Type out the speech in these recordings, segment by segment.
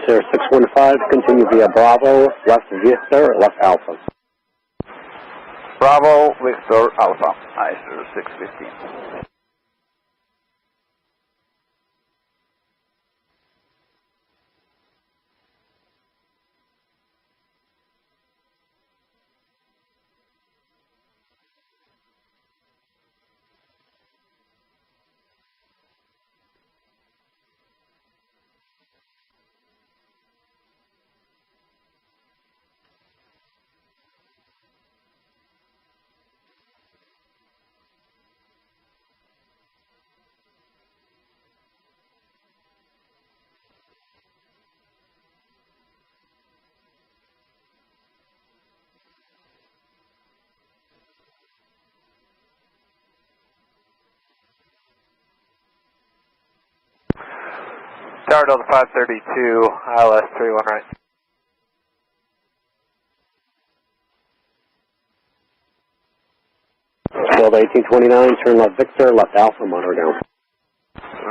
Sir 615, continue via Bravo, left Victor, left Alpha. Bravo, Victor, Alpha, Sir 615. Tower Delta 532, ILS 31 right. Delta 1829, turn left Victor, left Alpha, monitor down.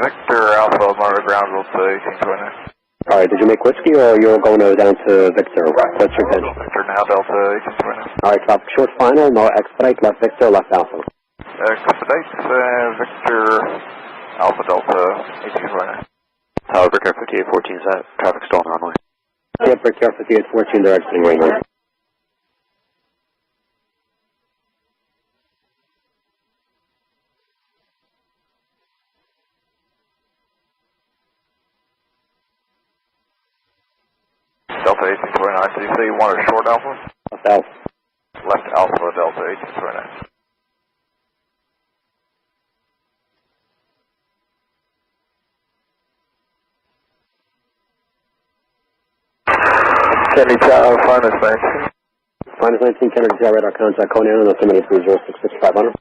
Victor, Alpha, monitor ground, Delta 1829. Alright, did you make whiskey or you're going down to Victor? What's your pitch? Victor now, Delta 1829. Alright, traffic short final, no expedite, left Victor, left Alpha. Expedite, Victor, Alpha, Delta 1829. Tower Brickyard 5814, is that traffic stall on runway? Yeah, Brickyard 5814, they're exiting right now. Delta 1829, so you say you want a short Alpha? Left Alpha. Left Alpha, Delta 1829. Kennedy Tower, minus 19. Minus 19, Kennedy Tower, radar contact, Conan, that's 783066500.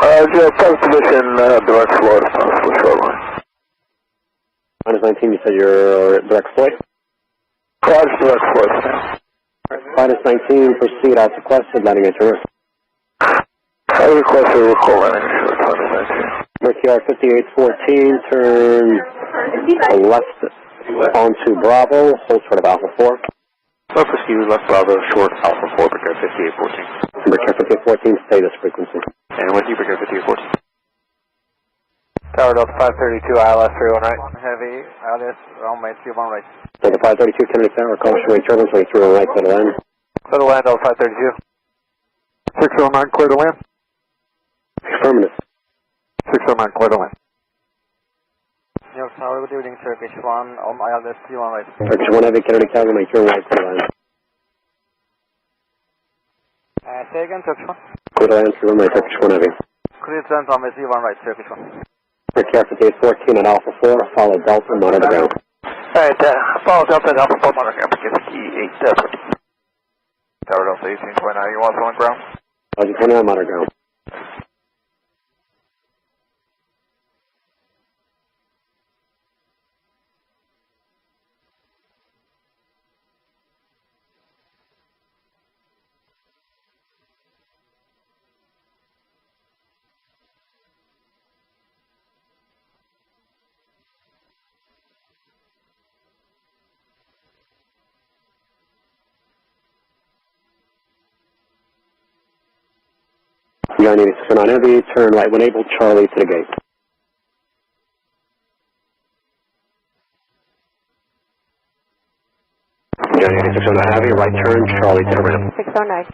Yeah, post position, direct flow to possible short line. Minus 19, you said you're direct flight? Cross direct flow. Minus 19, proceed as requested, landing at your risk. I requested a recall landing short, minus 19. Brickyard 5814, turn left onto Bravo, hold short of Alpha 4. Left Whiskey, left Bravo, short Alpha 4, Brickyard 5814. Brickyard 5814, stay this frequency. And with you, Brickyard 5814. Tower Delta 532, ILS 31 right. Heavy, ILS, runway 31 right. Delta 532, Kennedy Tower, caution rate turbulence, 23 on right, clear to land. Clear to land, Delta 532. 609, clear to land. Affirmative. 609, clear to land. New York Tower, good evening, Turkish 1, on ILS 31 right. Turkish 1 Heavy, Kennedy Tower, 23 on right, clear to land. Say again, Turkish 1. Clear to land, 31 right, Turkish 1 Heavy. Clear to land, runway 31 right, Turkish 1. Brickyard 5814 at Alpha 4, follow Delta, monitor the ground. Alright, follow Delta at Alpha 4, monitor ground, get KE8. Tower Delta 1829, you want us on the ground? 29, monitor ground. United 609 Heavy, turn right when able, Charlie to the gate. United 609 Heavy, right turn, Charlie to the ramp. 609.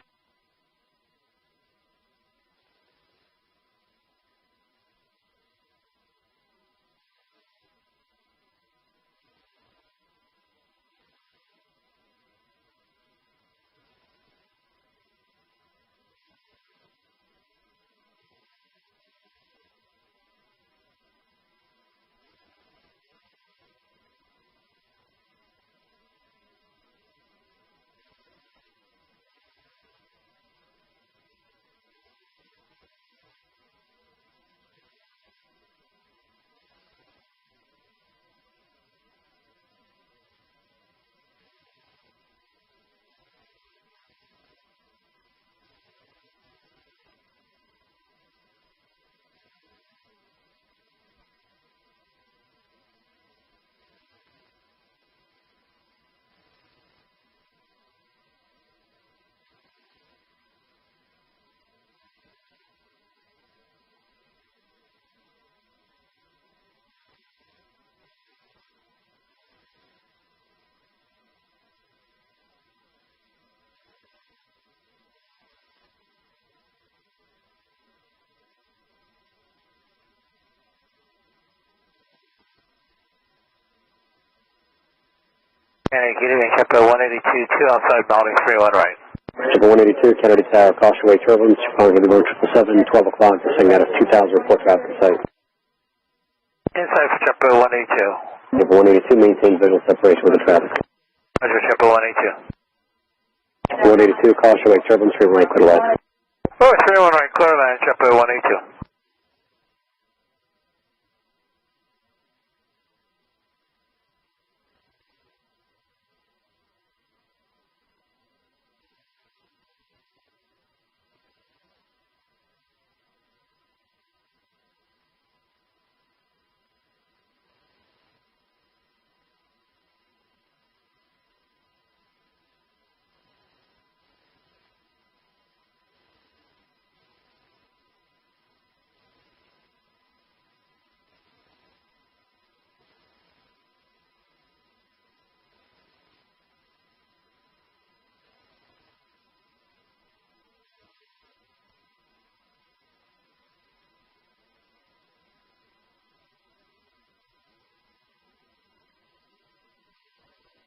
Good evening, Chipper 182, 2 outside bounding 31 right. Chipper 182, Kennedy Tower, caution away turbulence, calling Heavy Boom 777, 12 o'clock, descending out of 2000, report traffic in sight. Inside for Chipper 182. Chipper 182, maintain visual separation with the traffic. Roger, Chipper 182. 182, caution away turbulence, 31 right, clear line. Oh, 31 right, clear line, Chipper 182.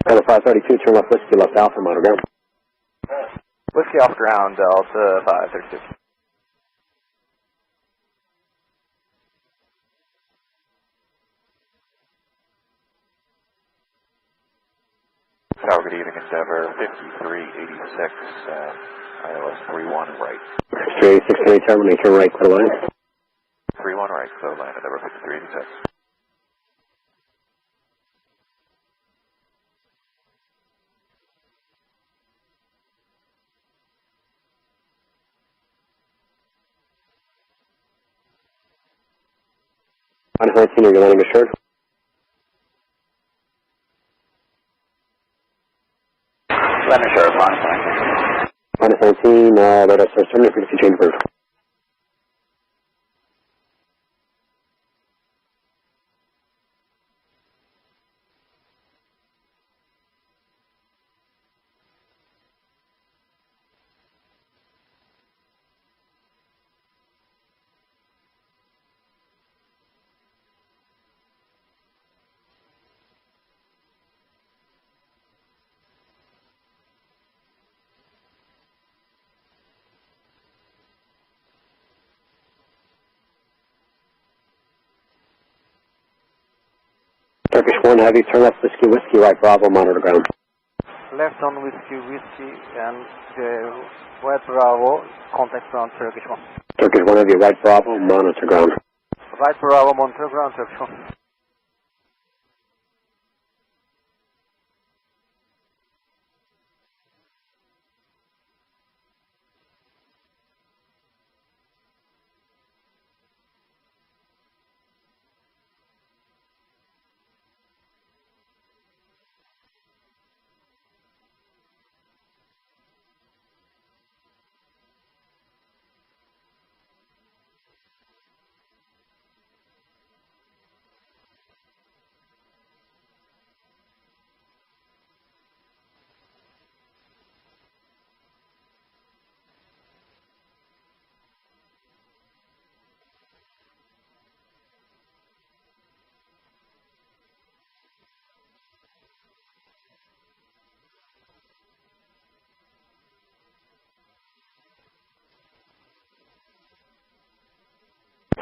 Delta 532, turn left whiskey, left alpha, monitor ground. Whiskey off ground, Delta 532. Tower, good evening, Endeavor 5386, ILS 31 right. 386, terminate, turn right, clear line. 31 right, clear line, Endeavor 5386. On 19, are you landing assured? Landing assured, fine. On 19, radar source terminate, frequency change approved. Turkish 1 heavy, turn left whiskey, right Bravo, monitor ground. Left on whiskey, and right Bravo, contact ground Turkish 1. Turkish 1 heavy, right Bravo, monitor ground. Right Bravo, monitor ground Turkish 1.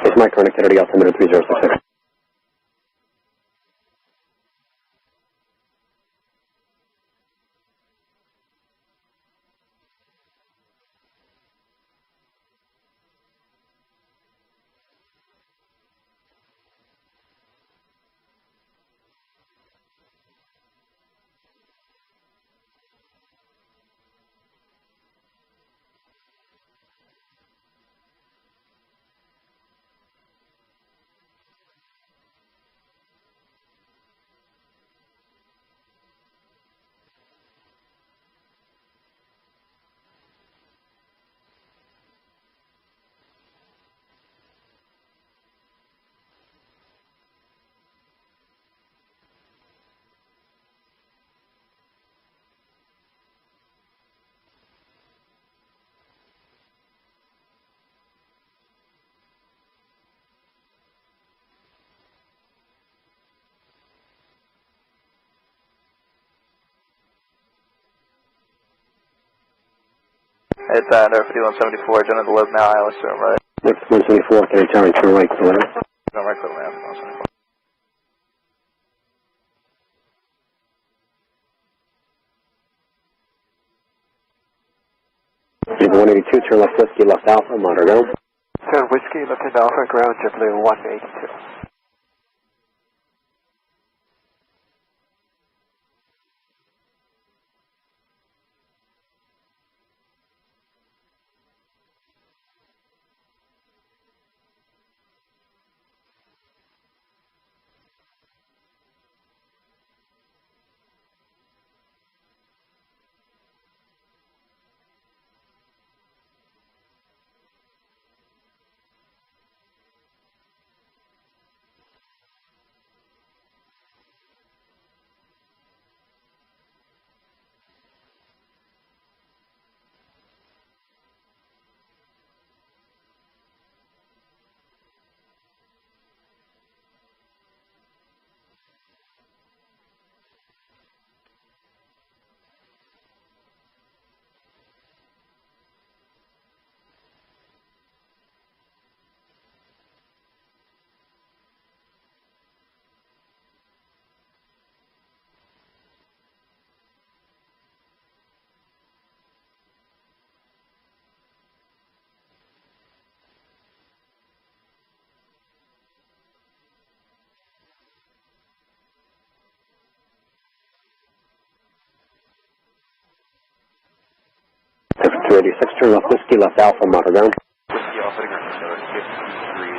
It's my current activity, altimeter 3066. It's under 5174, John of the Lobe now, ILS turn right. 174, can you turn right, clear? Turn right, clear to land, 174. People 182, turn left whiskey, left alpha, monitor down. Turn whiskey, left hand alpha, ground JetBlue 182. Tiffin 286, turn left whiskey, left alpha, monitor down. Whiskey Alpha to ground, 53.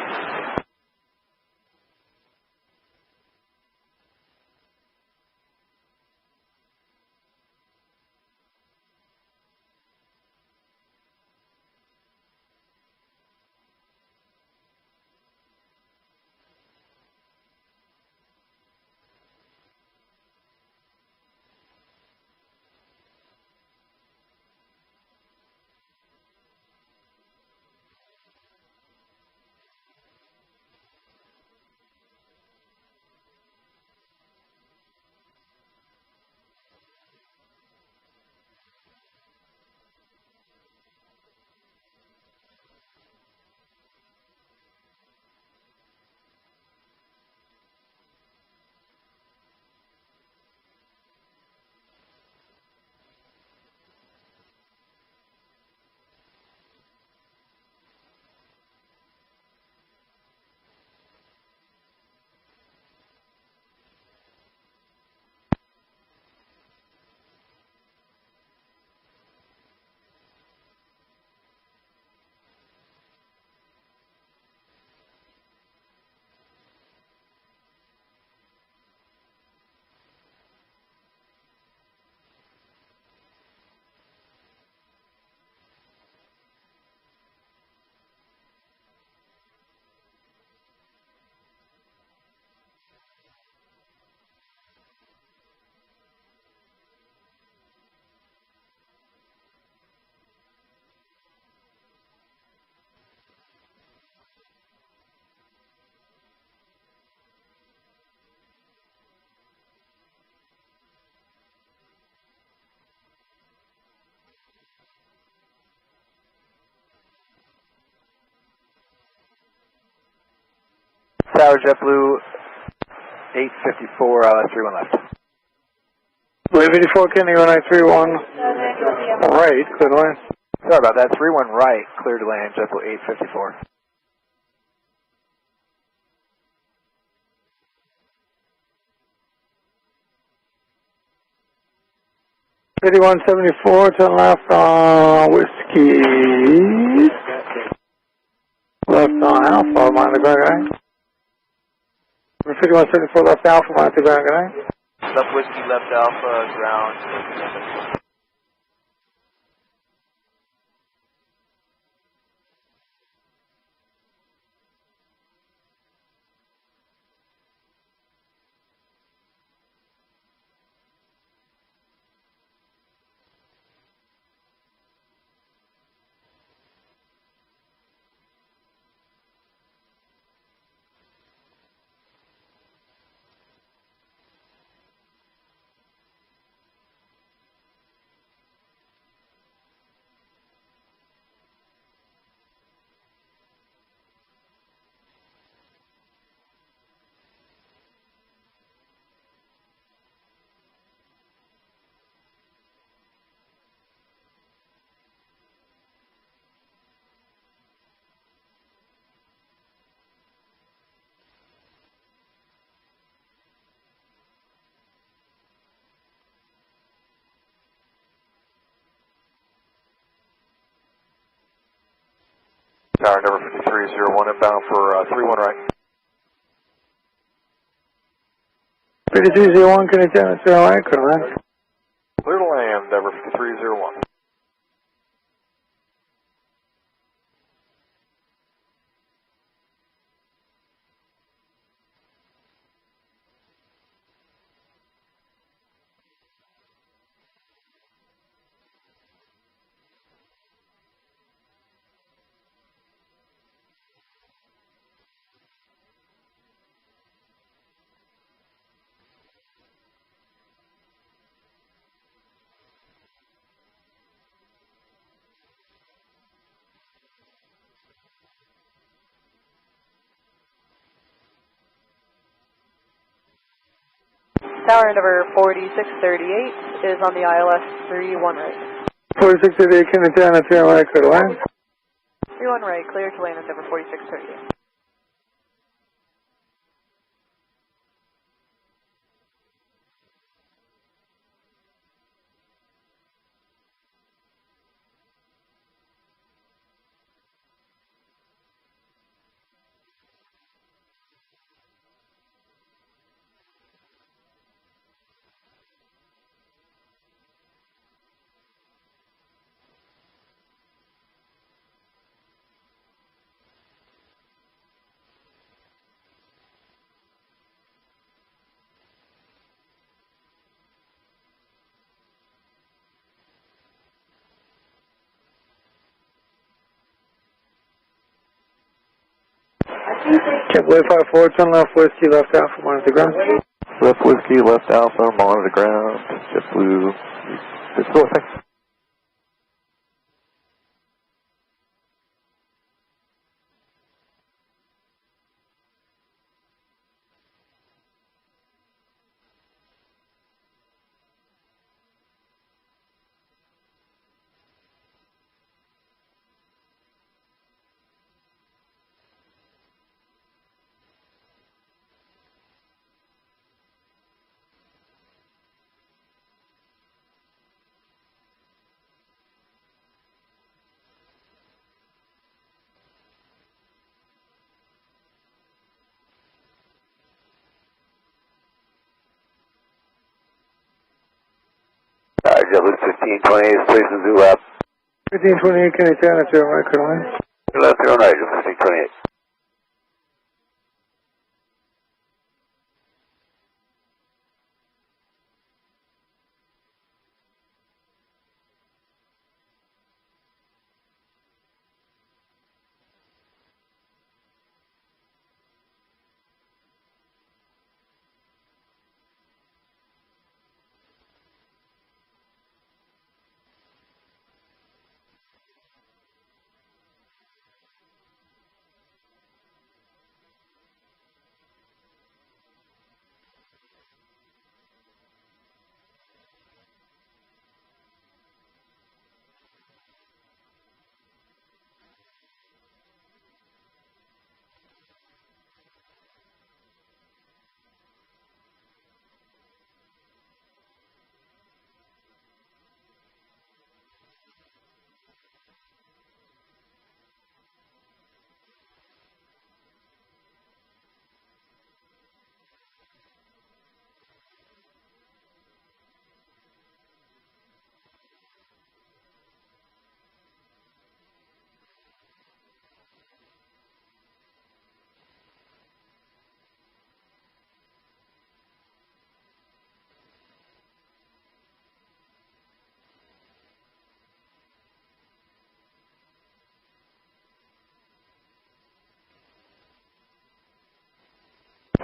Tower JetBlue 854, ILS 31 left. Wave 84, Kenny 1931. Right, clear to land. Sorry about that, 31 right, clear to land, JetBlue 854. .74, turn left on whiskey. Left on alpha, monitor ground, good night. 5174, left alpha, monitor ground, good night. Left whiskey, left alpha, ground. Tower number 5301 inbound for 31 right. 5301, can you tell us your right, clear to land? Clear to land, number 5301. Tower number 4638 is on the ILS 31 right. 4638, can you tell us your right, clear to land? 31 right, clear to land at number 4638. Chevrolet 54, turn left whiskey, left Alpha, monitor the ground. Left whiskey, left alpha, monitor the ground, JetBlue, Cisco, thanks. JetBlue 1528 is placing Zoo up. 1528, can you tell us your right, clear to land? Left, zero right, 1528.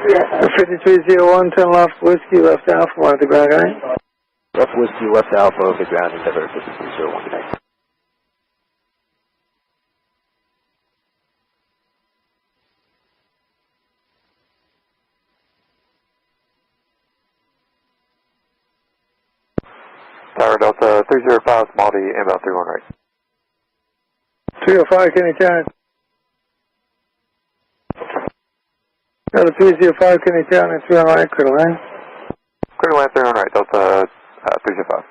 Yeah. 5301, turn left whiskey, left Alpha, monitor the ground, guy. Left whiskey, left alpha, over the ground, Endeavor 5301 tonight. Tower Delta 305, Maldi, inbound 31 right. 305, can you tell us? Delta 305, can you tell us your right, clear to land? Clear to land 31 right, Delta 305.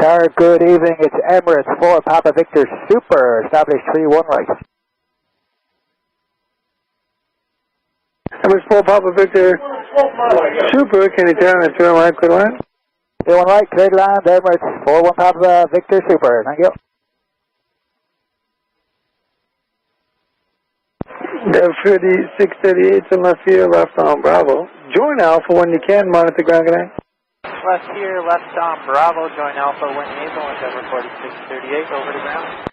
Tower, good evening. It's Emirates 4 Papa Victor Super, established 3-1 right. Emirates 4 Papa Victor Super, can you tell me if you're right, clear to land? 3-1 right, clear to land, Emirates 4-1 Papa Victor Super, thank you. Dev 3638 to left here, left on Bravo. Join Alpha when you can, monitor ground connect. Left here, left on Bravo, join Alpha when able, Endeavour 4638, over to ground.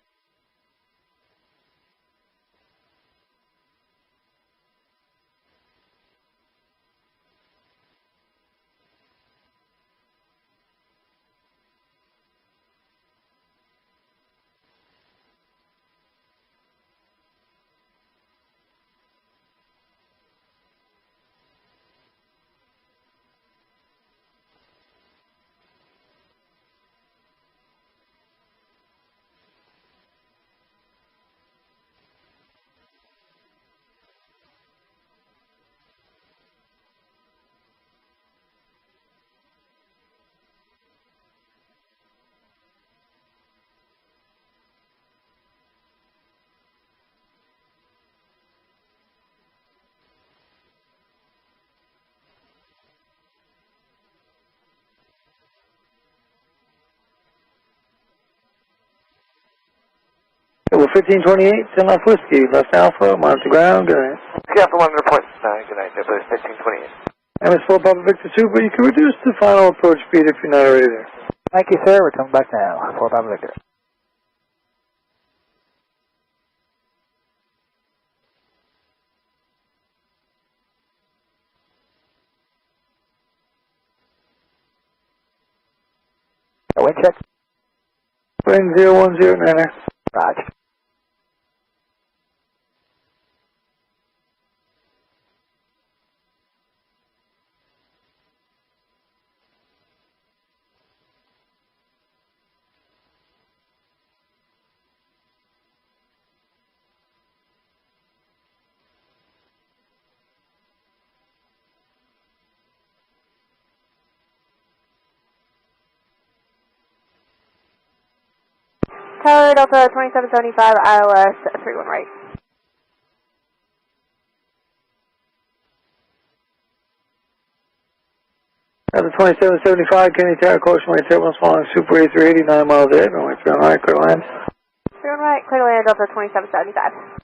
We're 1528, 10 left whiskey, left Alpha, monitor ground, good night. Alpha 100.9, good night, Newark 1528. Emirates 4 Papa Victor Super, you can reduce the final approach speed if you're not already there. Thank you, sir. We're coming back now. 4 Papa Victor. Wind check. Wind 0109er. Roger. Tower Delta 2775, ILS 31 right. Delta 2775, Kenny Tower, caution right turbulence following Super A380, 9 miles ahead, runway 31 right, clear to land. 31 right, clear to land, Delta 2775.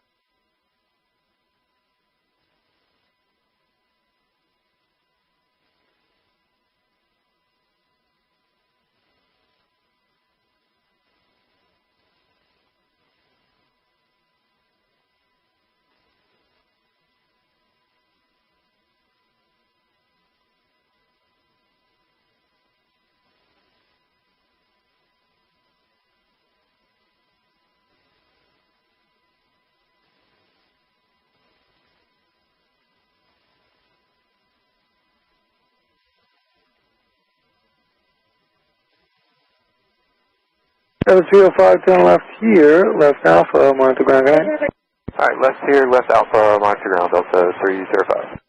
That was 305, 10 left here, left Alpha, monitor ground connect. Alright, left here, left Alpha, monitor ground, Delta 305.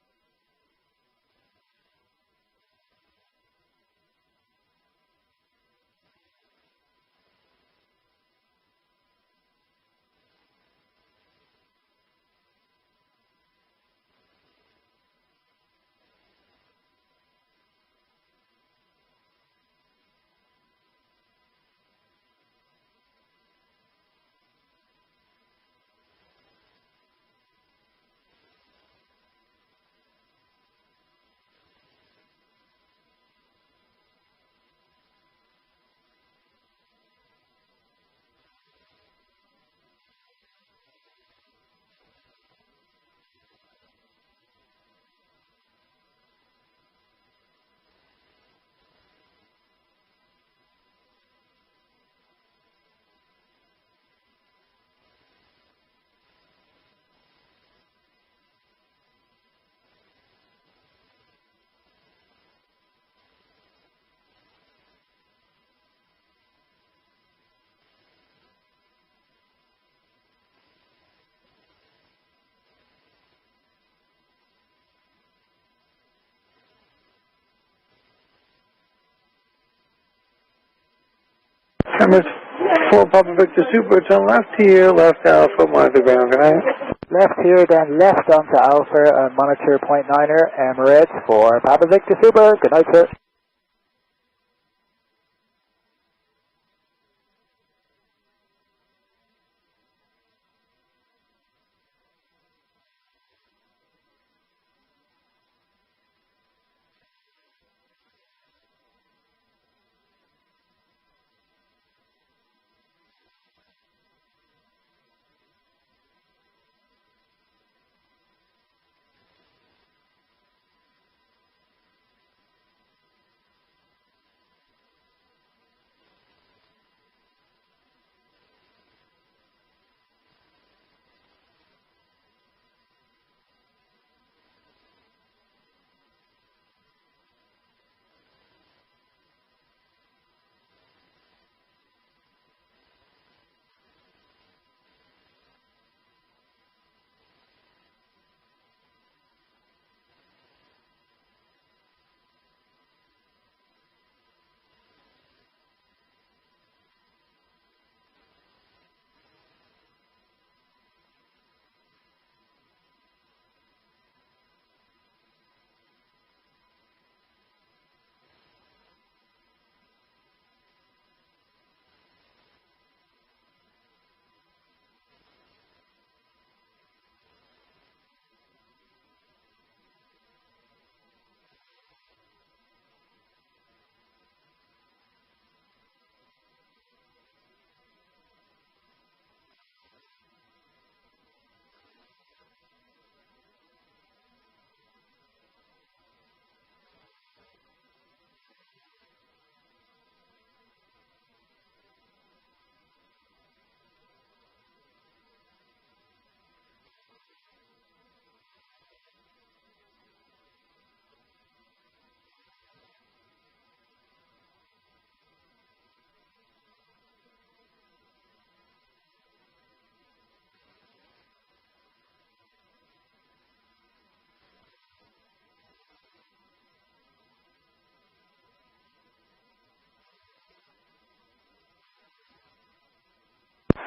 Numbers 4 Papa Victor Super, turn left here, left Alpha, monitor ground, good night. Left here, then left onto Alpha, monitor .9er, Emirates for Papa Victor Super. Good night, sir.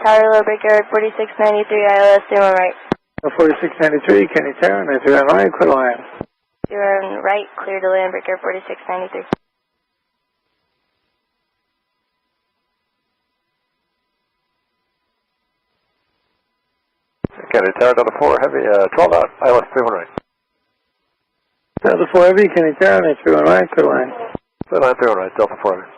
Tower low breaker 4693, ILS 01 right. 4693, Kenny Terran, if you're on right, clear line. You're on right, clear to land breaker 4693. Kenny Terran, Delta 4 Heavy, 12 out, ILS 31 right. Delta 4 Heavy, Kenny Terran, if you're on right, clear line. Clear line 31 right, Delta 4 Heavy.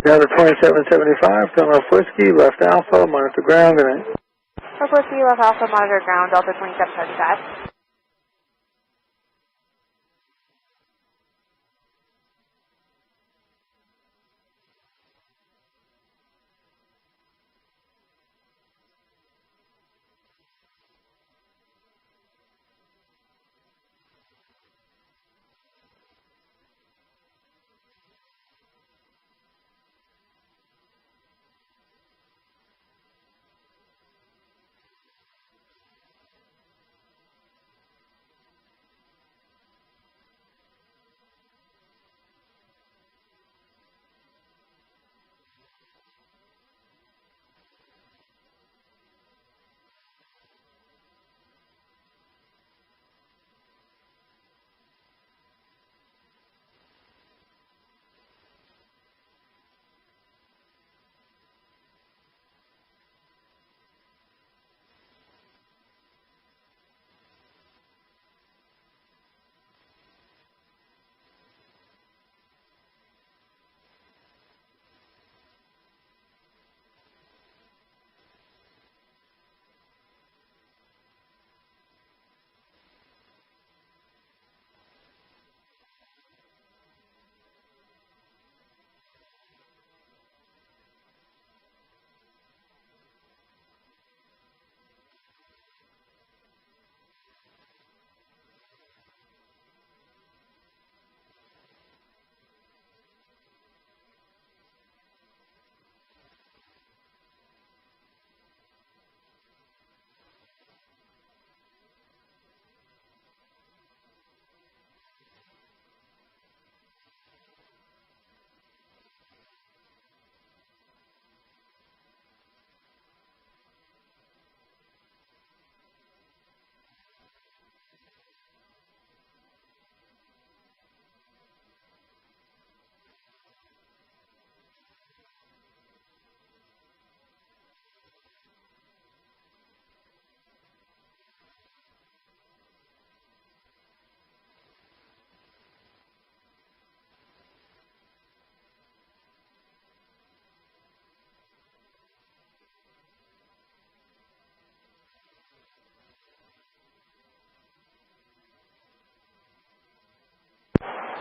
Delta 2775, turn left Whiskey, left Alpha, monitor ground, good night. Left Whiskey, left Alpha, monitor ground, Delta 2775.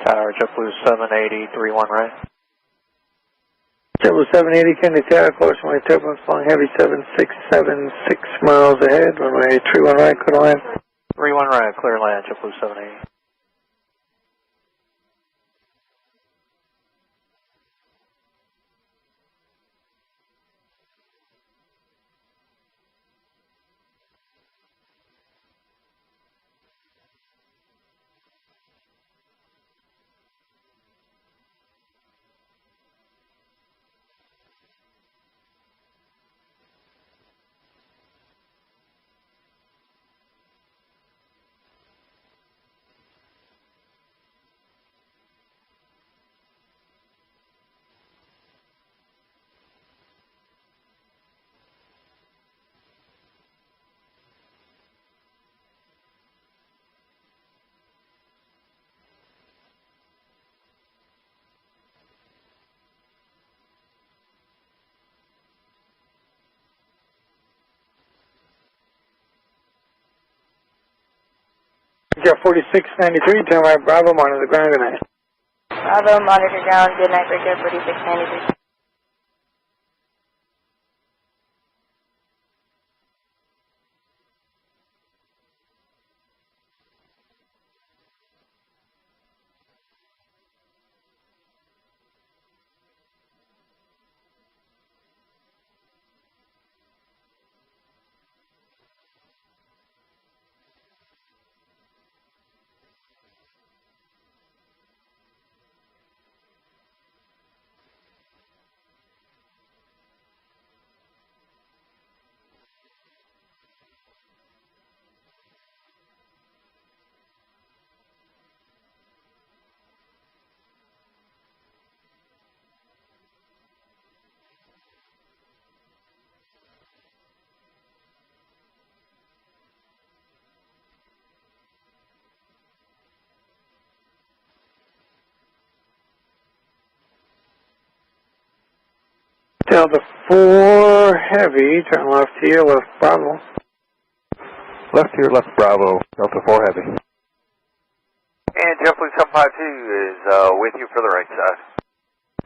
Tower, JetBlue 780, 31 right. JetBlue 780, Kennedy Tower, course runway turbulence, flying heavy 7676 miles ahead, runway 31 right, clear to land. 31 right, clear land, JetBlue 780. Jet 4693, turn right, Bravo, monitor the ground, good night. Bravo, monitor ground, good night, Victor, 4693. Delta 4 heavy, turn left here, left Bravo. Left here, left Bravo, Delta 4 heavy. And JetBlue 752 is with you for the right side.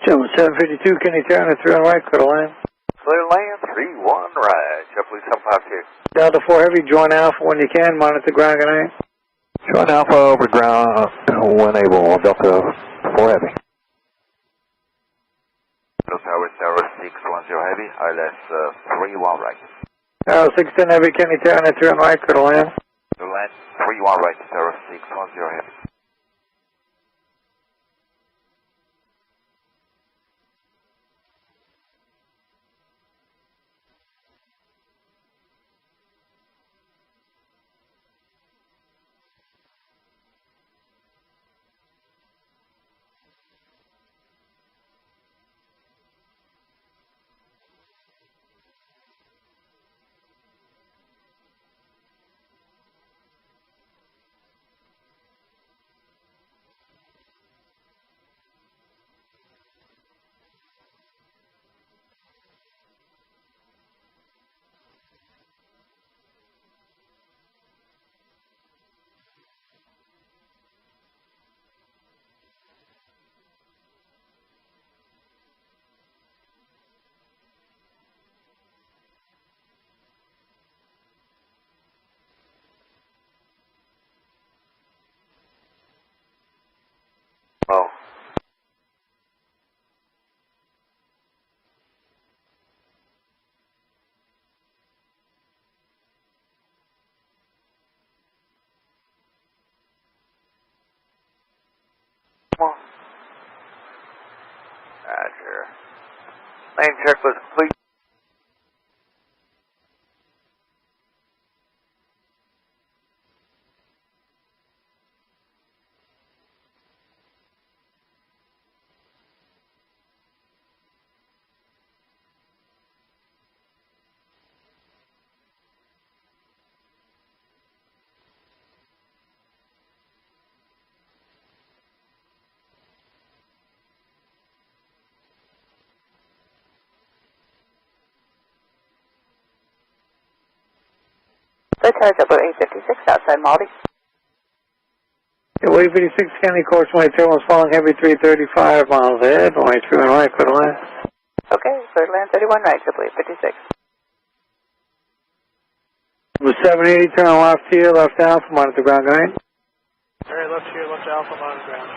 JetBlue 752, Kennedy Tower, 31 right, clear to land. Clear land, 31 right, JetBlue 752. Delta 4 heavy, join Alpha when you can, monitor the ground, good night. Join Alpha over ground when able, Delta 4 heavy. Tower 610 heavy, ILS 31 right. Tower 610 heavy, Kennedy Tower, 31 right, clear to land. Clear land, 31 right, Tower 610 heavy. Oh. Come on. Roger. Lane check was complete. The charge up at 856 outside Maldi. YPPH County course 22 was following heavy 335 miles ahead, 23 right, clear to land. Okay, clear to land 31 right, YPPH 56. 780, turn left here, left alpha, monitor ground guide. Alright, left here, left alpha, monitor ground.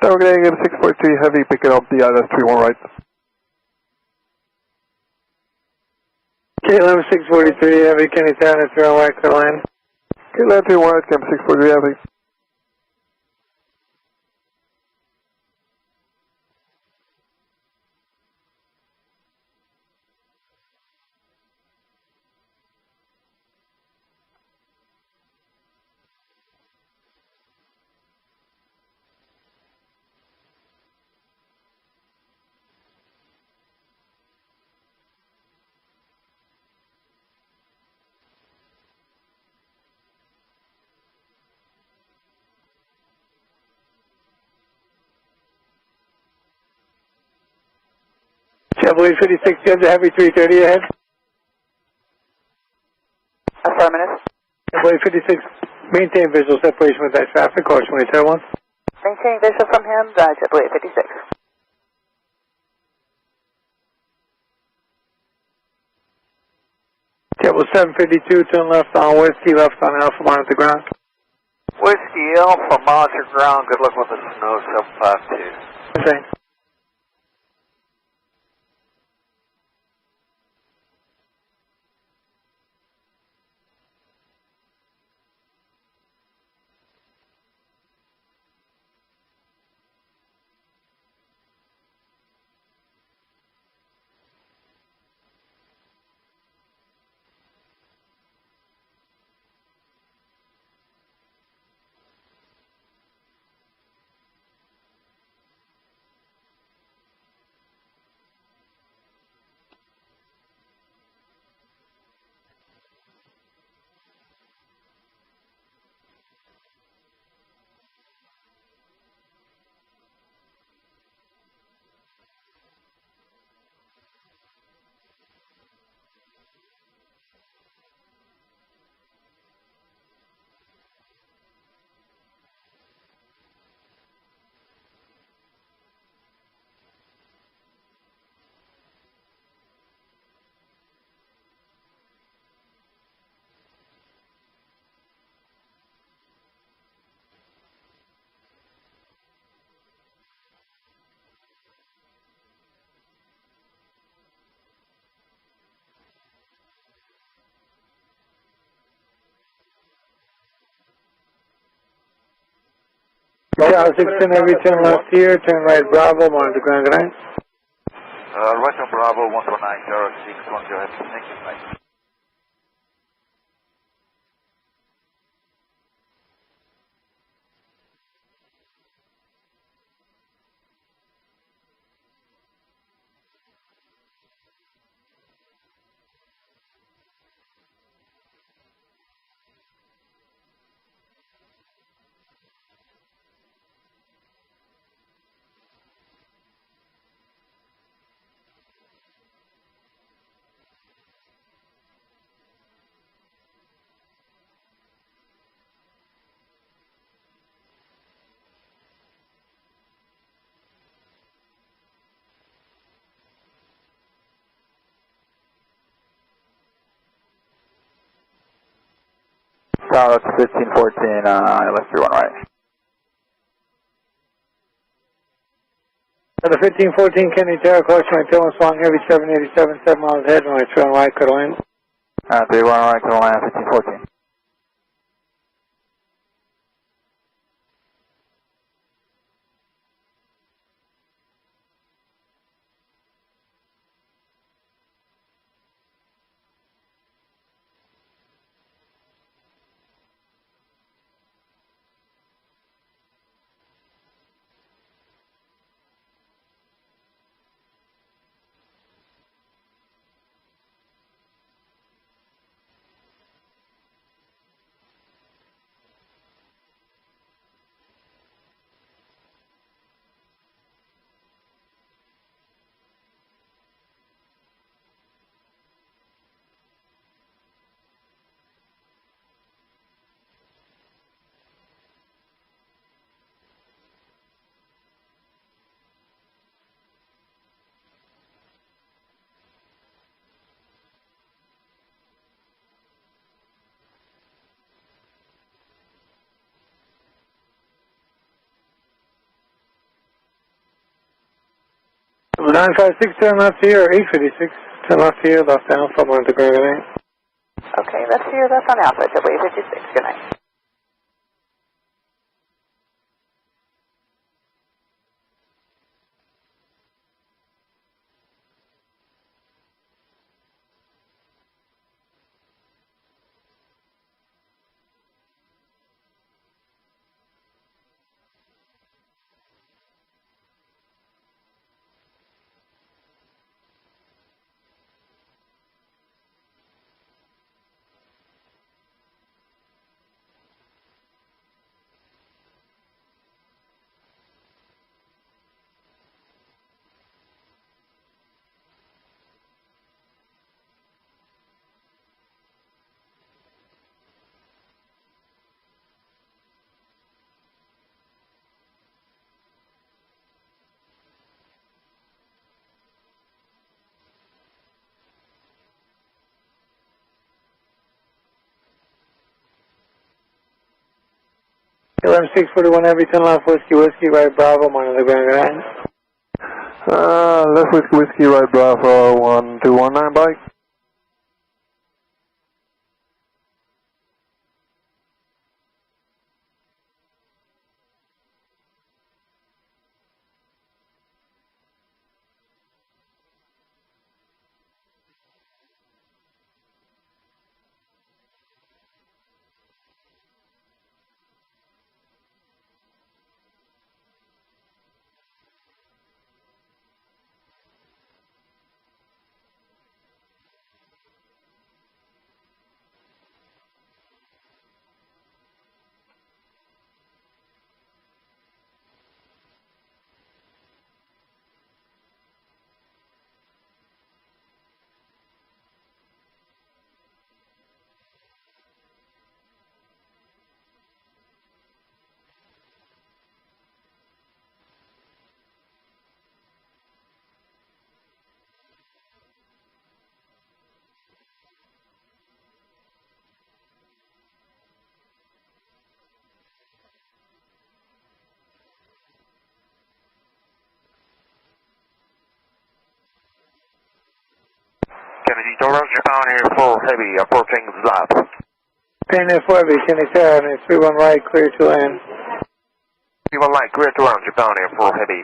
So we're going to get a 643 heavy, picking up the ILS 31 right. KLM 643 heavy, Kenny Town at 31 right, clear to land. KLM 31 right, KM 643 heavy. YPPH 56, you have the heavy 330 ahead. Affirmative. YPPH 56, maintain visual separation with that traffic, course 22 once. Maintain visual from him, YPPH 56. Table 752, turn left on Whiskey, left on Alpha, monitor ground. Whiskey Alpha, monitor ground, good luck with the snow, 752. Thanks. Tower 16 heavy, turn left here, turn right Bravo, monitor ground guide. Right on Bravo, 14906, 10 heavy, thank you, mate. Tower 1514, LS 31 right. The 1514 Kenny Tower, course 22 was following heavy 787, 7 miles ahead, when I turn right, clear to land. 31 right, clear to land, 1514. 956, turn left here, 856, turn left here, left Alpha, monitor ground, good night. Okay, left here, left on Alpha, YPJT, good night. KLM 641 Heavy, 10 left Whiskey, right Bravo, monitor ground, good night. Left Whiskey, right Bravo, 1219 bike. KBDL, Japan here, full heavy, approaching Zap. PNF Heavy, Kenny 31 right, clear to land. 31 light, clear to land, Japan here, full heavy.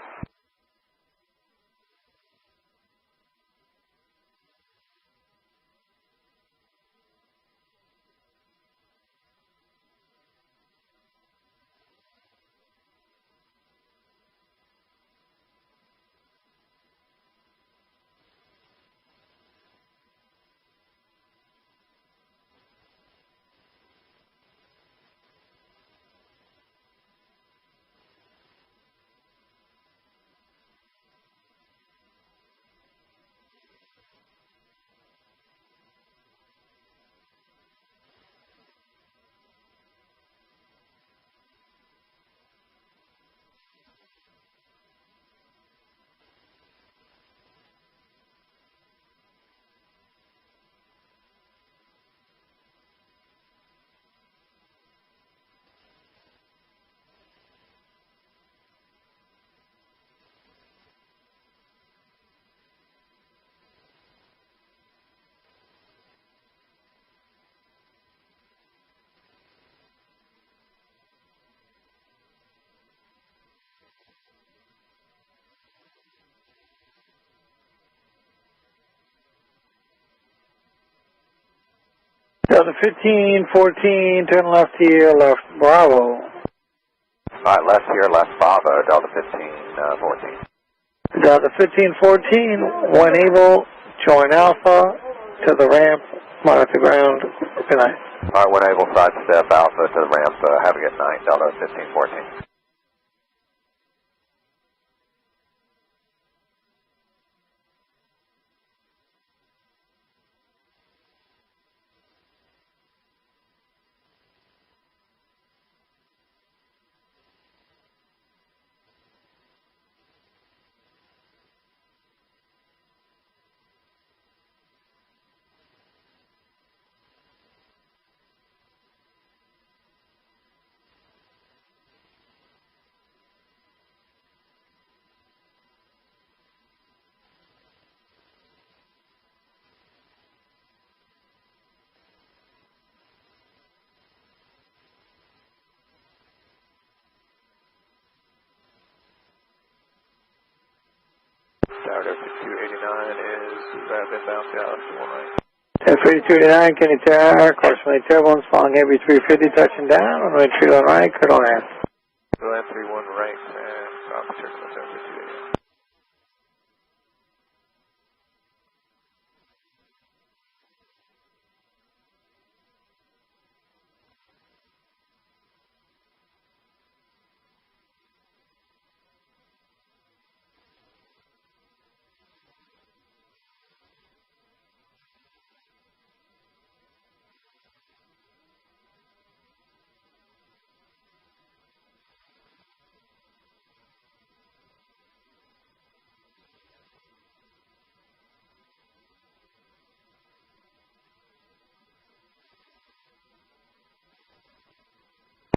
Delta 1514, turn left here, left Bravo. Alright, left here, left Bravo, Delta 1514. Delta 1514, when able, join Alpha to the ramp, monitor ground, good night. Alright, when able, sidestep Alpha to the ramp, have a good night, Delta 1514. 3289 is been bounced out, 1 right. 3289, Kenny Tower, course turbulence, following heavy 350, touching down, runway 31 right, clear to land. Land 31 right, and stop turbulence 3289.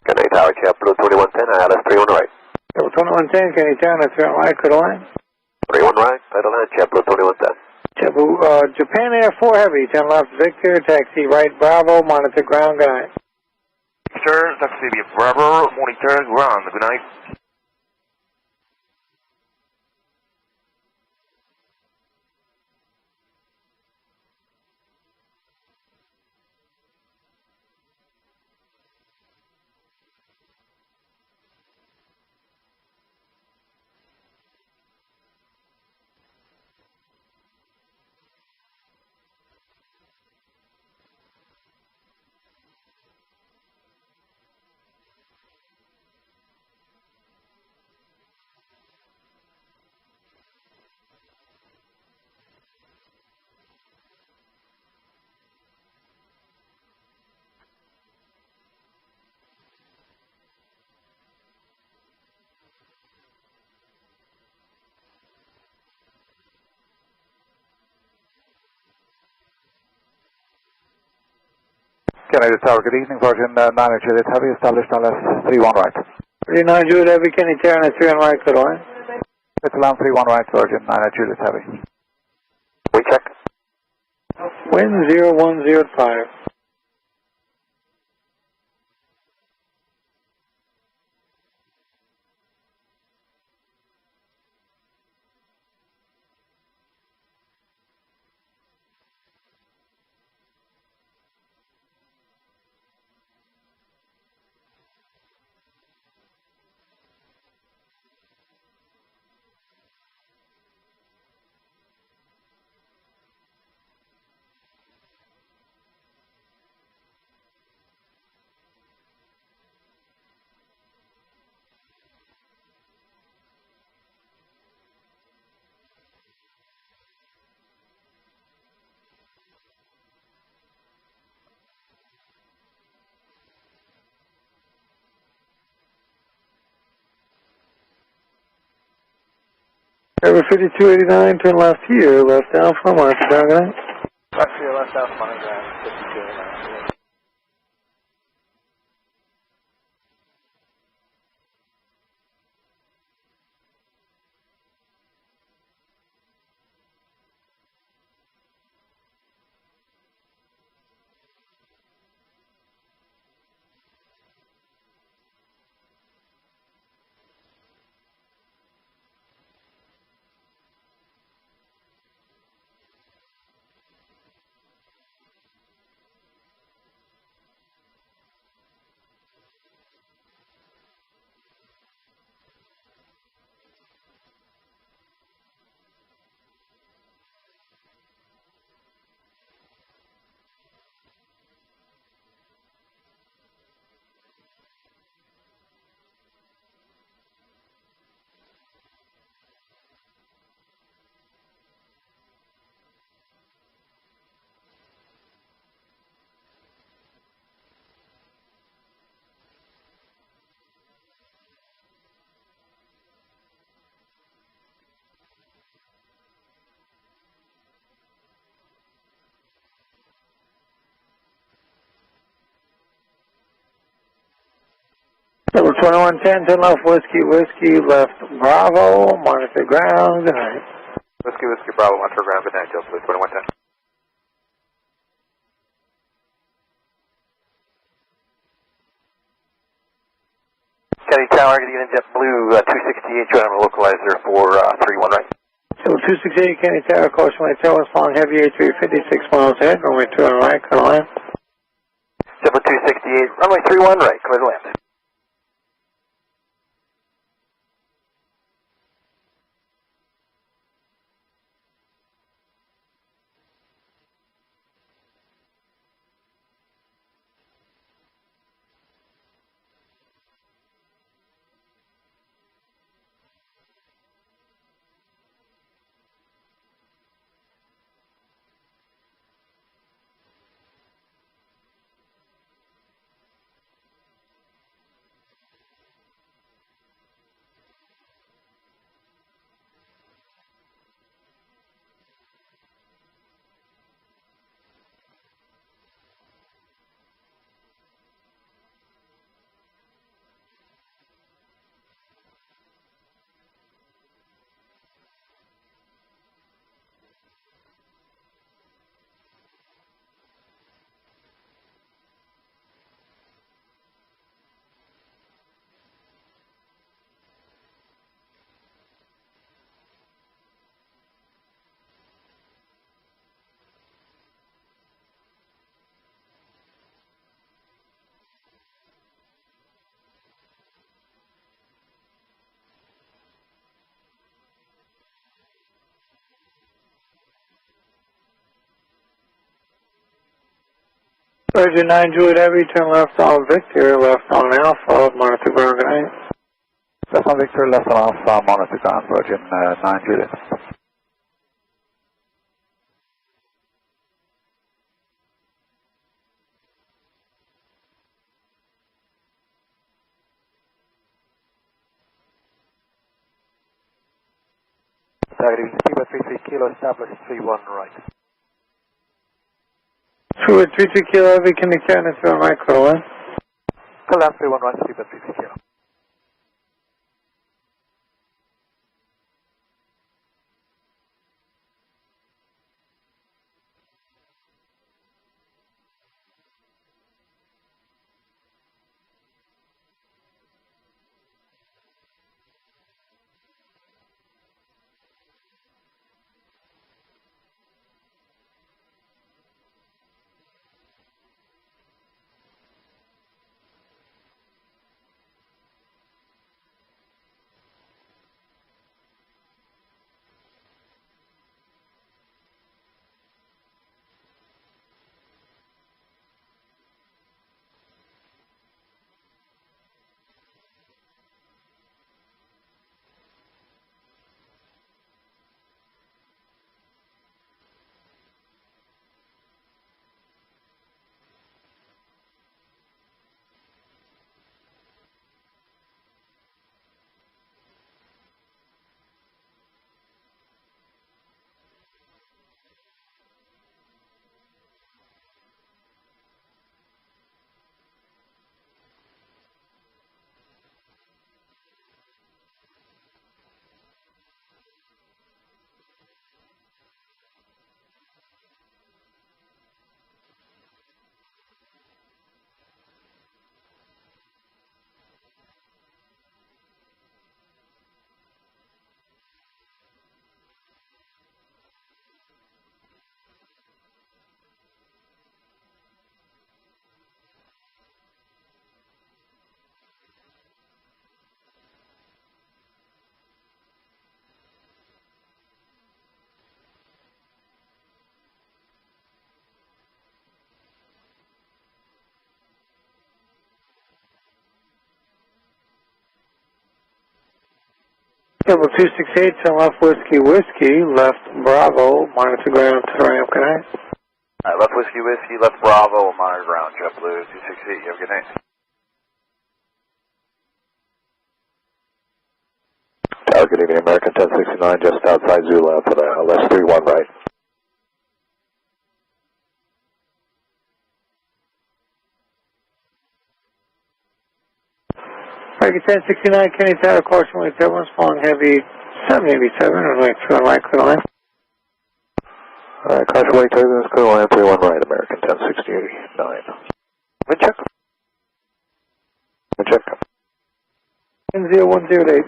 Kenny Tower, JetBlue 2110, ILS 31 right. JetBlue 2110, Kenny Tower, 31 right, clear to land. 31 right, clear to land, JetBlue 2110. JetBlue, Japan Air 4 Heavy, 10 left Victor, taxi right Bravo, monitor ground, good night. Sir, taxi Bravo, monitor ground, good night. Canada Tower, good evening, Virgin 9 Juliet Heavy, established LS 31 right. 39 Juliet Heavy, Kenny Tower, 31 right, clear to land. It's alarm 31 right, Virgin 9 Juliet Heavy. We check. Wind 0105. Over 5289, turn left here, left Alpha, monitor ground, good night. Left here, left Alpha, monitor ground, 5289. Number 2110, turn left Whiskey, left Bravo, monitor ground, good night. Whiskey Bravo, monitor ground, good night, JetBlue 2110. Kenny Tower, getting in JetBlue 268, join our localizer for 31 right. Civil 268, Kenny Tower, caution when tail is following heavy A3 56 miles ahead, runway 21 right, clear to land. Civil 268, runway 31 right, clear to land. Virgin 9 Juliet Heavy, turn left on Victor, left on Alpha, monitor ground, good night. Left on Victor, left on Alpha, monitor ground, Virgin 9 Juliet. Target Lima 33 Kilo, establish 31 right. True at 33 Kilo Heavy, can you turn into a right, clear to land. Clear land 31 right, Lima 33 Kilo. Civil 268, turn left Whiskey, left Bravo, monitor ground to the ramp, good night. Alright, left Whiskey, left Bravo, monitor ground, JetBlue 268, you have a good night. Tower, good evening, American 1069, just outside Zulu for the LS31 right. American 1069, Kenny Tower, caution when turbulence, following heavy 787, runway 21 right, clear to land. Caution wait turbulence, clear to land 31 right, American 1069. Wind check. Wind check. 0108.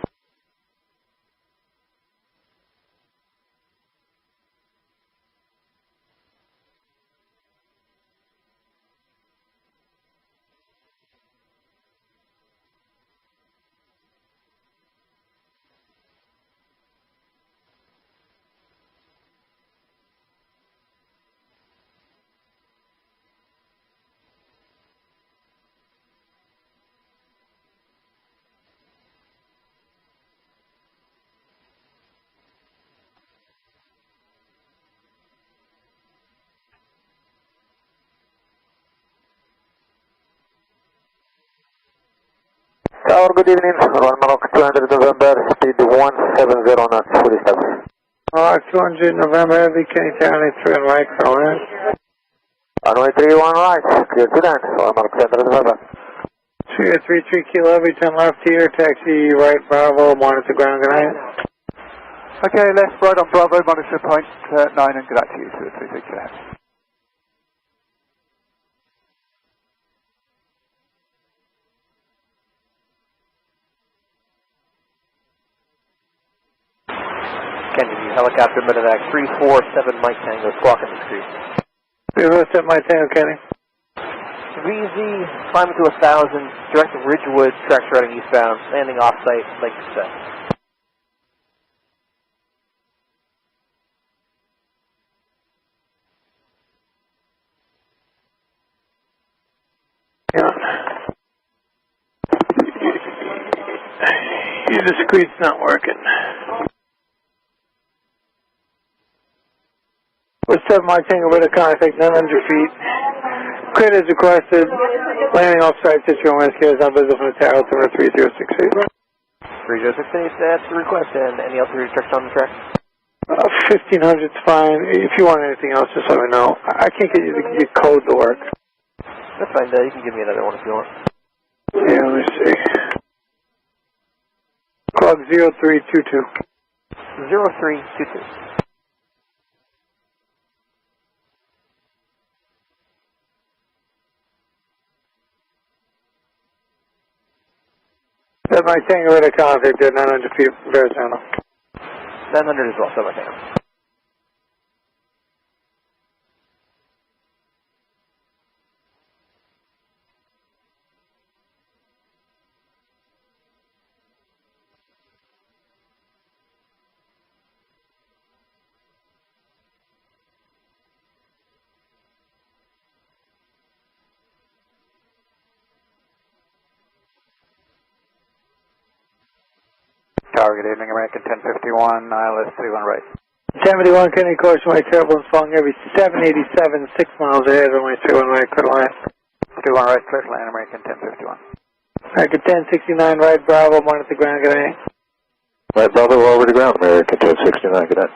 Tower, good evening. 1 Maroc 200 November, speed 170 knots, fully established. 200 November, Heavy, Kenny Town, 3 on right, Carolina. Runway 31 right, clear to land. 1 Maroc 200 November. 33 Kilo Heavy, 10 left here, taxi right, Bravo, monitor ground, good night. Okay, left, right on Bravo, monitor point 9 and good night to you, 233 Kilo Heavy. Kennedy, helicopter medevac 347 Mike Tango, squawk in the street. 347 Mike Tango, Kenny. VZ, climbing to 1,000, direct to Ridgewood, tracks routing eastbound, landing off-site, Lake Success. Yeah. Your discrete's not working. What's up, Mike Tango, with a contact 900 feet. Credit is requested. Landing off-site, Citroen Whiskey is not visible from the tower, altimeter 3068. 3068, that's the request, and any altitude restrictions on the track? 1500's fine. If you want anything else, just let me know. I can't get you the code to work. That's fine, you can give me another one if you want. Yeah, let me see. Clock 0322. 0322. That Mike Tango with a contact at 900 feet, Verrazano. 900 as well, so Mike Tango. Tower, good evening, American 1051, ILS 31 right. 1051, Kenny, course, my turbulence falling every 787, 6 miles ahead, runway 31 right, clear to land. 31 right, clear to land, American 1051. American 1069 right, Bravo, monitor ground, good night. Right, Bravo, over the ground, American 1069, good night.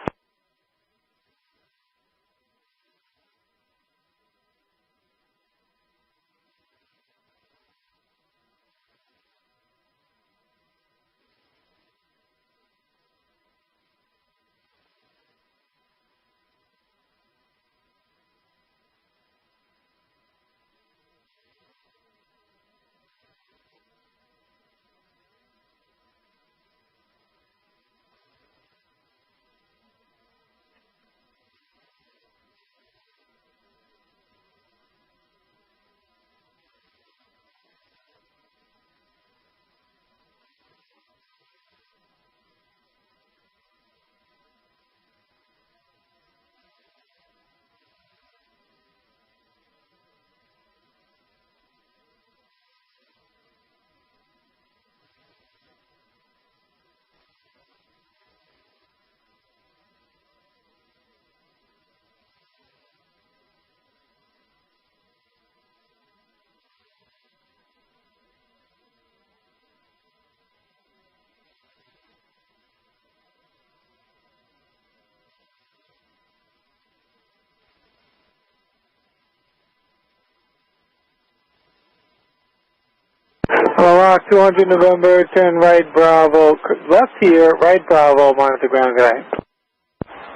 Rock 200 November, turn right, Bravo, left here, right, Bravo, monitor ground, good night.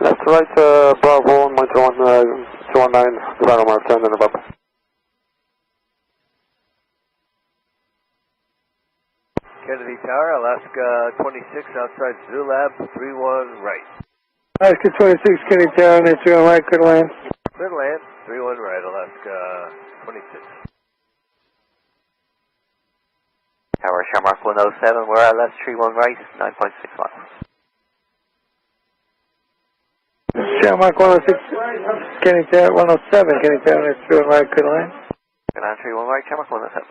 Left to right, Bravo, monitor 219, November, Mark 10 November. Kennedy Tower, Alaska 26, outside Zoo Lab, 31 right. Alaska 26, Kenny Town, 31 right, clear to land. Clear to land, 31 right, Alaska 26. Tower Shamrock 107, we're LS 31 right, 9.6 miles. Shamrock 106, Kenny Town, 107, Kenny Town, 31 right, clear to land. Good on 31 right, Shamrock 107.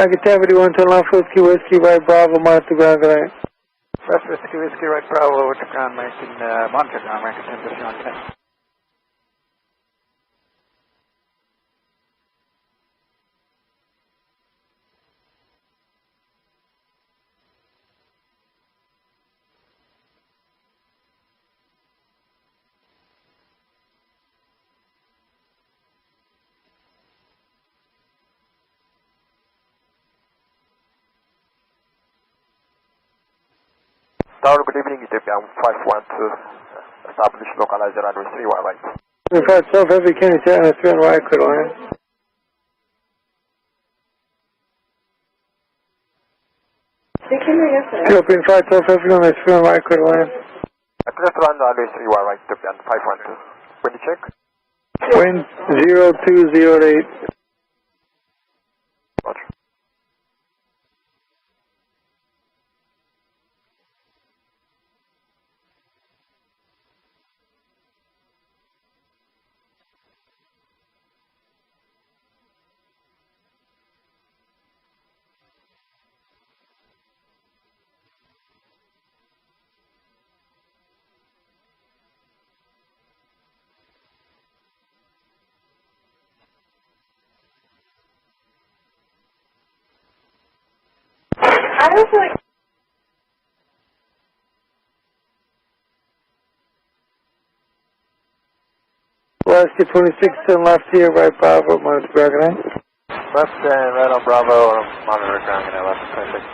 Rocket Cavity 1 to left Whiskey, right Bravo, monitor ground, good night. Left Whiskey, right Bravo, over to ground, monitor ground, American 10 on 10. Tower, good evening, Ethiopian 512, establish localizer address 3 right. We've had South Heavy Kenny Tower, 3 on right, clear line. Ethiopian 5 South Heavy on 3 on right, clear line. Address Ronald address 3 right, Ethiopian 512. When you check? Wind 0208. Roger. I don't feel like... Alaska 26 to left here, right Bravo, monitor ground, good night. Left and right on Bravo, monitor ground, and left 26.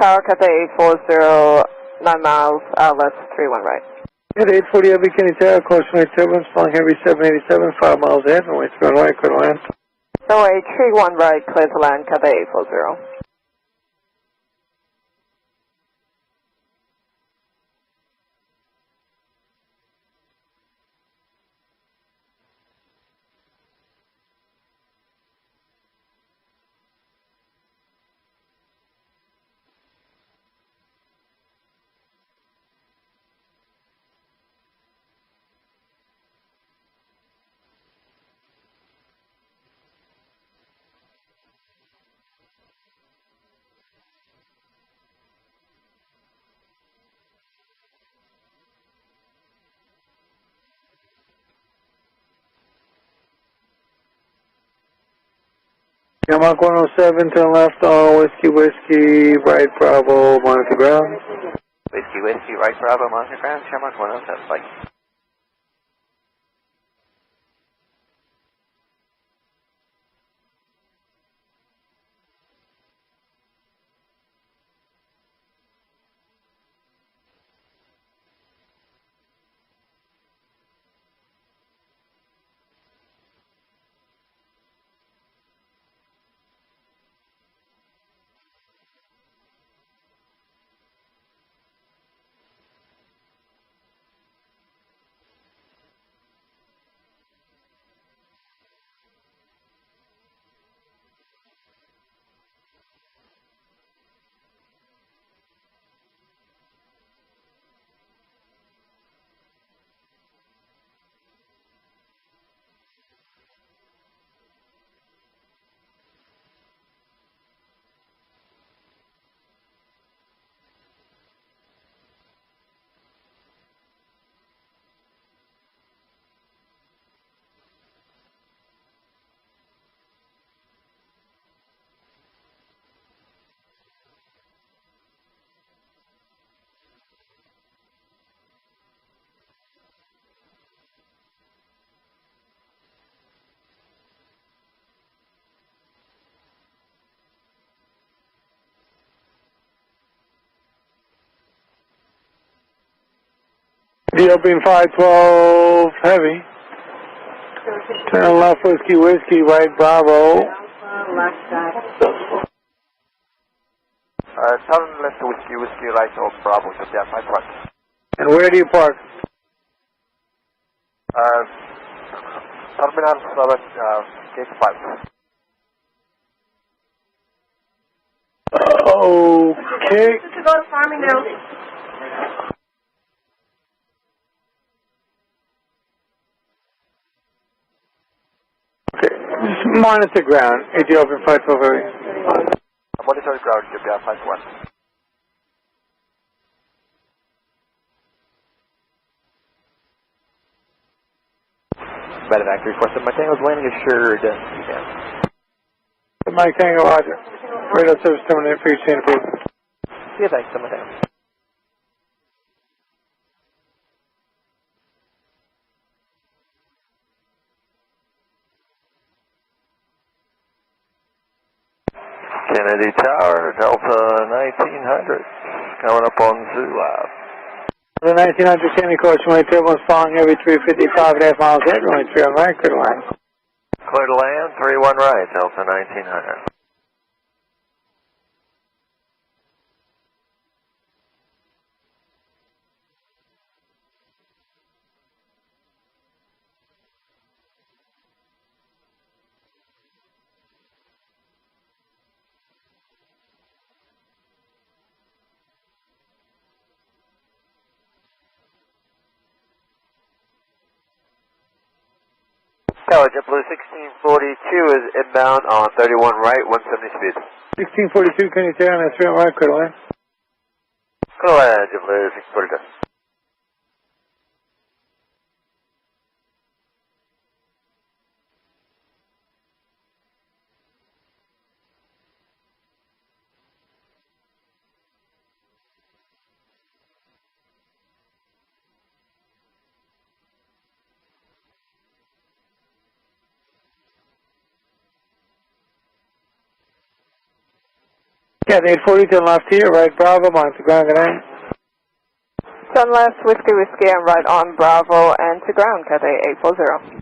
Tower Cathay 840, 9 miles, outlets 31 right. At 840 Heavy Kenny Tower, course 20 turbulence, flying heavy 787, 5 miles ahead, runway 3 on right, clear to land. Runway 31 right, clear to land, Cathay 840. Yamaka 107 to the left on Whiskey, right Bravo, monitor ground. Whiskey, right Bravo, monitor ground, Shamrock 107, flight. Ethiopian 512 Heavy. Turn left Whiskey, right Bravo. Turn left Whiskey, right on Bravo, Ethiopian 512. And Where do you park? Terminal 7, gate 5. Okay. To go to farming now. Okay. Just monitor ground. Ethiopian 512. Monitor ground, KBR 51. Medevac requested. My Tango's landing assured. Mike Tango, Roger. Radar service terminated for you, Santa Cruz. See you, thanks, my Tango. Kennedy Tower, Delta 1900, coming up on Zoo Live. The 1900 Kennedy Coach, runway turbulence following every 355.5 miles ahead, runway 3 on right, clear to land. Clear to land, 31 right, Delta 1900. Tower JetBlue 1642 is inbound on 31 right, 170 speed. 1642 Kennedy Tower, on 3 on right, clear to land. Clear to land, JetBlue 1642. Yeah, 840, turn left here, right, Bravo, monitor ground, good night. Turn left, Whiskey and right on Bravo and to ground, KATL 840.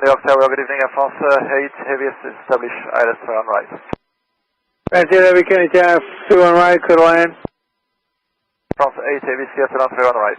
New York Tower, good evening, Air France 8, heaviest establish ILS on right. Francisco Heavy Kennedy Tower, 2 on right, clear to land. France 8, heaviest Seattle on 3 on right.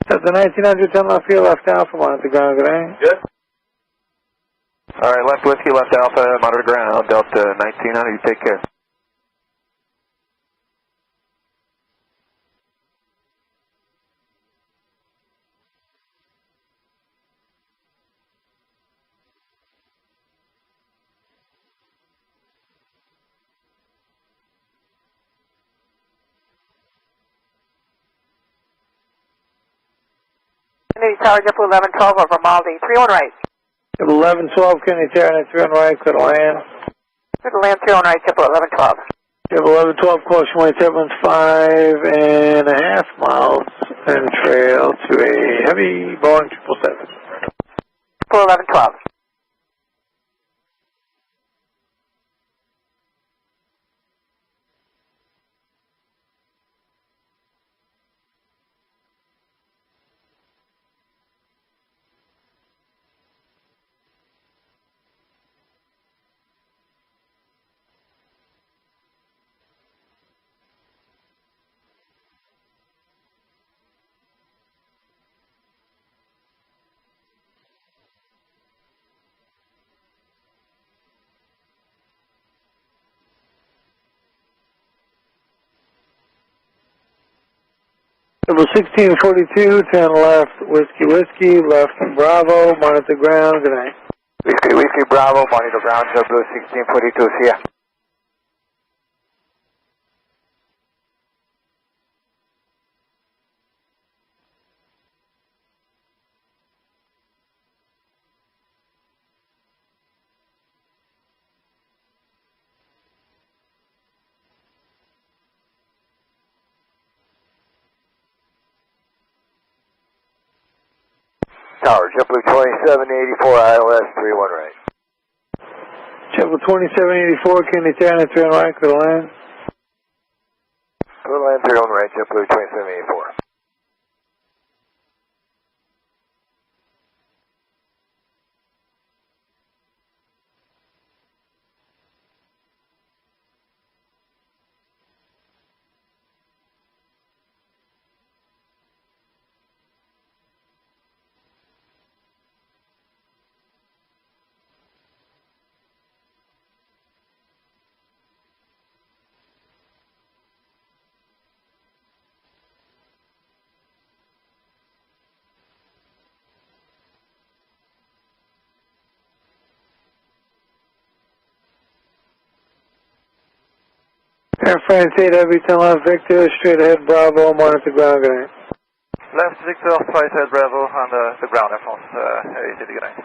The 1900 turn left here, left Alpha, monitor ground, good night. Good. Alright, left Whiskey, left Alpha, monitor ground, Delta 1900, you take care. Kennedy Tower, JetBlue 1112 over Maldi, 3 on right. 1112, Kenny Terran, 3 on right, clear to land. Clear to land, 3 on right, JetBlue 1112. JetBlue 1112, caution 175.5 miles and trail to a heavy Boeing 777. JetBlue 1112. Level 1642, 10 left, Whiskey, left Bravo, monitor ground, good night. Whiskey Bravo, monitor ground, JetBlue 1642, see ya. Tower, JetBlue 2784, ILS 31 right. JetBlue 2784, Kenny Terran, 3 on right, clear to land. Clear to land 3 on right, JetBlue 2784. Air France 8, 10 left, Victor, straight ahead, Bravo, monitor ground, good night. Left Victor, straight ahead Bravo, on the ground, Air France 8, good night.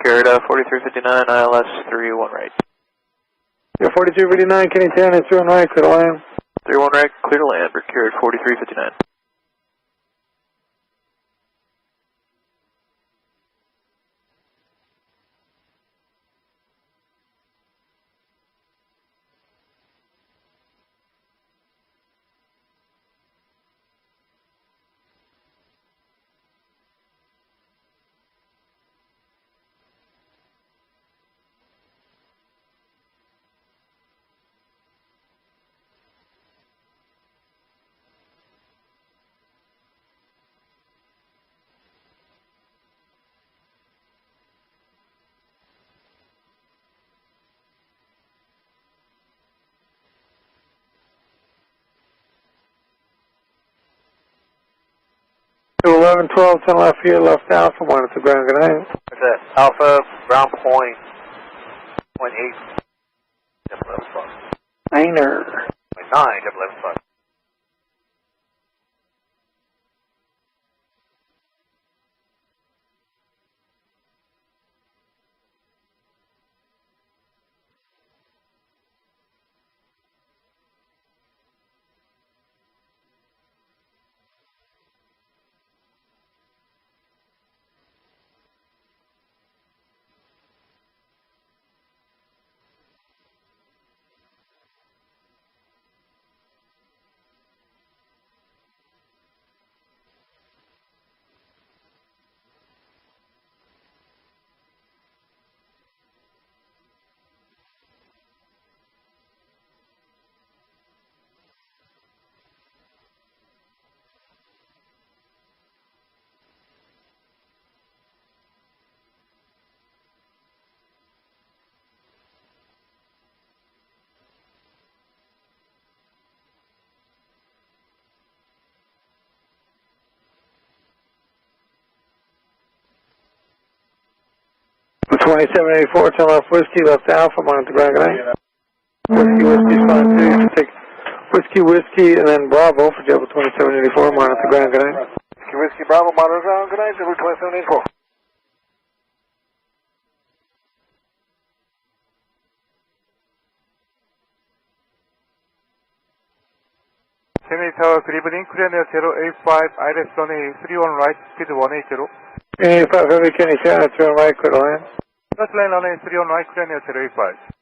Carried 4359, ILS 31 right. Yeah, 4359, Kenny Terran, 3 on right, clear to land. 31 right, clear to land, carried 4359. To 1112, 10 left here, left Alpha, monitor ground, good night. Alpha, ground point 0.8, 11 Niner. 0.9, 11 2784, turn left Whiskey, left Alpha, monitor ground, good night. Whiskey, Whiskey, spot 2, you can take Whiskey, Whiskey, and then Bravo for Jebel 2784, monitor ground, good night. Whiskey, Whiskey, Bravo, monitor ground, good night, Jebel 2784. Kennedy Tower, good evening. Clear 085, ILS runway 31 right, speed 180. 85 Heavy, Kenny Tower, turn right, clear to land. First line runway 31 right, clear 085.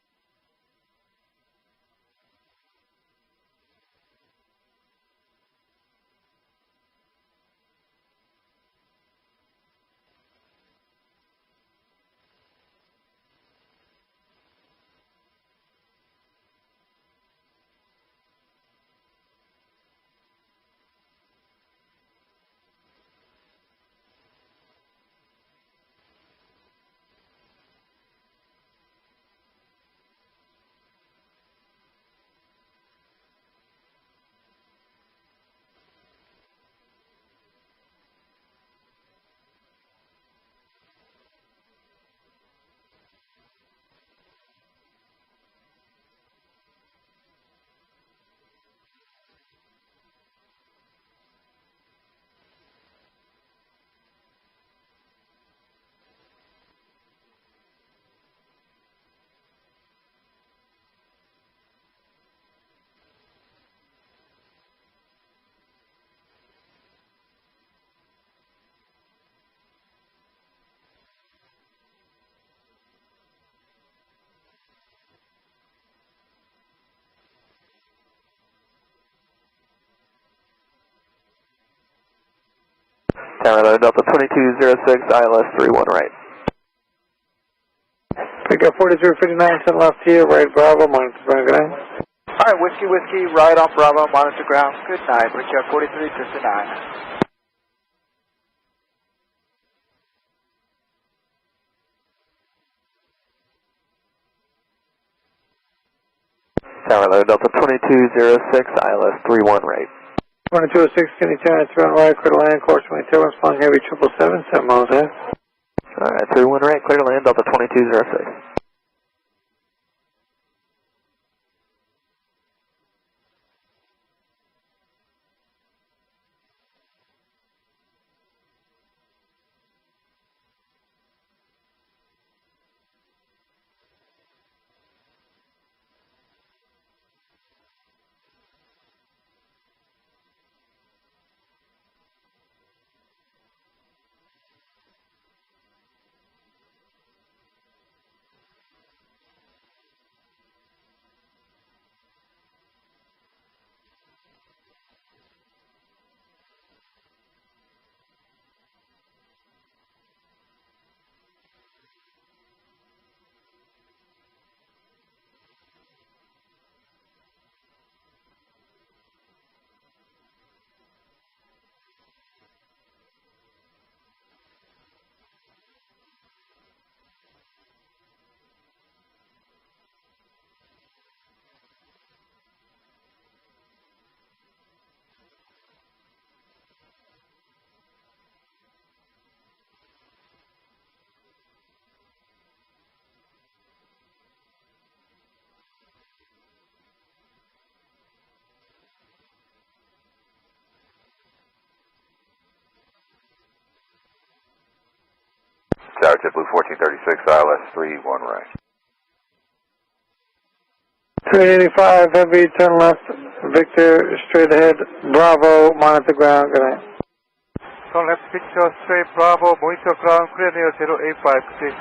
Tower Delta 2206, ILS 31 right. Pick up 4359, turn left here, right Bravo, monitor ground, good night. Alright, Whiskey, Whiskey, right on Bravo, monitor ground, good night, Richard 4359. Tower Delta 2206, ILS 31 right. 2206, Kenny Tower, turn right, clear to land, course 22, flying heavy 777, 7 miles ahead. Alright, 31 right, clear to land, Delta 2206. Tower, JetBlue 1436, ILS 31 right. 385, heavy, turn left, Victor, straight ahead, Bravo, monitor ground, good night. Turn left, Victor, straight, Bravo, monitor ground, clear near 085, please.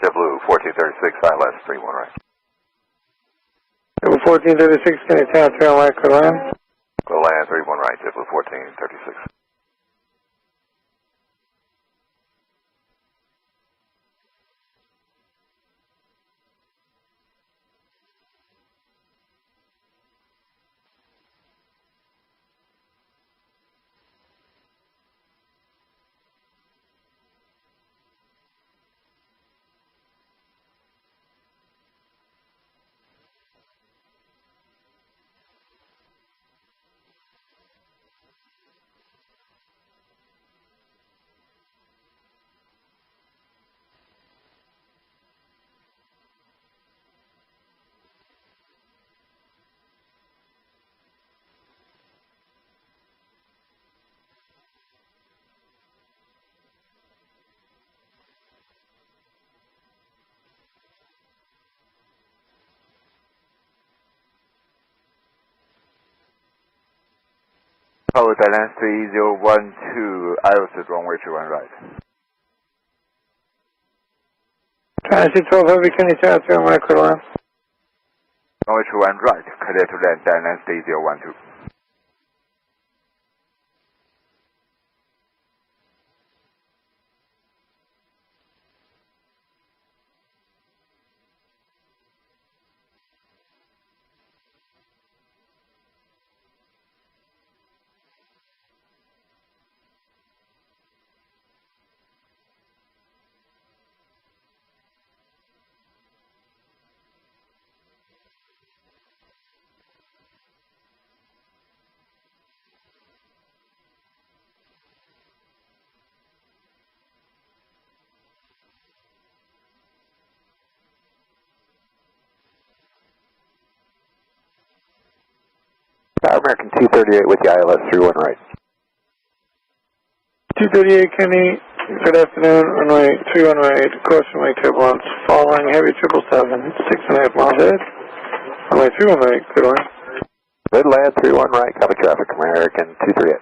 JetBlue 1436, ILS 31 right. JetBlue 1436, can you turn 3 on right, good land? Go land 31 right, JetBlue 1436. Tower balance 3012, ILS runway 21 right. Transit 12 heavy, can you turn 3 on right, good land? Runway 21 right, clear to land, balance 3012. Tower American 238 with the ILS 31 right. 238, Kenny, good afternoon, runway 31 right, course runway turbulence, following heavy 777, 6.5 miles ahead, runway 31 right, good one. Good land 31 right, copy traffic, American 238.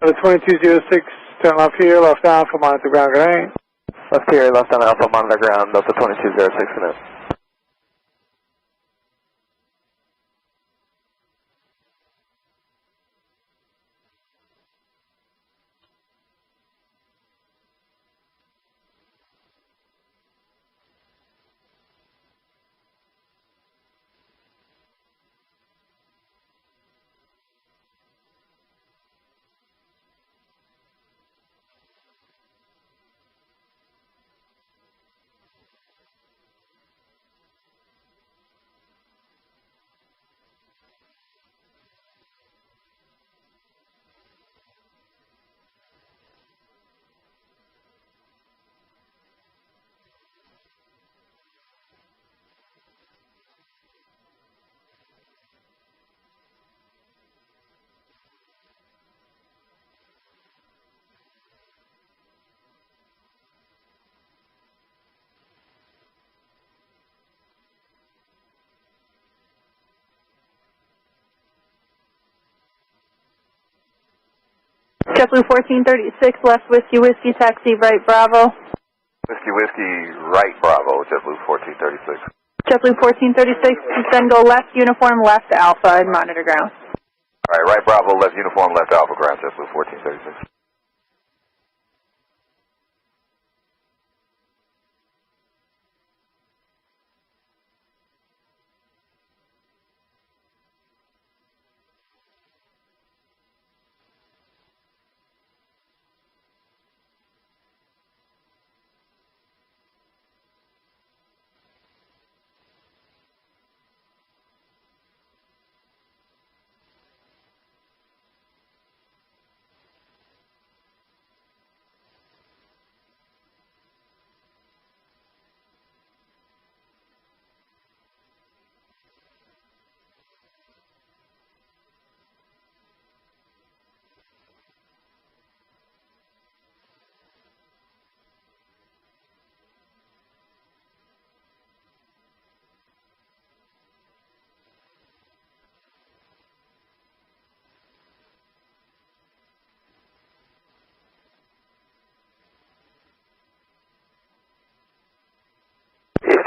The 2206, turn left here, left down for monitor ground, good night. Left here, left on Alpha, monitor ground, Delta 2206, good night. JetBlue 1436, left Whiskey, taxi right Bravo. Whiskey, right, Bravo, JetBlue 1436. JetBlue 1436, then go left uniform, left Alpha, and monitor ground. Alright, right, Bravo, left uniform, left Alpha ground, JetBlue 1436.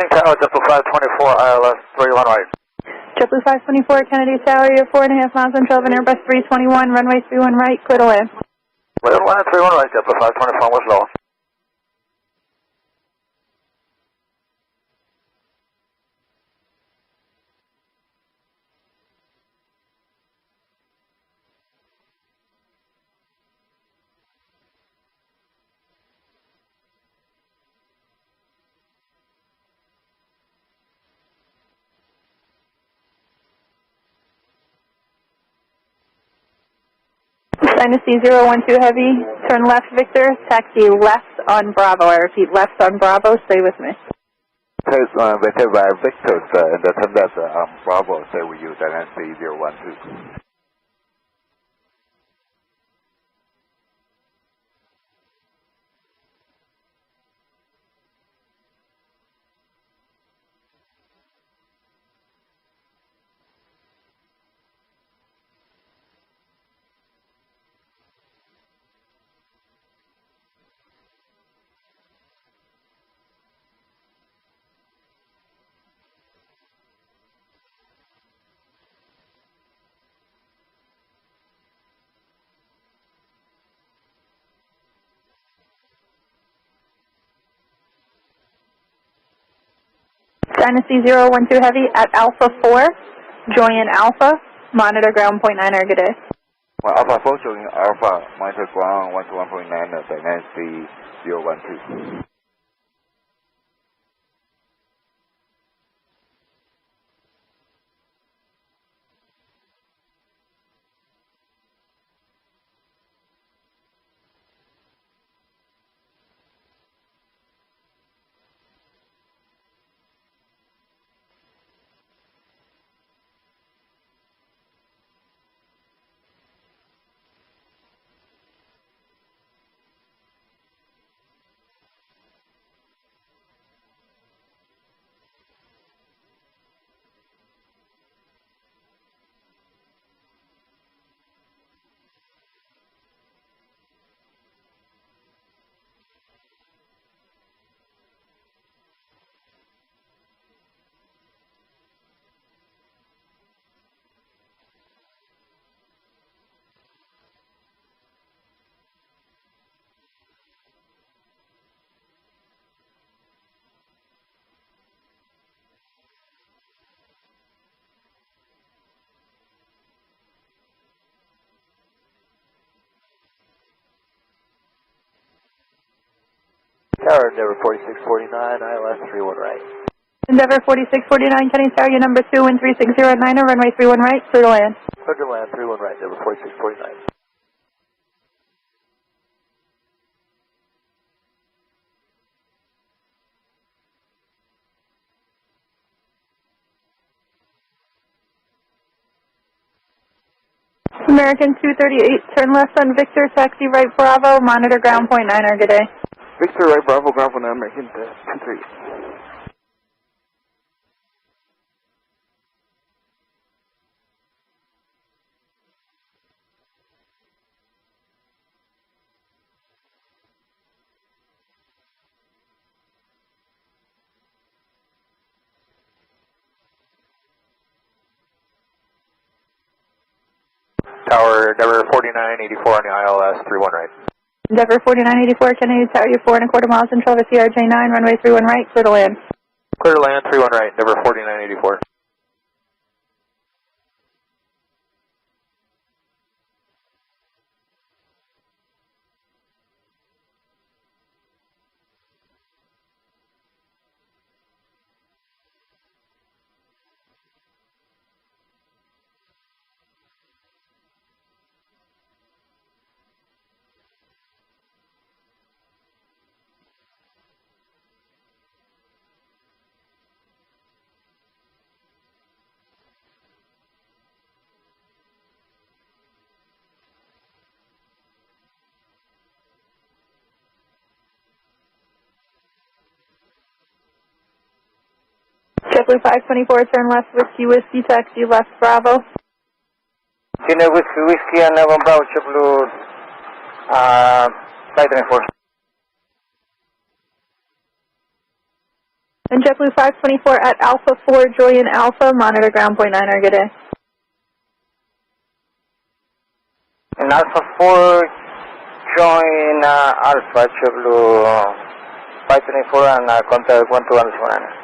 evening, Tower, JetBlue 524, ILS 31 right. JetBlue 524, Kennedy Tower, you're 4.5 miles on 12 and Airbus 321, runway 31 right, clear to land. Clear to land, 31 right, JetBlue 524, what's low? Dynasty 012 Heavy, turn left Victor, taxi left on Bravo. I repeat, left on Bravo, stay with me. Victor by Victor, and the turn left on Bravo, stay with you, Dynasty 012. Dynasty 012 Heavy at Alpha 4, join Alpha, monitor ground .9, good day. Well, Alpha 4 showing Alpha, monitor ground 121.9, Dynasty 012. Tower, Endeavor 4649, ILS 31 right. Endeavor 4649, Kennedy Tower, your number 2, wind 3609, runway 31 right, clear to land. Clear to land, 31 right, Endeavor 4649. American 238, turn left on Victor, taxi right Bravo, monitor ground .9, good day. Victor right, Bravo, ground .9, American 238. Tower, Endeavor 4984 on the ILS 31 right. Endeavor 4984, Kennedy Tower, you're 4.25 miles and 12 at CRJ9, runway 31 right, clear to land. Clear to land, 31 right, Endeavor 4984. JetBlue 524, turn left Whiskey, taxi left Bravo. Senior Whiskey and Bravo, JetBlue Flightradar24. And JetBlue 524 at Alpha 4, Julian Alpha, monitor ground point 9, good day. And Alpha 4, join Alpha, JetBlue 524 and contact 1217.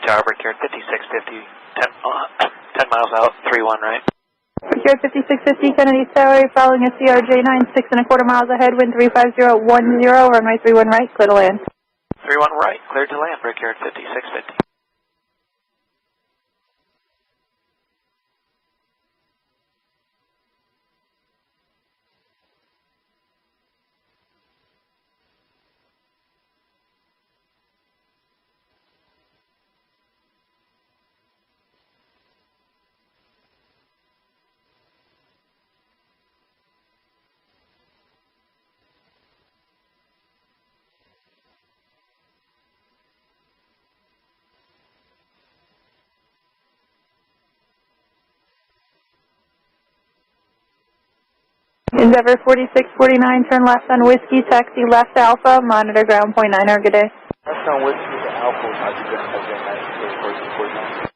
Tower, return 5650, 10 miles out, 31 right. Secure 5650, Kennedy Tower, following a CRJ 96 and a quarter miles ahead, wind 35010, runway 31 right, clear to land. 31 right, cleared to land, Brickyard 5650. Endeavor 4649, turn left on Whiskey, taxi left Alpha, monitor ground point 9, good day. Left on Whiskey to Alpha, taxi ground point 9, 4649.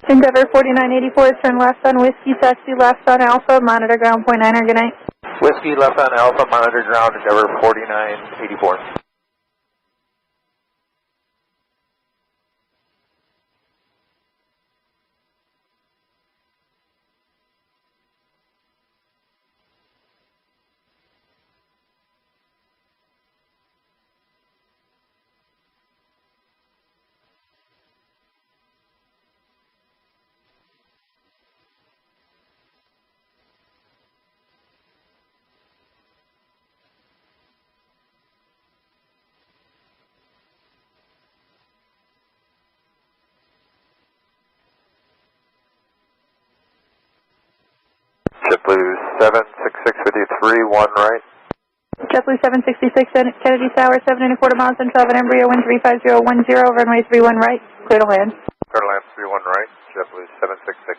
Endeavor 4984, turn left on Whiskey, taxi left on Alpha, monitor ground point 9, good night. Whiskey left on Alpha, monitor ground, Endeavor 4984. JetBlue 76653, 1 right. JetBlue 766, Kennedy Tower, 7 and a quarter miles, and 12 at embryo, wind 35010, runway 31 right, clear to land. Clear to land 31 right, JetBlue 766.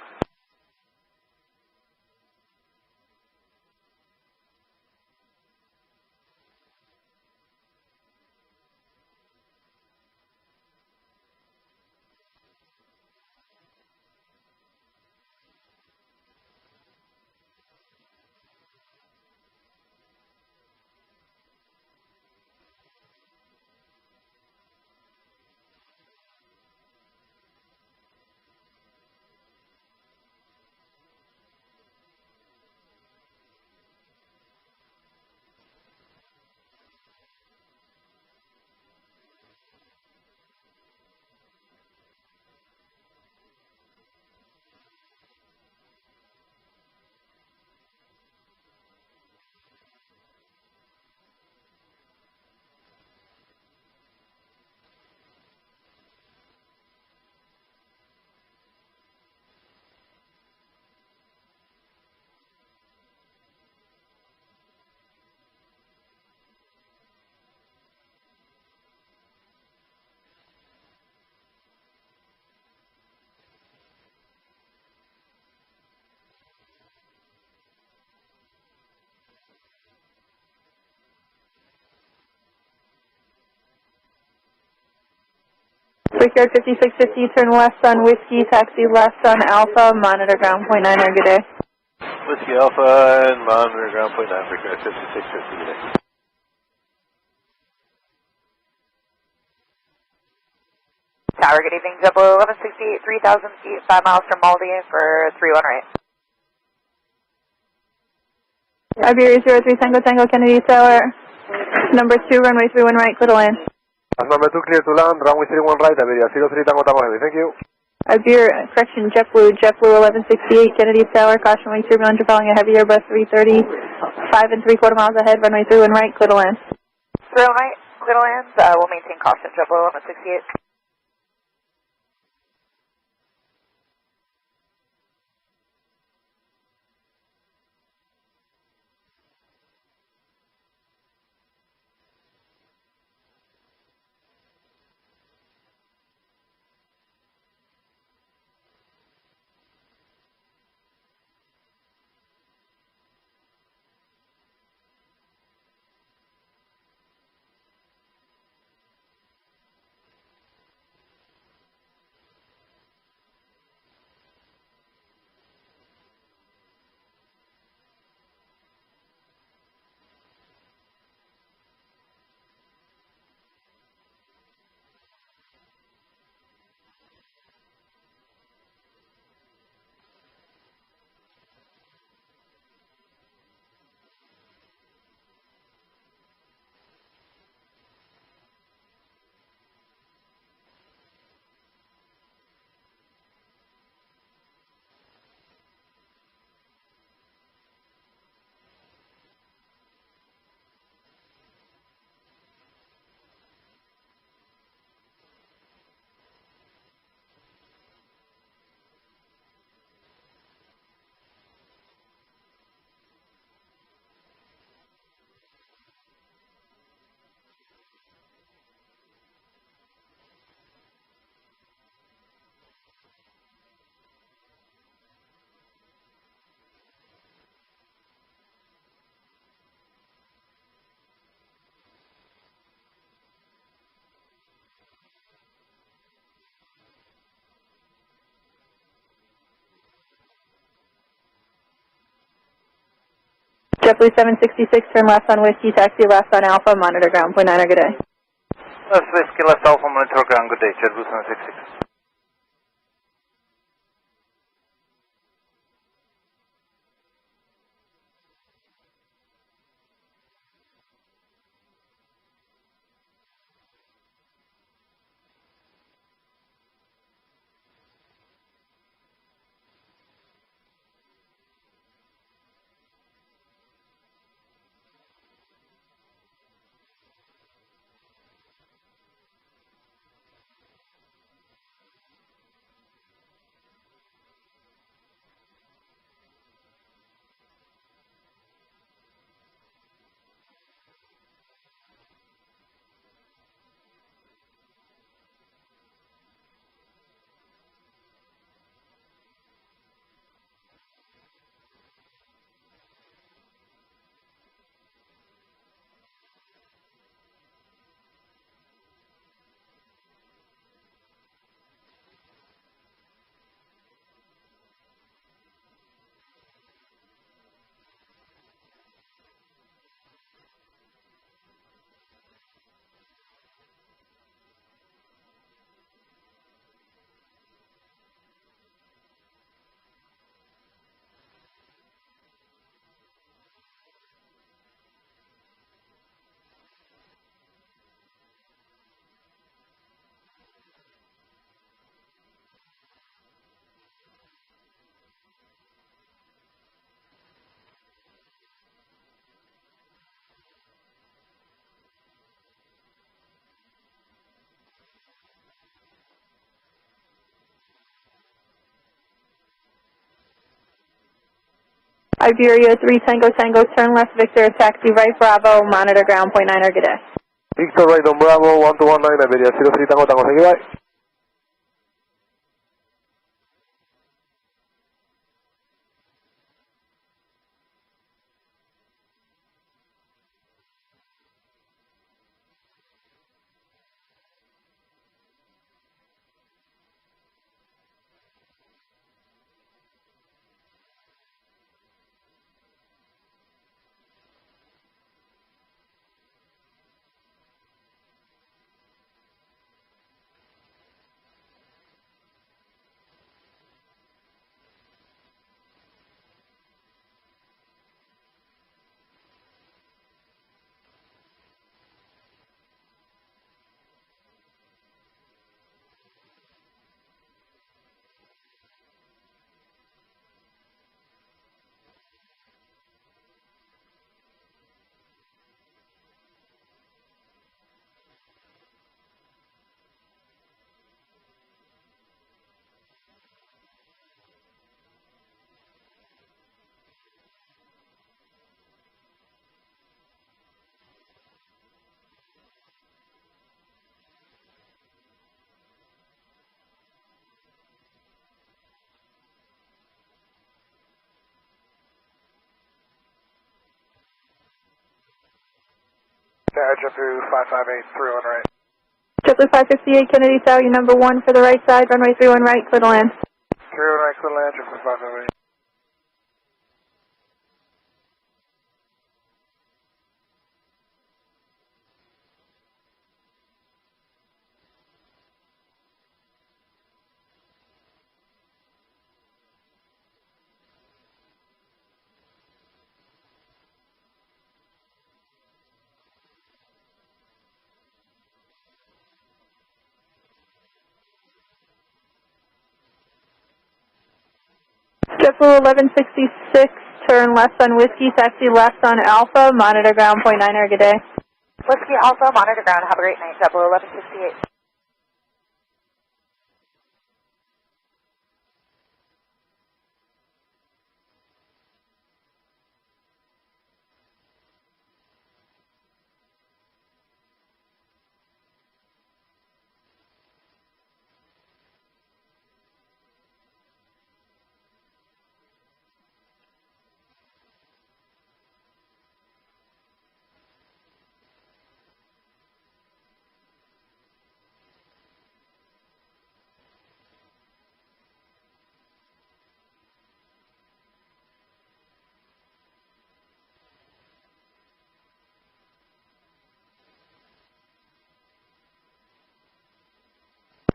Brickyard 5650, turn left on Whiskey, taxi left on Alpha, monitor ground point 9, good day. Whiskey Alpha and monitor ground point 9, Brickyard 5650, good day. Tower, good evening, JetBlue 1168, 3,000 feet, 5 miles from Maldives for 31 right. Iberia 03 Tango Tango Kennedy Tower, number 2, runway 31 right, clear to land. Number 2 clear to land, runway 31 right, Iberia 03 Tango Tango Heavy, thank you. Iberia, correction, JetBlue 1168 Kennedy Tower, caution wing turbulent, following a heavy Airbus 330, 5 3/4 miles ahead, runway 31 right, clear to land. 31 right, clear to land, we'll maintain caution, JetBlue 1168. JetBlue 766, turn left on Whiskey, taxi left on Alpha, monitor ground point 9, good day. That's Whiskey left Alpha, monitor ground, good day, JetBlue 766. Iberia 3 Tango Tango, turn left Victor, taxi right Bravo, monitor ground point 9, good day. Victor right on Bravo, 1219, Iberia 03 Tango Tango, thank you, bye. JetBlue 558, 31 right. JetBlue 558, Kennedy Tower, you number 1 for the right side, runway 31 right, clear to land. 31 right, clear to land, JetBlue 558. JetBlue 1166, turn left on Whiskey, taxi left on Alpha, monitor ground, point 9, good day. Whiskey Alpha, monitor ground, have a great night, JetBlue 1168.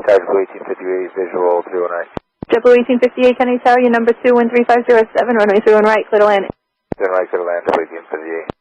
JetBlue 1858, visual 319. JetBlue 1858, Kennedy Tower, you number 2, wind 3507, runway 31 right, clear to land. 31 right, clear to land, JetBlue 1858.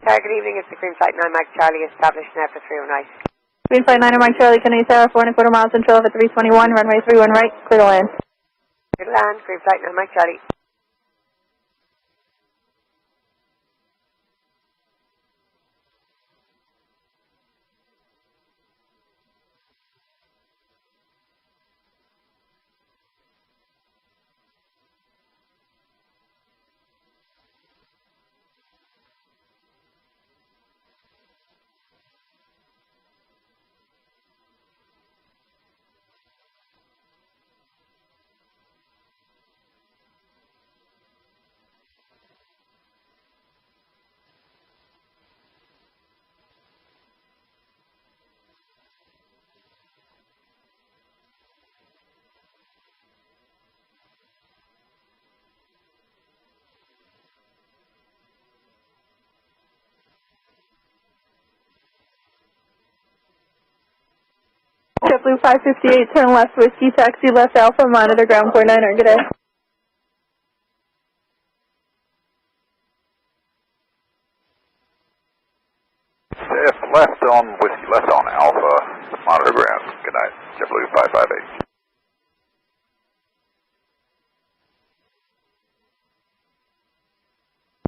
Good evening, it's the Green Flight 9 Mike Charlie, established now for 31 right. Green Flight 9 Mike Charlie, Kennedy Tower, 4.25 miles and trail for 321, runway 31 right, clear to land. Clear to land, Green Flight 9 Mike Charlie. JetBlue 558, turn left Whiskey, taxi left Alpha, monitor ground, point 9, good day. If left on Whiskey, left on Alpha, monitor ground, good night, JetBlue 558.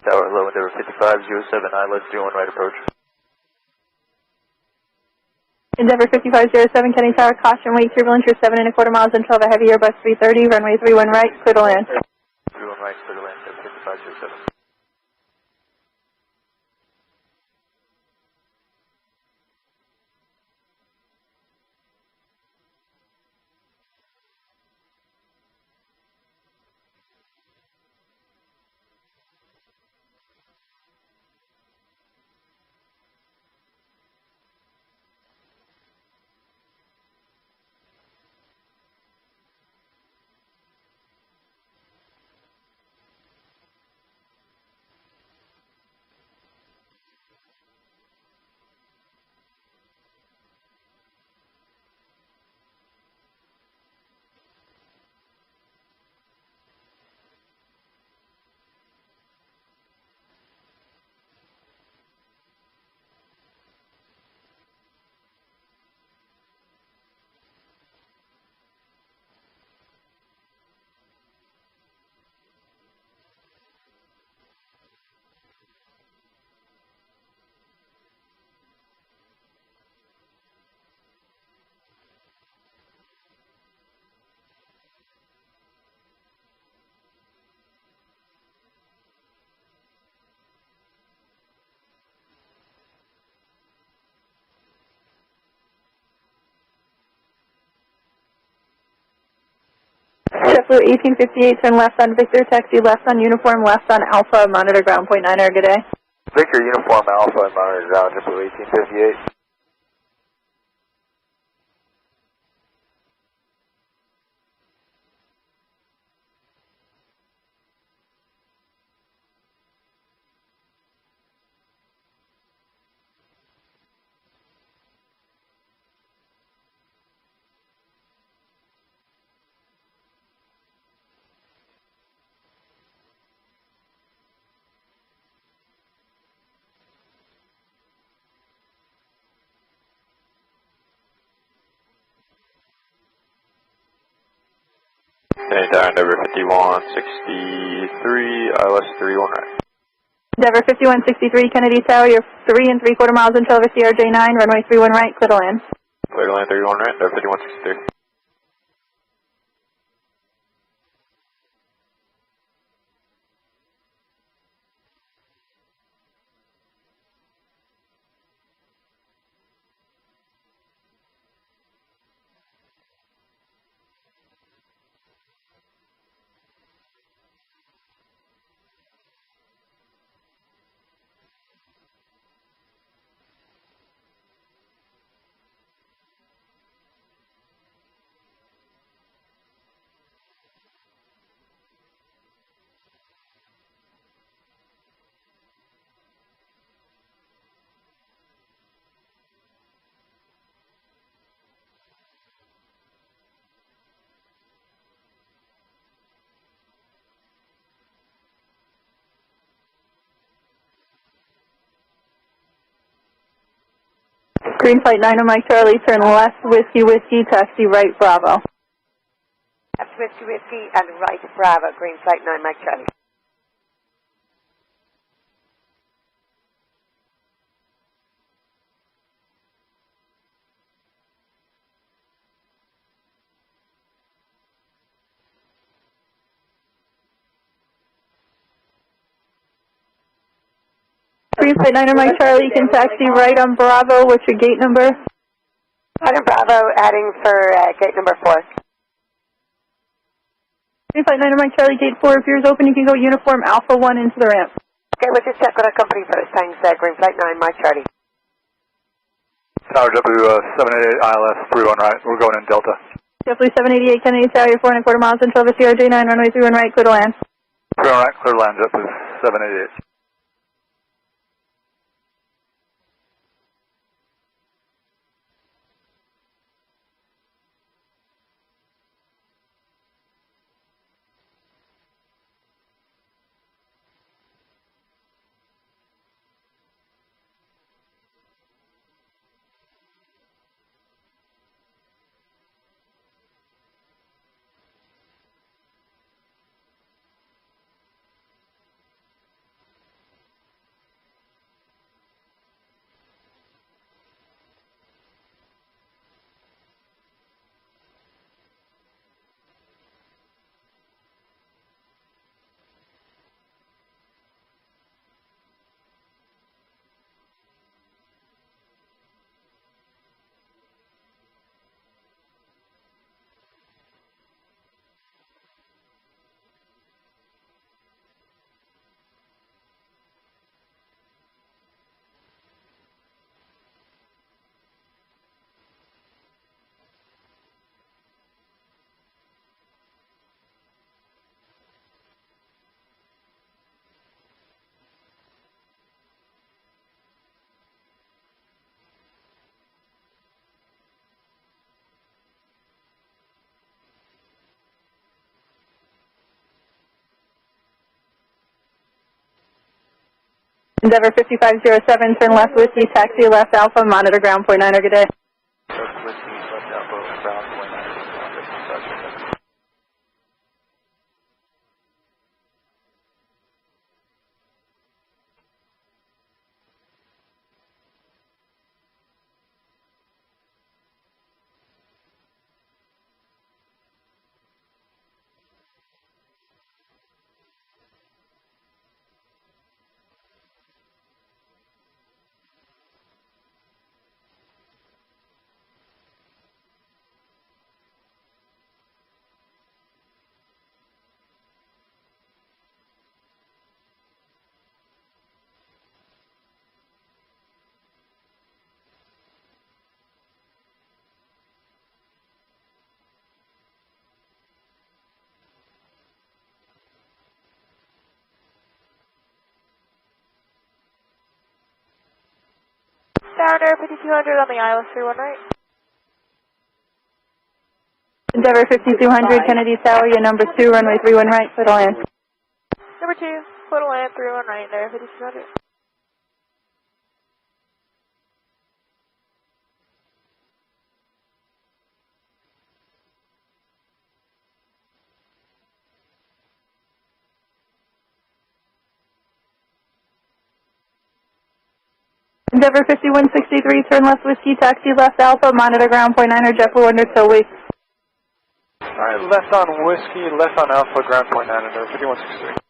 Tower low, Endeavor 5507, ILS 31 right approach. Endeavor 5507, Kennedy Tower, caution, wait, turbulence, you're 7.25 miles and 12, a heavy Airbus 330, runway 31 right, clear to land. 31 right, clear to land, Endeavor 5507. JetBlue 1858, turn left on Victor, taxi left on Uniform, left on Alpha, monitor ground point 9, good day. Victor Uniform Alpha and monitor ground, JetBlue 1858. Anytime, Endeavor 5163, ILS 31 right. Endeavor 5163, Kennedy Tower, you're 3 3/4 miles until over CRJ9, runway 31 right, clear to land. Clear to land 31 right, Endeavor 5163. Green flight 9 on Mike Charlie, turn left, Whiskey, Whiskey, taxi right, Bravo. Left, Whiskey, Whiskey, and right, Bravo, green flight 9 Mike Charlie. Green flight 9 on Mike Charlie, you can taxi right on Bravo, what's your gate number? Right on Bravo, heading for gate number 4. Green flight 9 on Mike Charlie, gate 4 appears open, you can go Uniform Alpha 1 into the ramp. Okay, we'll just check with our company first. Thanks, green flight 9 Mike Charlie. Tower W 788 ILS 31 right, we're going in Delta. JetBlue 788, Kennedy Tower, you're 4 1/4 miles until over CRJ9, runway 31 right, clear to land. 31 right, clear to land, JetBlue 788. Endeavor 5507, turn left, Whiskey, taxi left, Alpha, monitor ground point 9, good day. Left Whiskey, left Alpha, ground point 9, Tower, 5200 on the ILS 31 right. Endeavor 5200, Kennedy Tower, your number 2, runway 31 right, clear to land. Number 2, clear to land, 31 right, Endeavor 5200. Endeavor 5163, turn left whiskey, taxi left Alpha, monitor ground point 9 or JetBlue under Tollway. Alright, left on whiskey, left on Alpha, ground point 9 under 5163.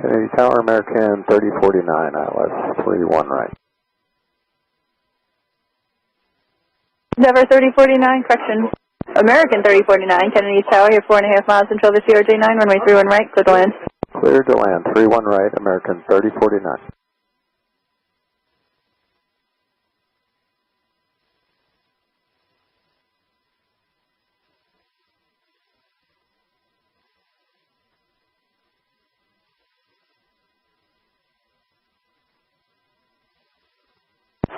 Kennedy Tower, American 3049, ILS 31 right. Endeavor 3049, correction. American 3049, Kennedy Tower, you're 4.5 miles until the CRJ9, runway 31 right, clear to land. Clear to land, 31 right, American 3049.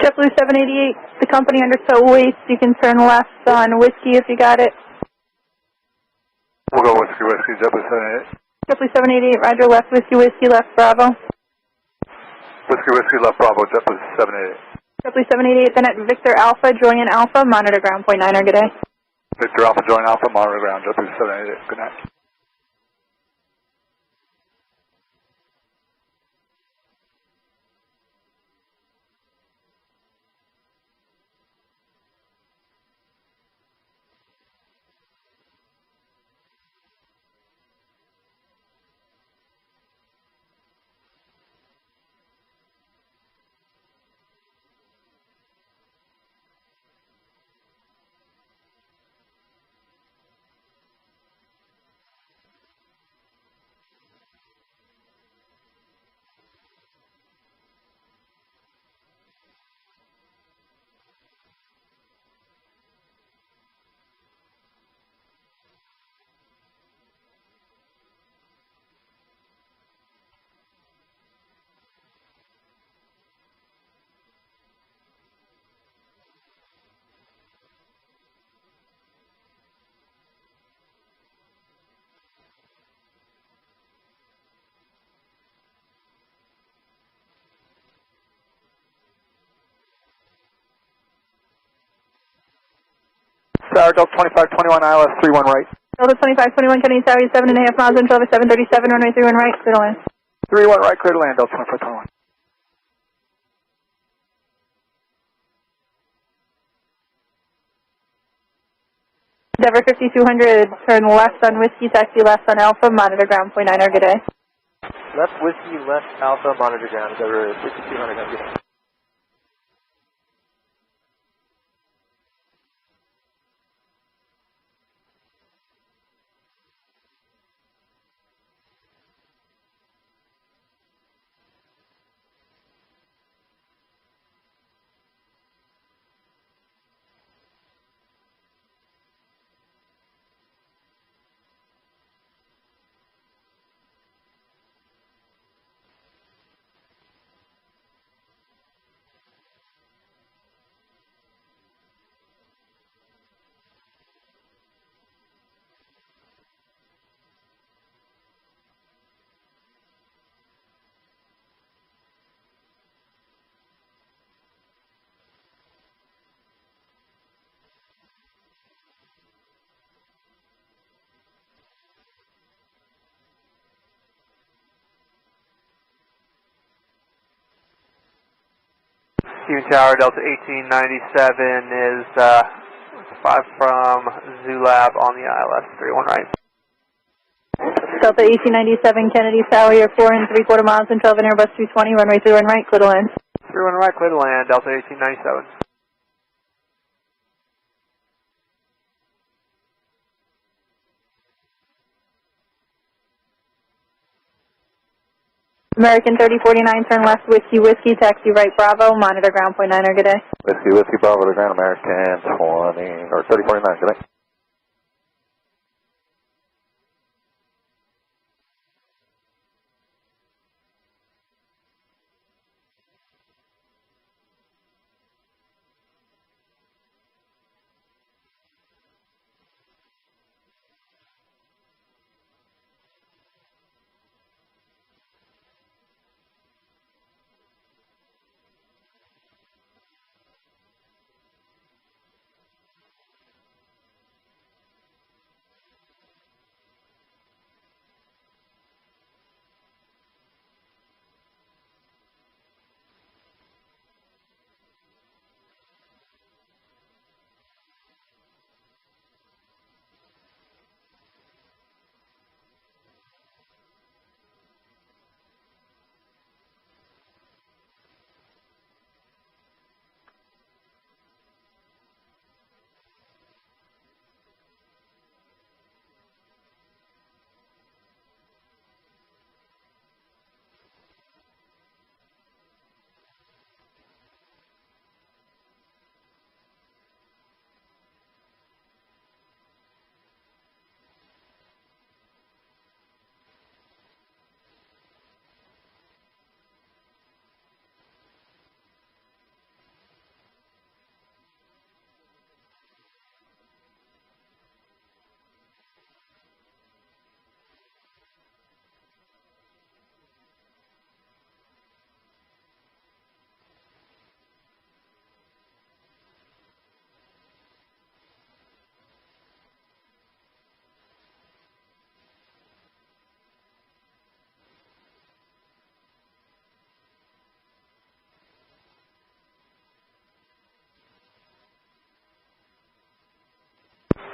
JetBlue 788, the company under Tollway, you can turn left on whiskey if you got it. We'll go whiskey, whiskey, JetBlue 788. JetBlue 788, roger, left whiskey, whiskey, left Bravo. Whiskey, whiskey, left Bravo, JetBlue 788. JetBlue 788, then at Victor Alpha, Julian Alpha, monitor ground point 9 or good day. Victor Alpha, join Alpha, monitor ground, JetBlue 788, good night. Tower, Delta 2521, ILS 31 right. Delta 2521, Kennedy Tower, 7.5 miles until the 737, runway 31 right, clear to land. 31 right, clear to land, Delta 2521. Endeavor 5200, turn left on whiskey, taxi left on Alpha, monitor ground point 9 or good day. Left whiskey, left Alpha, monitor ground, Endeavor 5200, good day. Houston Tower, Delta 1897 is 5 from Zulab on the ILS, 31 right. Delta 1897, Kennedy Tower, you're 4 3/4 miles and 12 and Airbus 220, runway 31 right, clear to land. 31 right, clear to land, Delta 1897. American 3049, turn left, Whiskey Whiskey, taxi right Bravo, monitor ground point 9er, good day. Whiskey Whiskey Bravo to ground, American 3049, good day.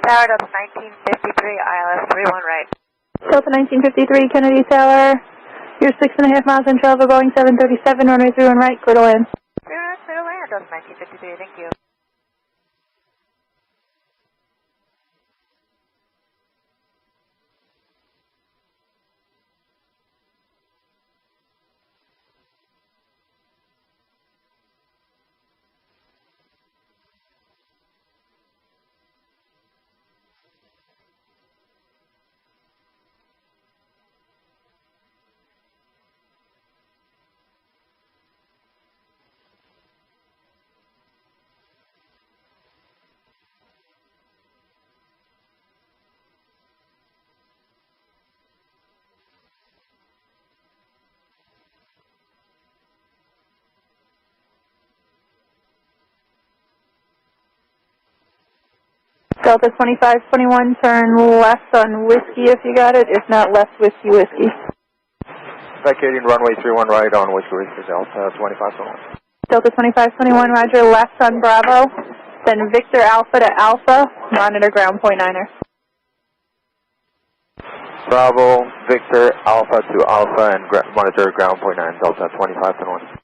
Tower, Delta 1953, ILS 31 right. Delta 1953, Kennedy Tower, you're 6.5 miles and 12, Boeing 737, runway 31 right, clear to land. 31 right, clear to land, Delta 1953, thank you. Delta 2521, turn left on Whiskey if you got it, if not left Whiskey Whiskey. Vacating runway 31 right on Whiskey Whiskey, Delta 2521. Delta 2521, roger, left on Bravo, then Victor Alpha to Alpha, monitor ground point 9er. Bravo, Victor, Alpha to Alpha, and monitor ground point 9, Delta 2521.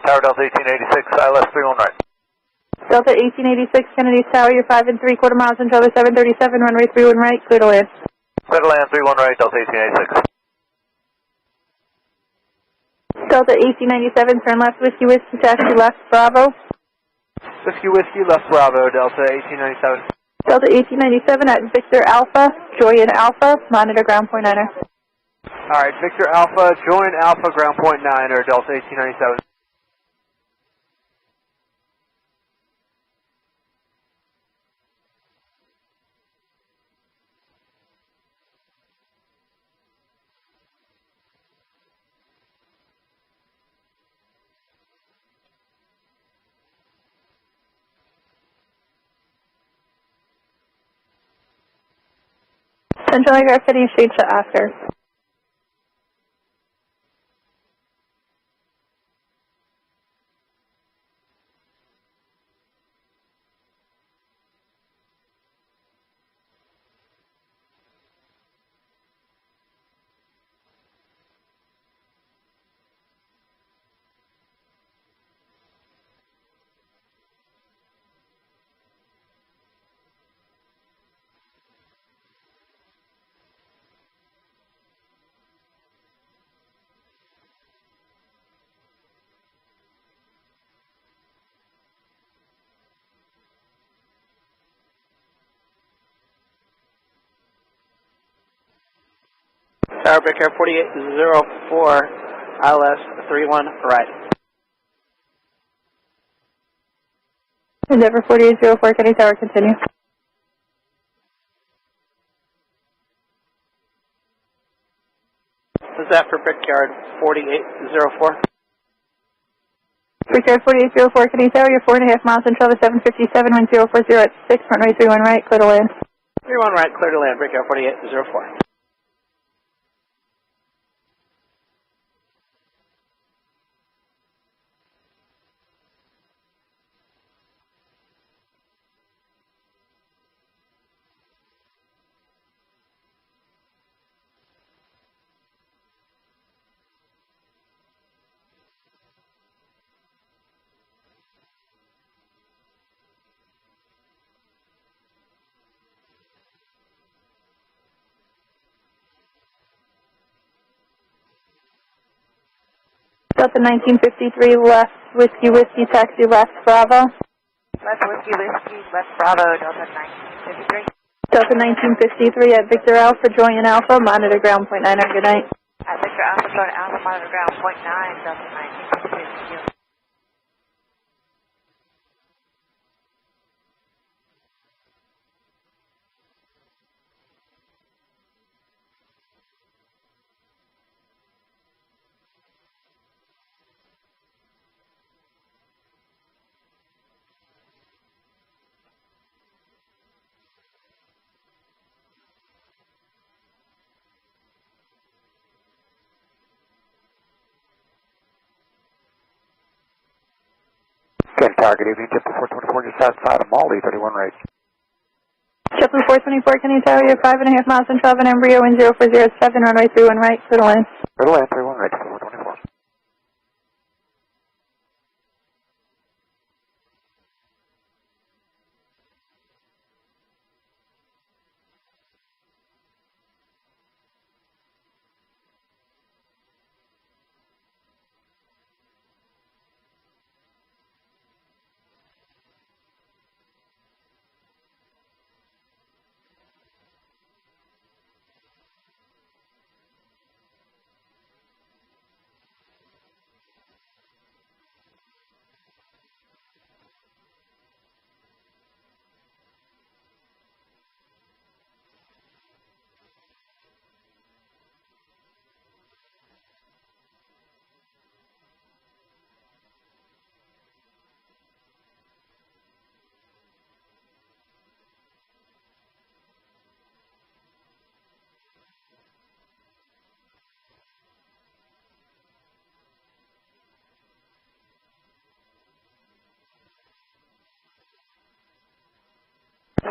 Tower Delta 1886, ILS 31 right. Delta 1886 Kennedy Tower, you're 5 3/4 miles until the 737, runway 31 right, clear to land. Clear to land, 31 right, Delta 1886. Delta 1897, turn left, Whiskey Whiskey, taxi left, Bravo. Whiskey Whiskey, left Bravo, Delta 1897. Delta 1897 at Victor Alpha, Join Alpha, monitor ground point 9er. Alright, Victor Alpha, join Alpha, ground point 9er, Delta 1897. Central Aircraft heading straight to Oscar. Tower Break Air 4804, ILS 31 right. Endeavor 4804, Kennedy Tower, continue. This is after Brickyard 4804. Brickyard 4804, Kennedy Tower, you're 4.5 miles until the 757, wind 040 at 6, runway 31 right, clear to land. 31 right, clear to land, Brickyard 4804. Delta 1953, left Whiskey Whiskey, taxi left, Bravo. Left Whiskey Whiskey, left Bravo, Delta 1953. Delta 1953 at Victor Alpha, join Alpha, monitor ground point 9er, good night. At Victor Alpha, join Alpha, monitor ground point 9, Delta 1953. Good tower, good evening, JetBlue 424 just outside of Molly, 31 right. JetBlue 424, Kennedy Tower, you're 5.5 miles until an embryo, wind 040 at 7, runway 31 right, clear to land. Clear to land, 31 right, 424.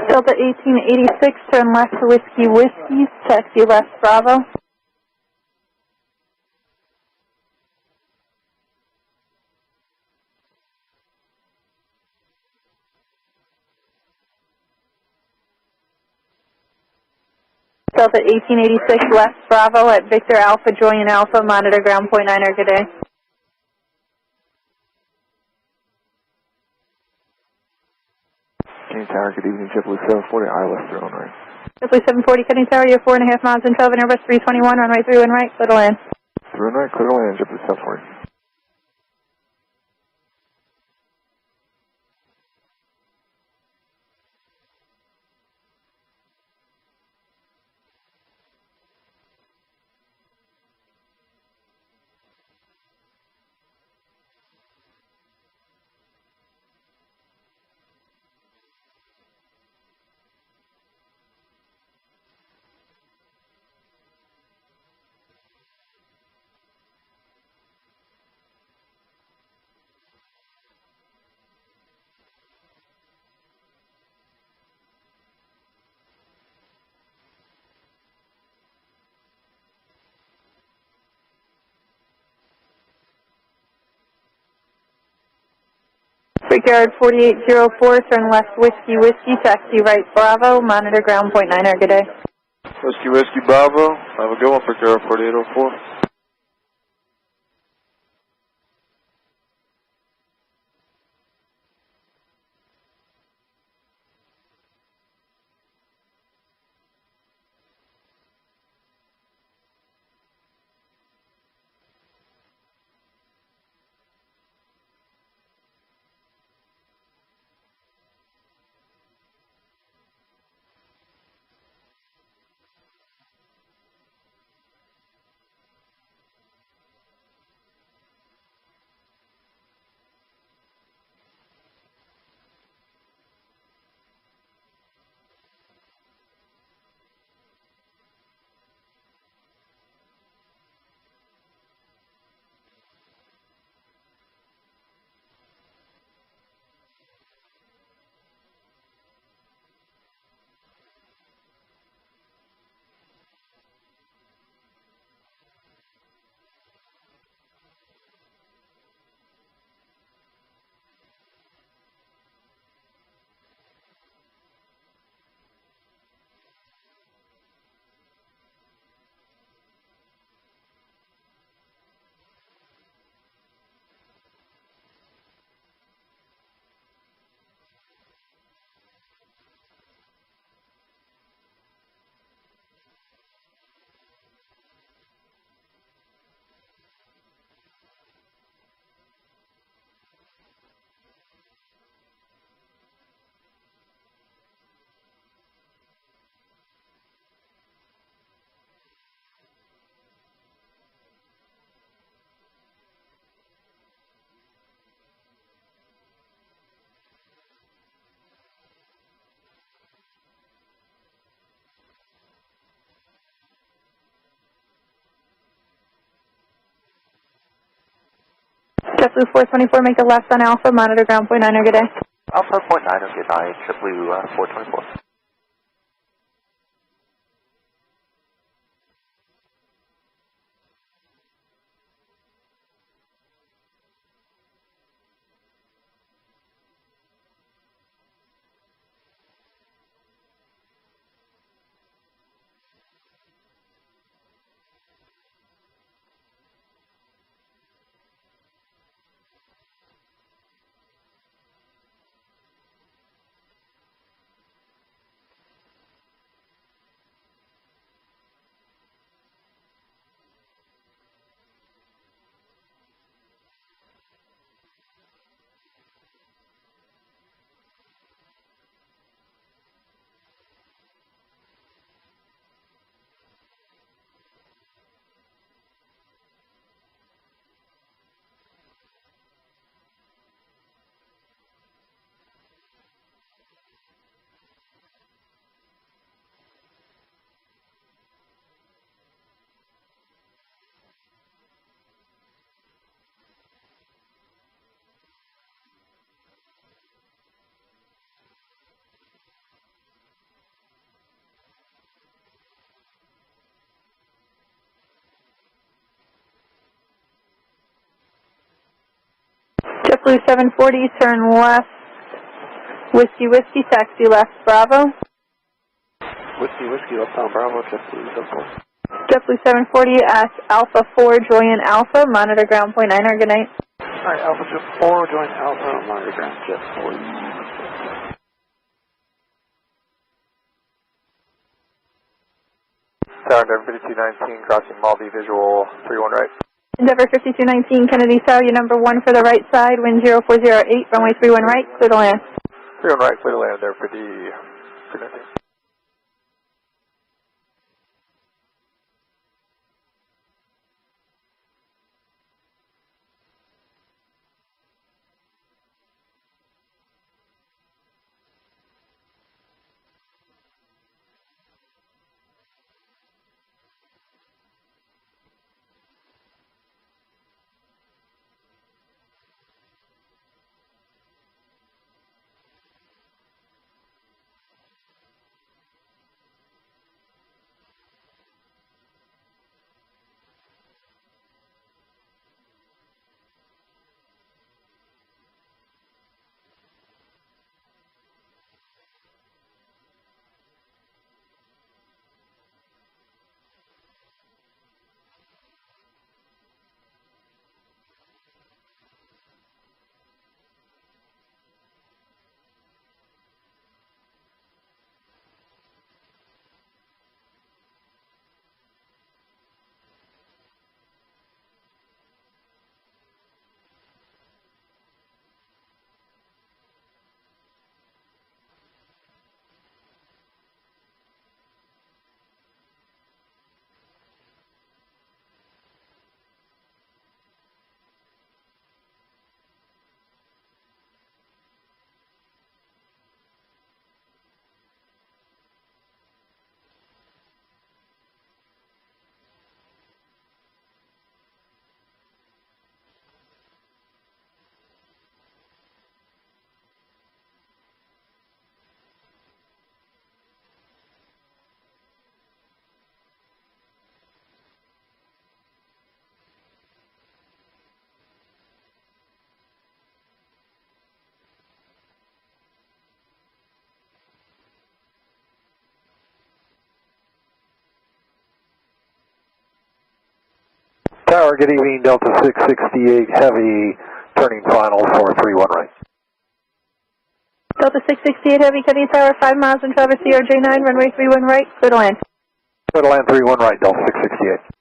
Delta 1886, turn left to Whiskey Whiskey, taxi left, Bravo. Delta 1886 left Bravo at Victor Alpha, Julian Alpha, monitor ground point 9, good day. Kenny Tower, good evening, JetBlue 740, ILS 3 on right. JetBlue 740, Kenny Tower, you're 4.5 miles in 12, and Airbus 321, runway 31 right, clear to land. 3 on right, clear to land, JetBlue 740. Brickyard 4804, turn left Whiskey Whiskey, taxi right Bravo, monitor ground point 9, good day. Whiskey Whiskey Bravo, have a good one, Brickyard 4804. JetBlue 424, make a left on Alpha, monitor ground point 9, good day. Alpha point 9, good night, JetBlue 424. JetBlue 740, turn left Whiskey Whiskey, taxi left Bravo. Whiskey, left-bound Bravo, JetBlue 740. JetBlue 740 at Alpha 4, join Alpha, monitor ground point 9, good night. Alright, Alpha Jet 4, join Alpha, monitor ground Jet 4. Tower Endeavour 5219, crossing Maldi, visual 31 right. Endeavour 5219, Kennedy Tower, your number 1 for the right side, wind 0408, runway 31 right, clear to land. 31 right, clear to land there for the 319. Tower, good evening, Delta 668 Heavy, turning final for 31 right. Delta 668 Heavy, Kennedy Tower, 5 miles in Traverse RJ9, runway 31 right, clear to land. Clear to land 31 right, Delta 668.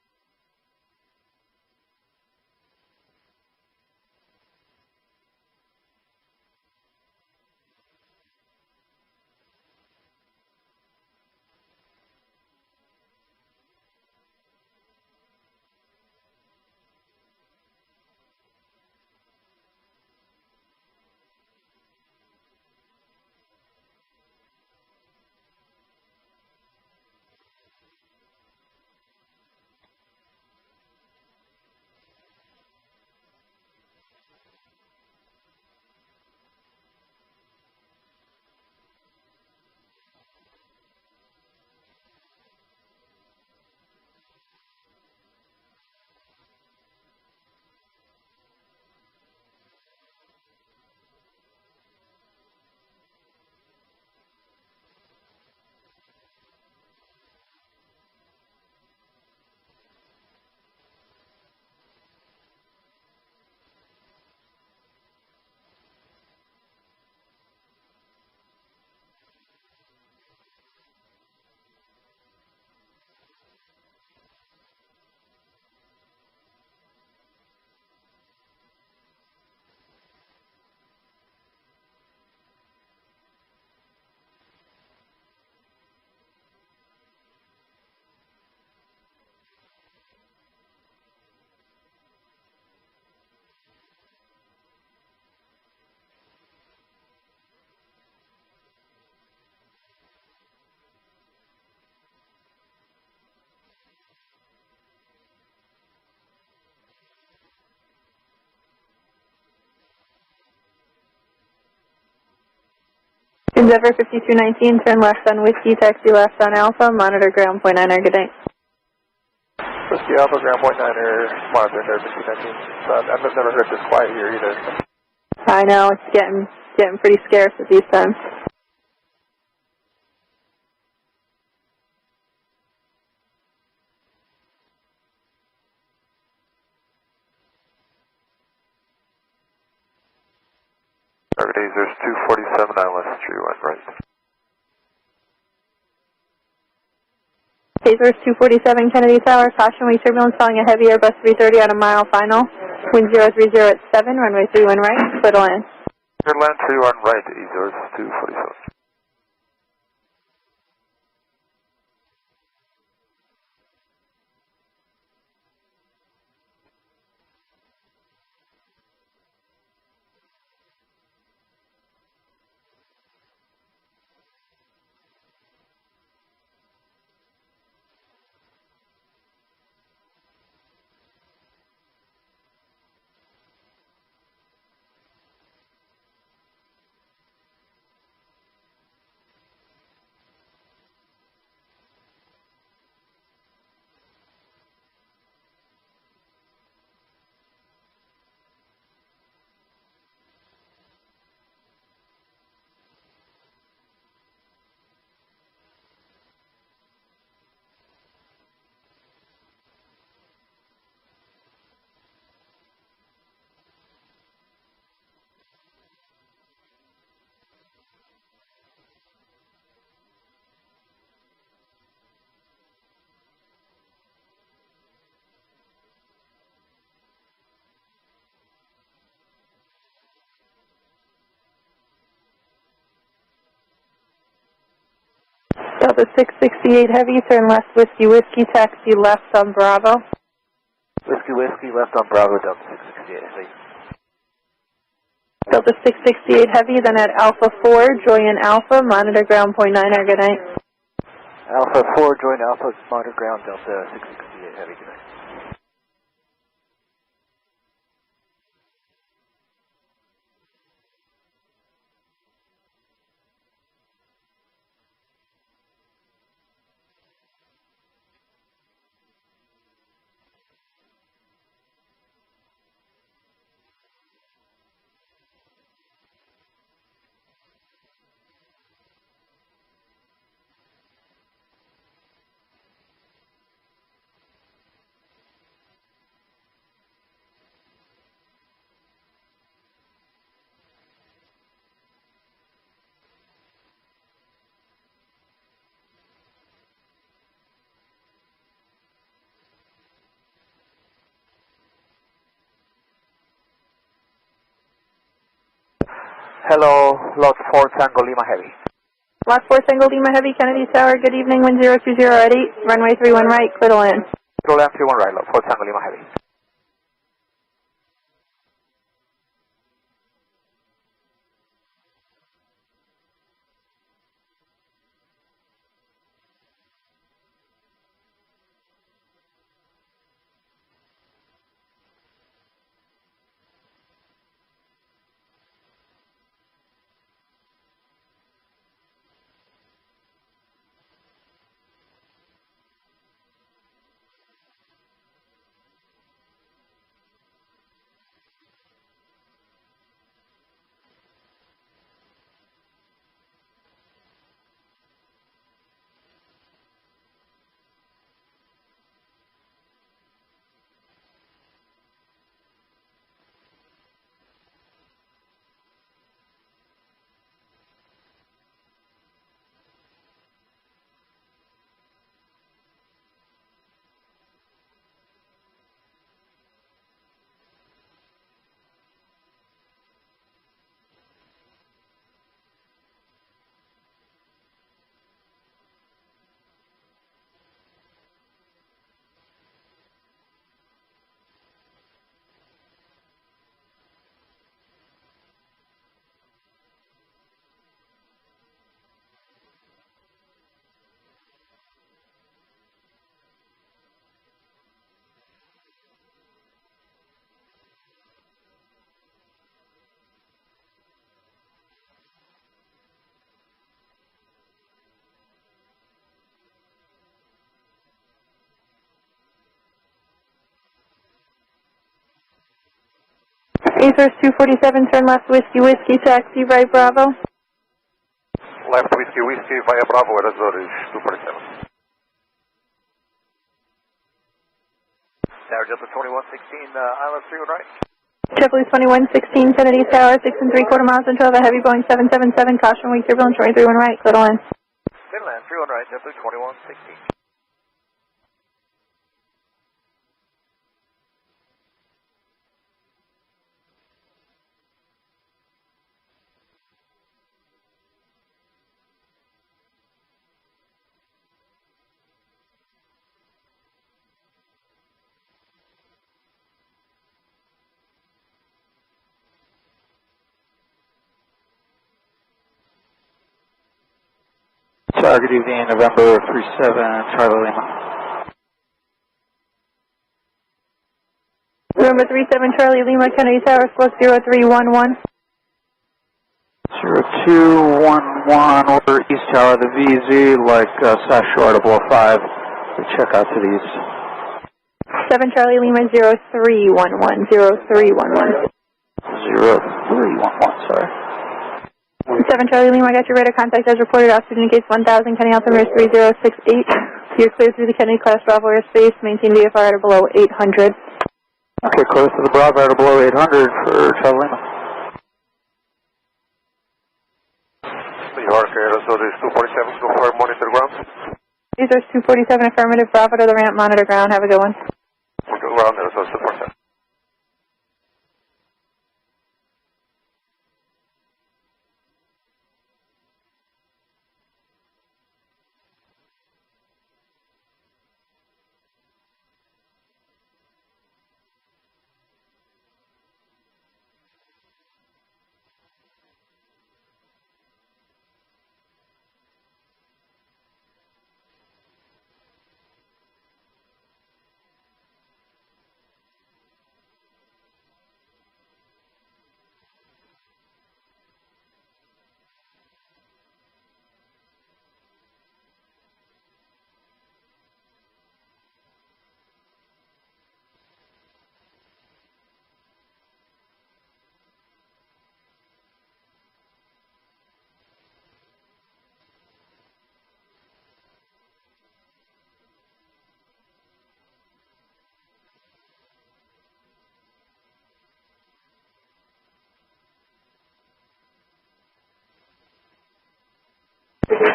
Endeavour 5219, turn left on Whiskey, taxi left on Alpha, monitor ground point 9, good night. Whiskey Alpha, ground point 9, monitor Endeavour 5219. I've never heard this quiet here either. I know, it's getting pretty scarce at these times. Target Azores 247, ILS 31 right. Azores 247, Kennedy Tower, caution, we turbulence following a heavy Airbus 330 on a mile final. Wind 030 at 7, runway 31 right, clear to land. Clear to land 31 right, Azores 247. Delta 668 Heavy, turn left Whiskey Whiskey, taxi left on Bravo. Whiskey Whiskey, left on Bravo, Delta 668 Heavy. Delta 668 Heavy, then at Alpha 4, join Alpha, monitor ground point 9, good night. Alpha 4, join Alpha, monitor ground, Delta 668 Heavy, good night. Hello, Lot 4 Tango Lima Heavy. Lot 4 Tango Lima Heavy, Kennedy Tower, good evening, wind 020 at 8, runway 31 right, clear to land. Clear to land 31 right, Lot 4 Tango Lima Heavy. Azores 247, turn left Whiskey Whiskey, taxi right Bravo. Left Whiskey Whiskey via Bravo, Azores 247. Tower Delta 2116, ILS 31 right. JetBlue 2116, Kennedy Tower, 6 3/4 miles and 12, a heavy Boeing 777, caution weak turbulence, 23-1 right, clear to land. Clear to land, 31 right, JetBlue 2116. Good evening, November 37, Charlie Lima. November 37, Charlie Lima, Kennedy Tower, squawk 0311. 0211, order East Tower, the VZ, like South Shore to below 5. We check out to the east. 7 Charlie Lima, 0311, 0311. 0311, sorry. 7 Charlie Lima, I got your radar contact as reported, altitude indicates 1000, Kennedy altimeter is 3068. You're clear through the Kennedy class Bravo airspace, maintain VFR at or below 800. Okay, close to the Bravo at or below 800 for Charlie Lima. New York, so this 247, go for monitor ground. These are 247, affirmative, Bravo to the ramp, monitor ground, have a good one. Monitor ground, so 247.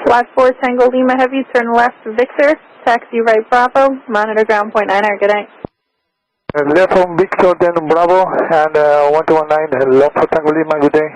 Lot 4 Tango Lima Heavy, turn left Victor, taxi right Bravo, monitor ground point 9 good night. Left from Victor, then Bravo, and 1219, left for Tango Lima, good day.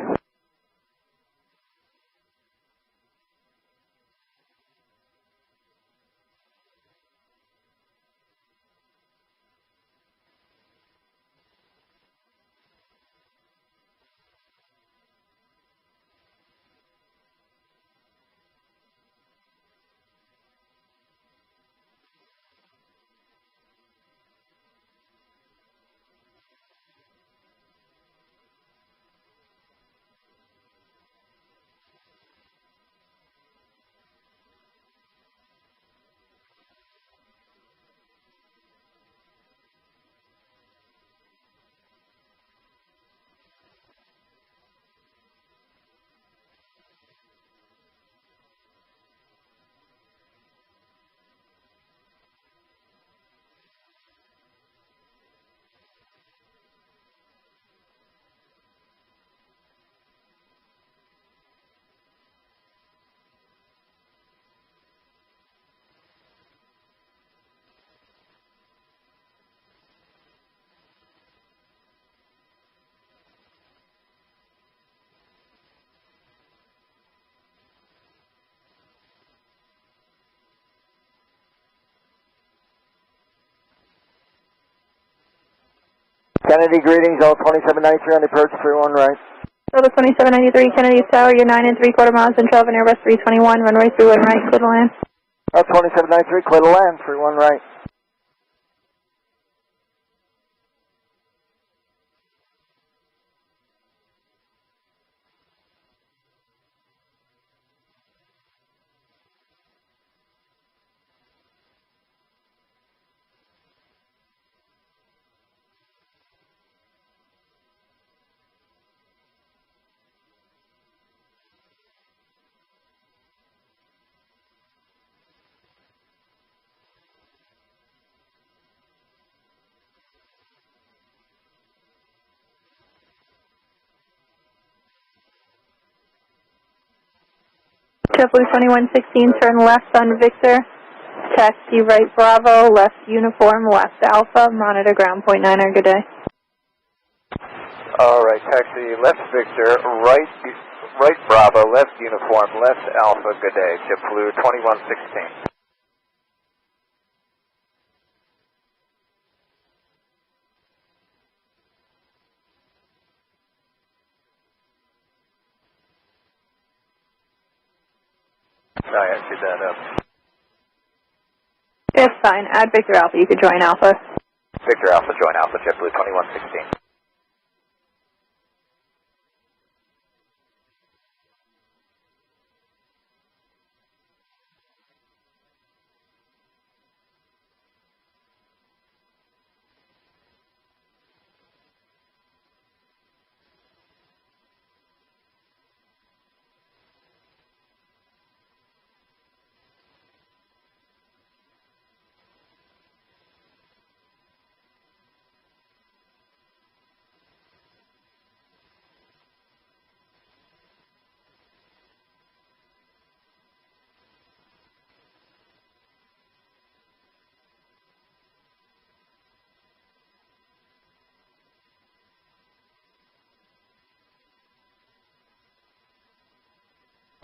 Kennedy, greetings, all 2793 on the approach, 31 right. Total 2793, Kennedy Tower, you're 9 3/4 miles and 12 and Airbus 321, runway 31 right, clear to land. 2793, clear to land, 31 right. JetBlue 2116, turn left on Victor. Taxi right Bravo, left uniform, left Alpha, monitor ground point 9er, good day. Alright, taxi left Victor, right Bravo, left uniform, left Alpha, good day. JetBlue 2116. Sorry, I screwed that up. It's fine. Add Victor Alpha. You could join Alpha. Victor Alpha, join Alpha, JetBlue 2116.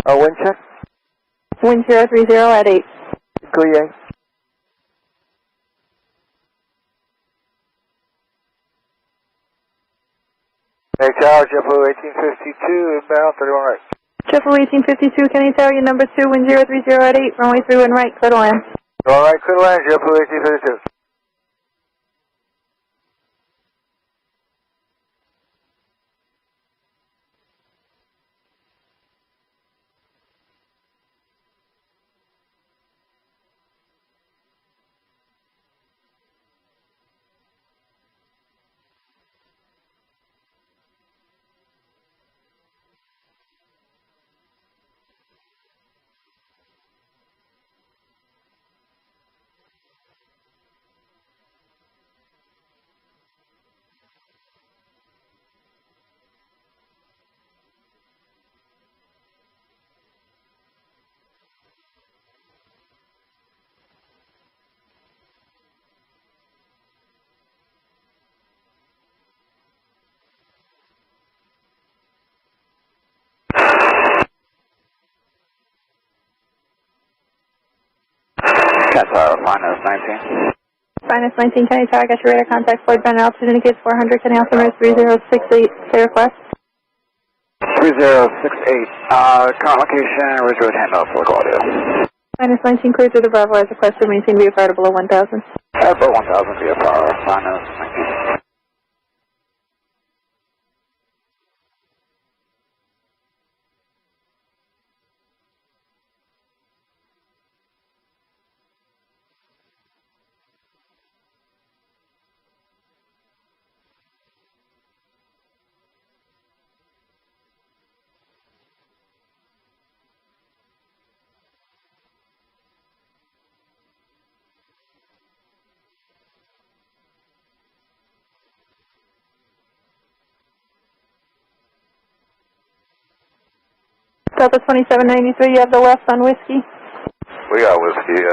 Wind check? Wind 030 at 8. KIAH. Hey, Tower, JetBlue 1852, inbound, 31 right. JetBlue 1852, can you tell you number 2, wind 030 at 8, runway 31 right, clear to land. Alright, clear to land, JetBlue 1852. Qatar, minus 19. Minus 19, can you tell I got your radar contact, Floyd Bend altitude indicates 400, can you also notice 3068, clear request? 3068, current location, Ridge Road handoff for LaGuardia. Minus 19, clear through the Bravo as requested, maintain VFR to below 1000. Below 1000 VFR, minus 19. Delta 2793, you have the left on Whiskey. We got Whiskey,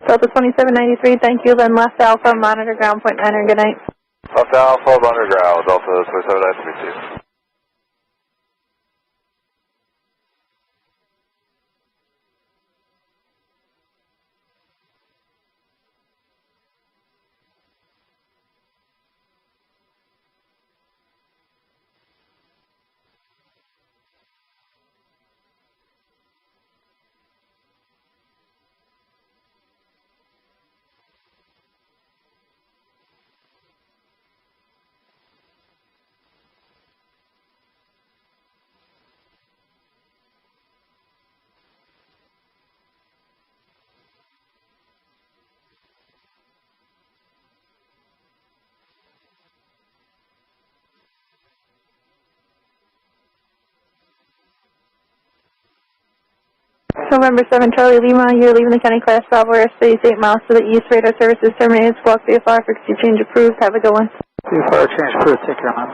Delta 2793, thank you, then left Alpha, monitor ground point 9er, good night. Left Alpha, underground, Delta 2793. November 7, Charlie Lima, you're leaving the county class Bravo airspace 8 miles to the east, radar services terminated, squawk VFR, frequency change approved, have a good one. VFR change approved, take care, man.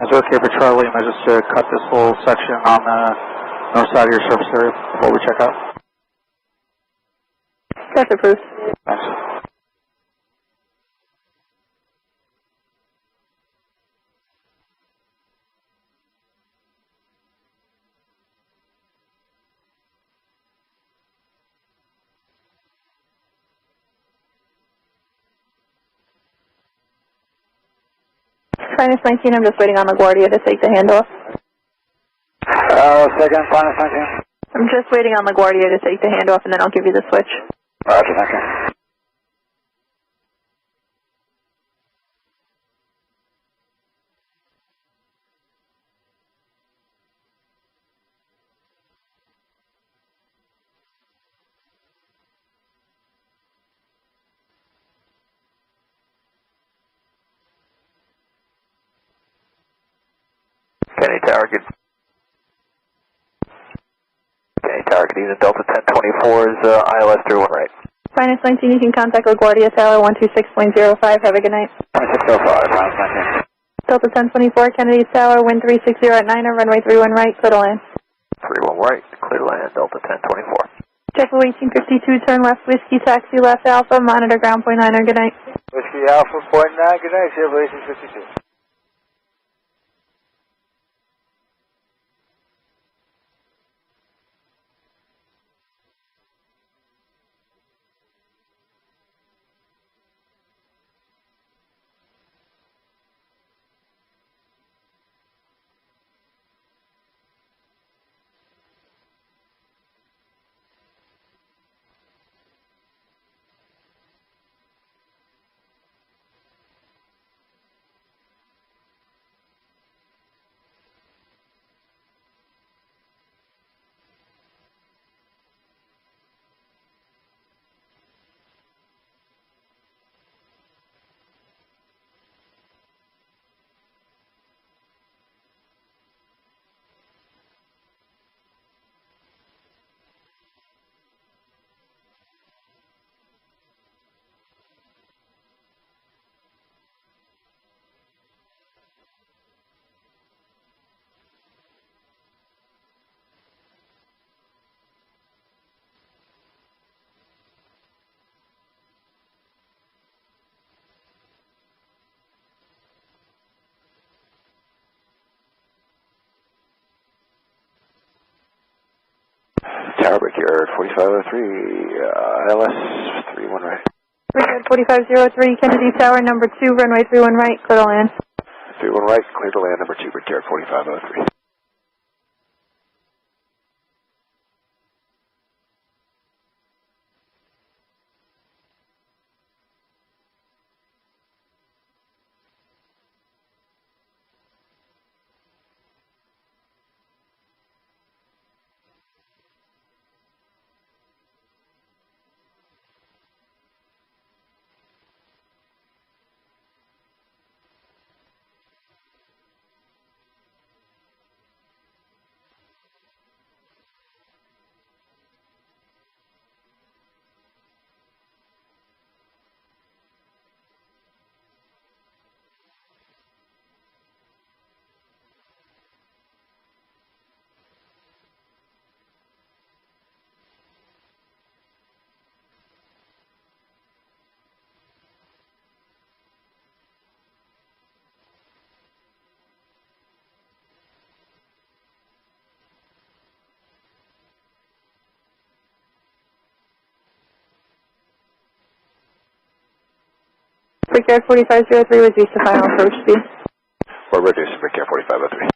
Is it okay for Charlie and I just cut this whole section on the north side of your surface area before we check out? That's approved. Thanks. Finest 19, I'm just waiting on LaGuardia to take the handoff. Second, Finest 19. I'm just waiting on LaGuardia to take the handoff, and then I'll give you the switch. Roger, thank you. Kenny Tower, good. Kenny Tower, good evening. Delta 1024 is ILS 31 right. Finest 19, you can contact LaGuardia Tower 126.05. Have a good night. 2605, Finest 19. Delta 1024, Kennedy Tower, wind 360 at 9, runway 31 right, clear to land. 31 right, clear to land, Delta 1024. JetBlue 1852, turn left, Whiskey, taxi left Alpha, monitor ground point 9, good night. Whiskey Alpha, point 9, good night, JetBlue 1852. Tower Brickyard 4503, ILS 31 right. Brickyard 4503, Kennedy Tower, number 2, runway 31 right, clear to land. 31 right, clear to land, number 2, Brickyard 4503. Brickyard 4503, reduce the final approach speed. We're reducing Brickyard 4503.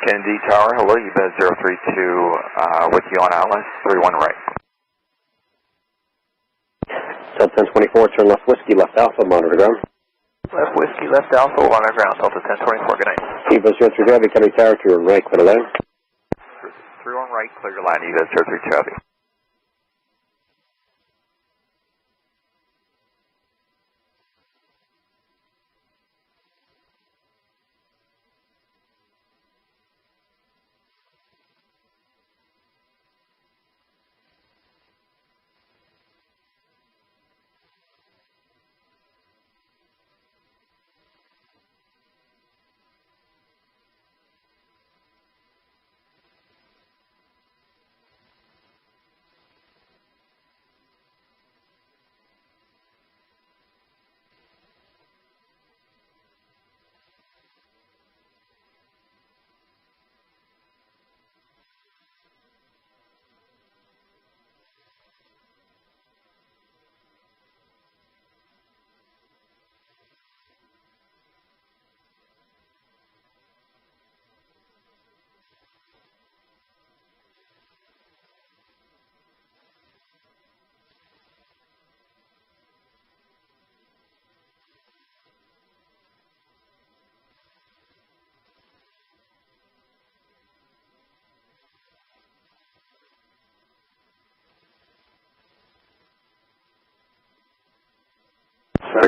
Kennedy Tower, hello, you bet 032 with you on Atlas, 31 right. Delta 1024, turn left whiskey, left alpha, monitor ground. Left whiskey, left alpha, monitor ground, Delta 1024, good night. Evo 03 Heavy, Kennedy Tower, turn right, clear to land. 31 right, clear your line, Evo 03 Heavy.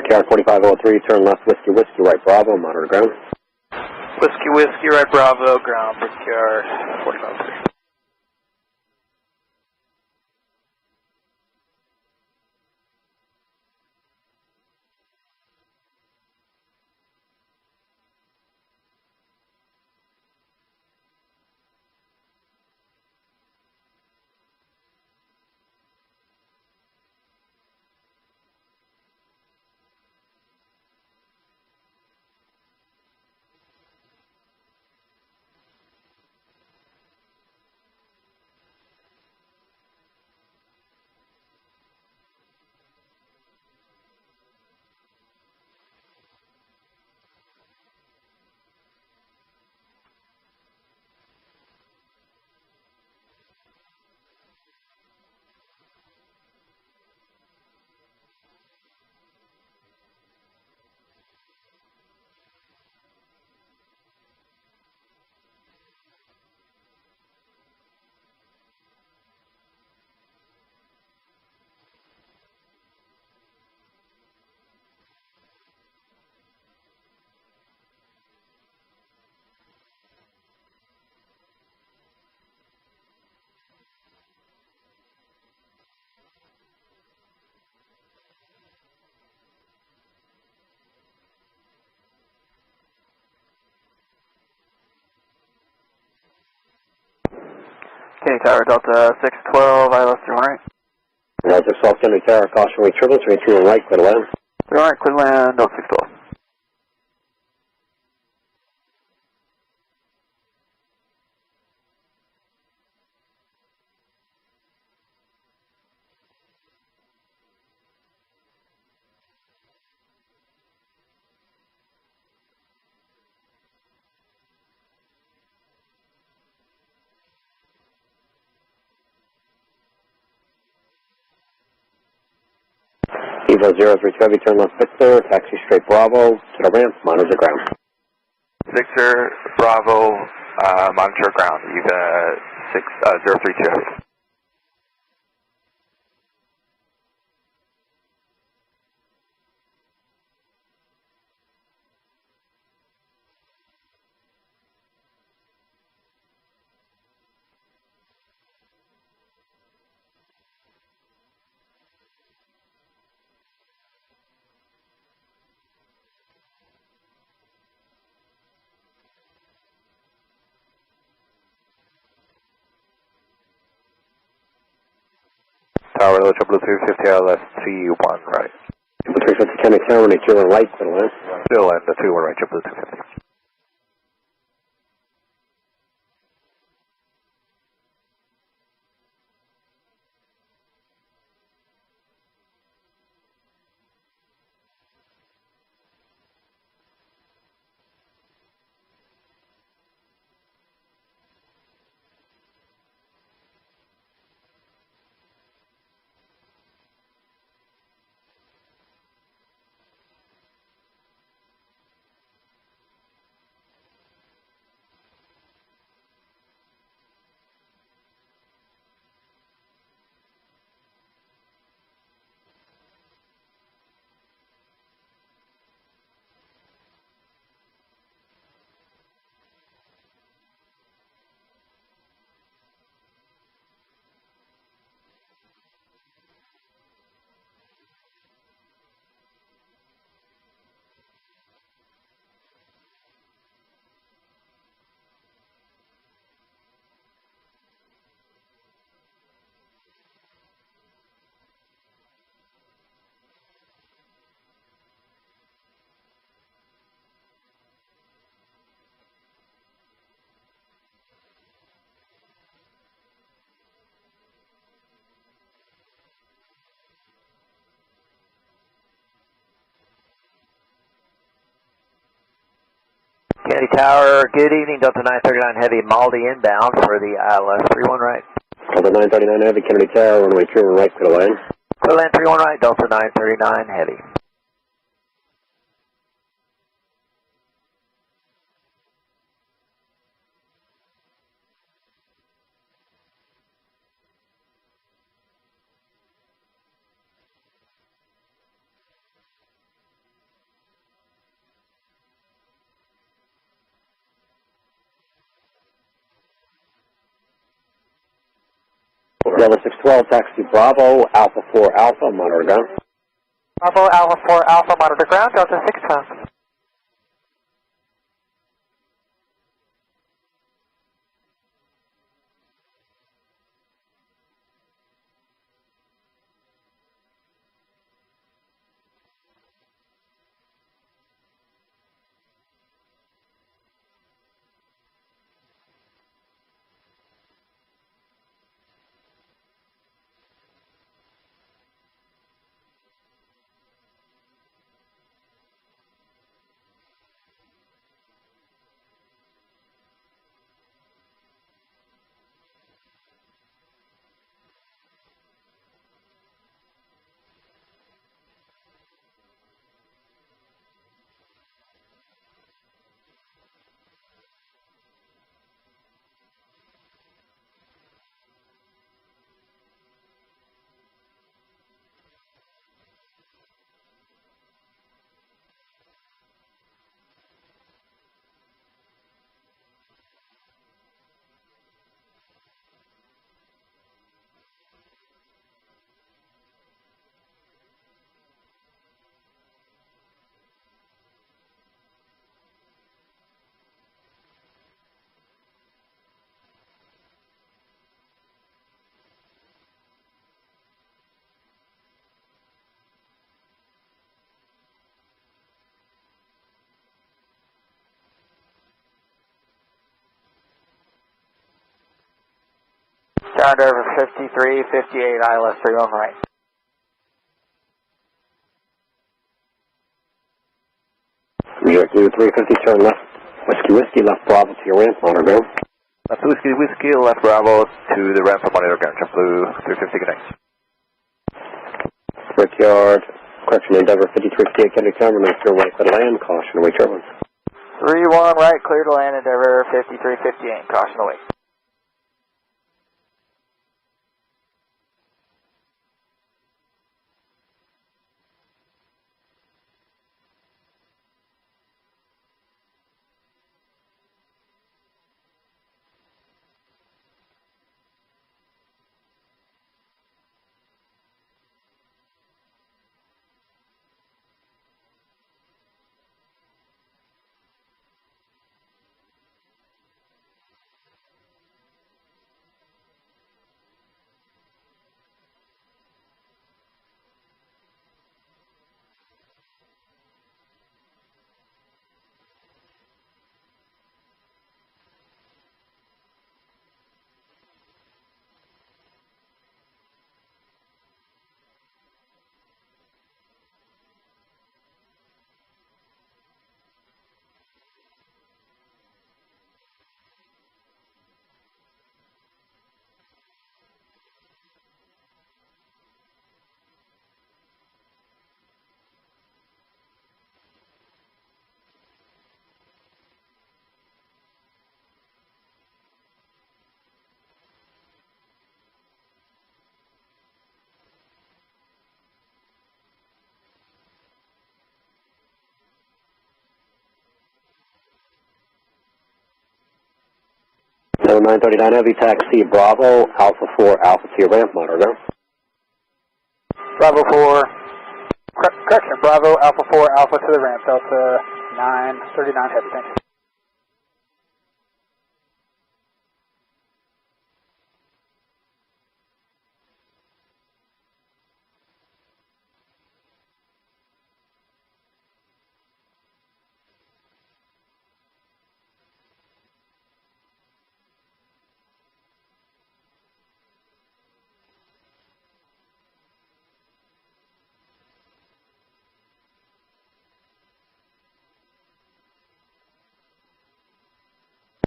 KR 4503, turn left whiskey, whiskey, right Bravo, monitor ground. Whiskey, whiskey, right Bravo, ground for KR 4503. Kennedy Tower, Delta 612, ILS 31 right. Delta South Kennedy Tower, caution, we triple, 321 right, clear to land. 31 right, clear to land, Delta 612. Evo 03 Heavy, turn left Victor, taxi straight Bravo, to the ramp, monitor ground. Victor, Bravo, monitor ground, Eva 032 Heavy. Tower, hello, 250 ILS 31 right. 350 Kennedy Tower, 21 right, clear to land. Still in the 21 right, 250. Kennedy Tower, good evening, Delta 939 Heavy, Maldi inbound for the ILS 31 right. Delta 939 Heavy, Kennedy Tower, runway 31 right, clear to land. Clear to land 31 right, Delta 939 Heavy. Delta 612, taxi Bravo, Alpha 4 Alpha, monitor ground. Bravo, Alpha 4 Alpha, monitor ground, Delta 612. Ground over 5358, ILS 31 right. New York U 350, turn left. Whiskey, left Bravo to your ramp, monitor ground. Left Whiskey, left Bravo to the ramp, monitor ground, JetBlue 350 connect. Brickyard, correction, Endeavor 5358, Kennedy Tower, runway 31 right, clear to land, caution, await turbulence. 31 right, clear to land, Endeavor 5358, caution await. So 939 Heavy, taxi Bravo, Alpha 4 Alpha to your ramp, monitor ground. Bravo 4, correction, Bravo, Alpha 4 Alpha to the ramp, Delta 939 Heavy, thank you.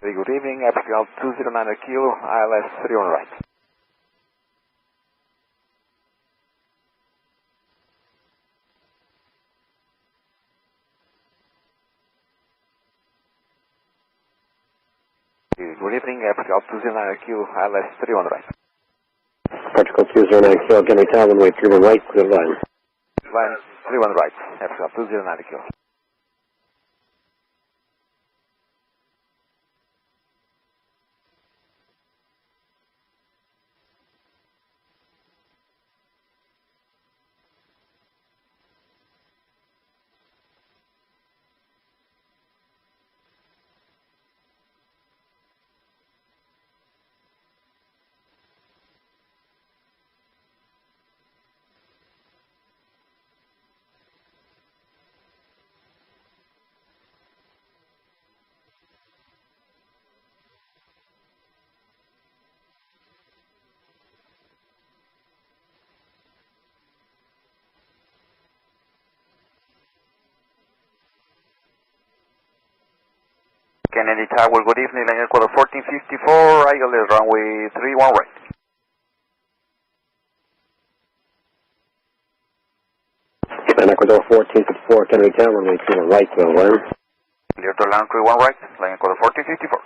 Very good evening, April 209 Kilo, ILS 31 right. Good evening, April 209 Kilo, ILS 31 right. Protocol 209 Kilo, Henry Tower, runway 31 right, clear line. Line 31 right, April 209 Kilo. Kennedy Tower, good evening, landing quarter 1454, Angeles runway 31 right. And Ecuador 1454, Kennedy Tower, runway 31 right, clear line. Clear to land 31 right, landing quarter 1454.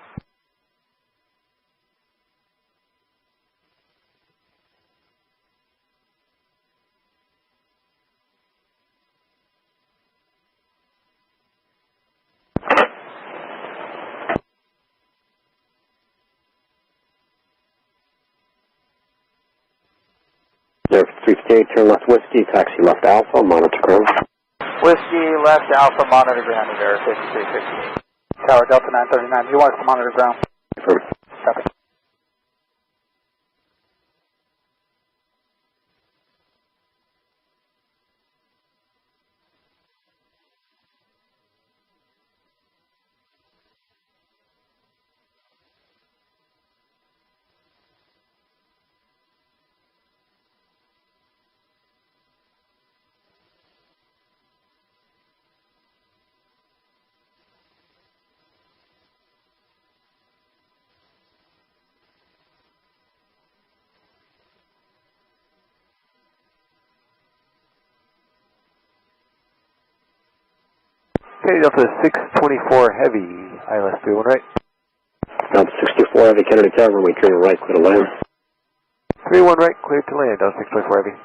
Air 358, turn left Whiskey, taxi left Alpha, monitor ground. Whiskey left Alpha, monitor ground, Air 5350. Tower Delta 939, do you want us to monitor ground? Confirm. Copy. Okay, Delta 624 Heavy, ILS 31 right. Delta 64 Heavy, Kennedy Tower, runway 31 right, clear to land. 31 right, clear to land, Delta 624 Heavy.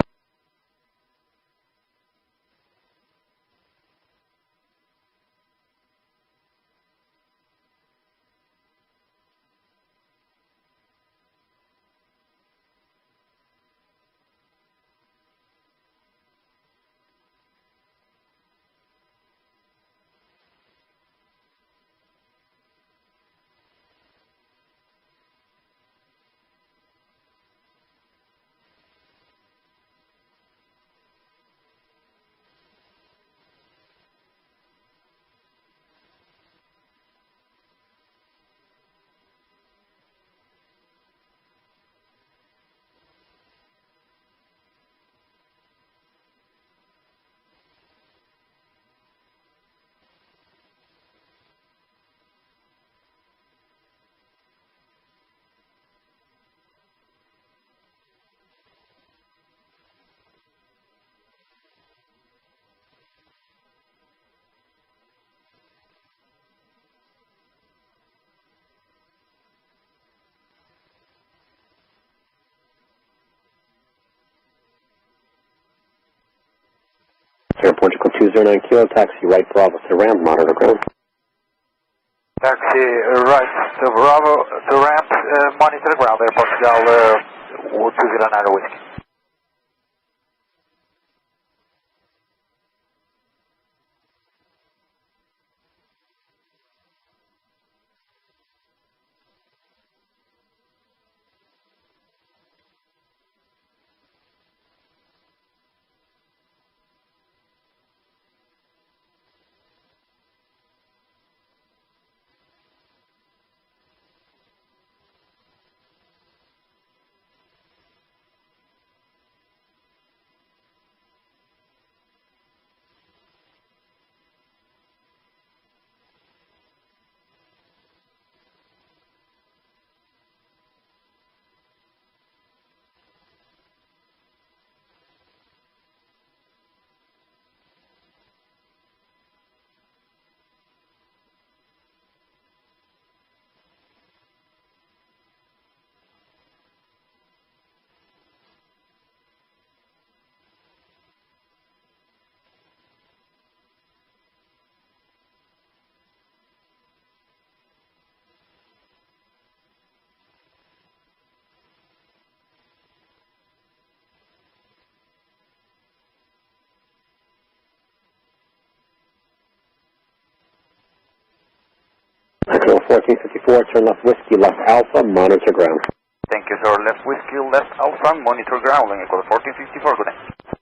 Air Portugal 209 Kilo, taxi right Bravo to ramp, monitor ground. Taxi right to Bravo to ramp, monitor ground, Air Portugal 209 Whiskey. Control 1454, turn left whiskey, left alpha, monitor ground. Thank you, sir. Left whiskey, left alpha, monitor ground. Echo 1454, good night.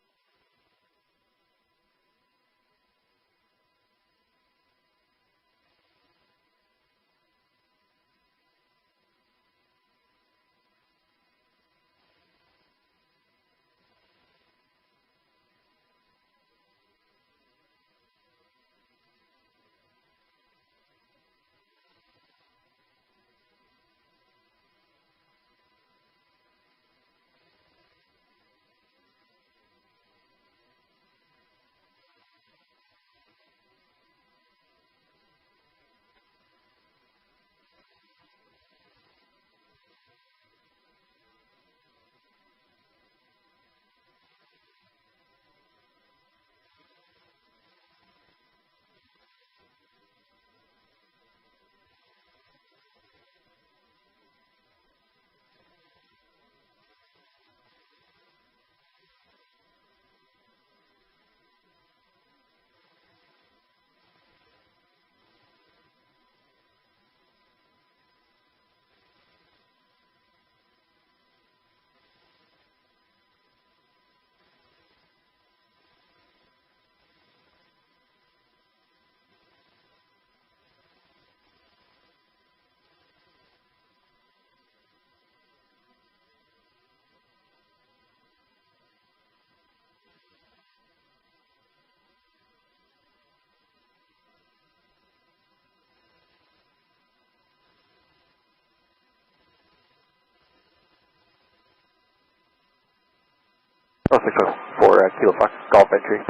L624, Kilo Fox, Golf entry.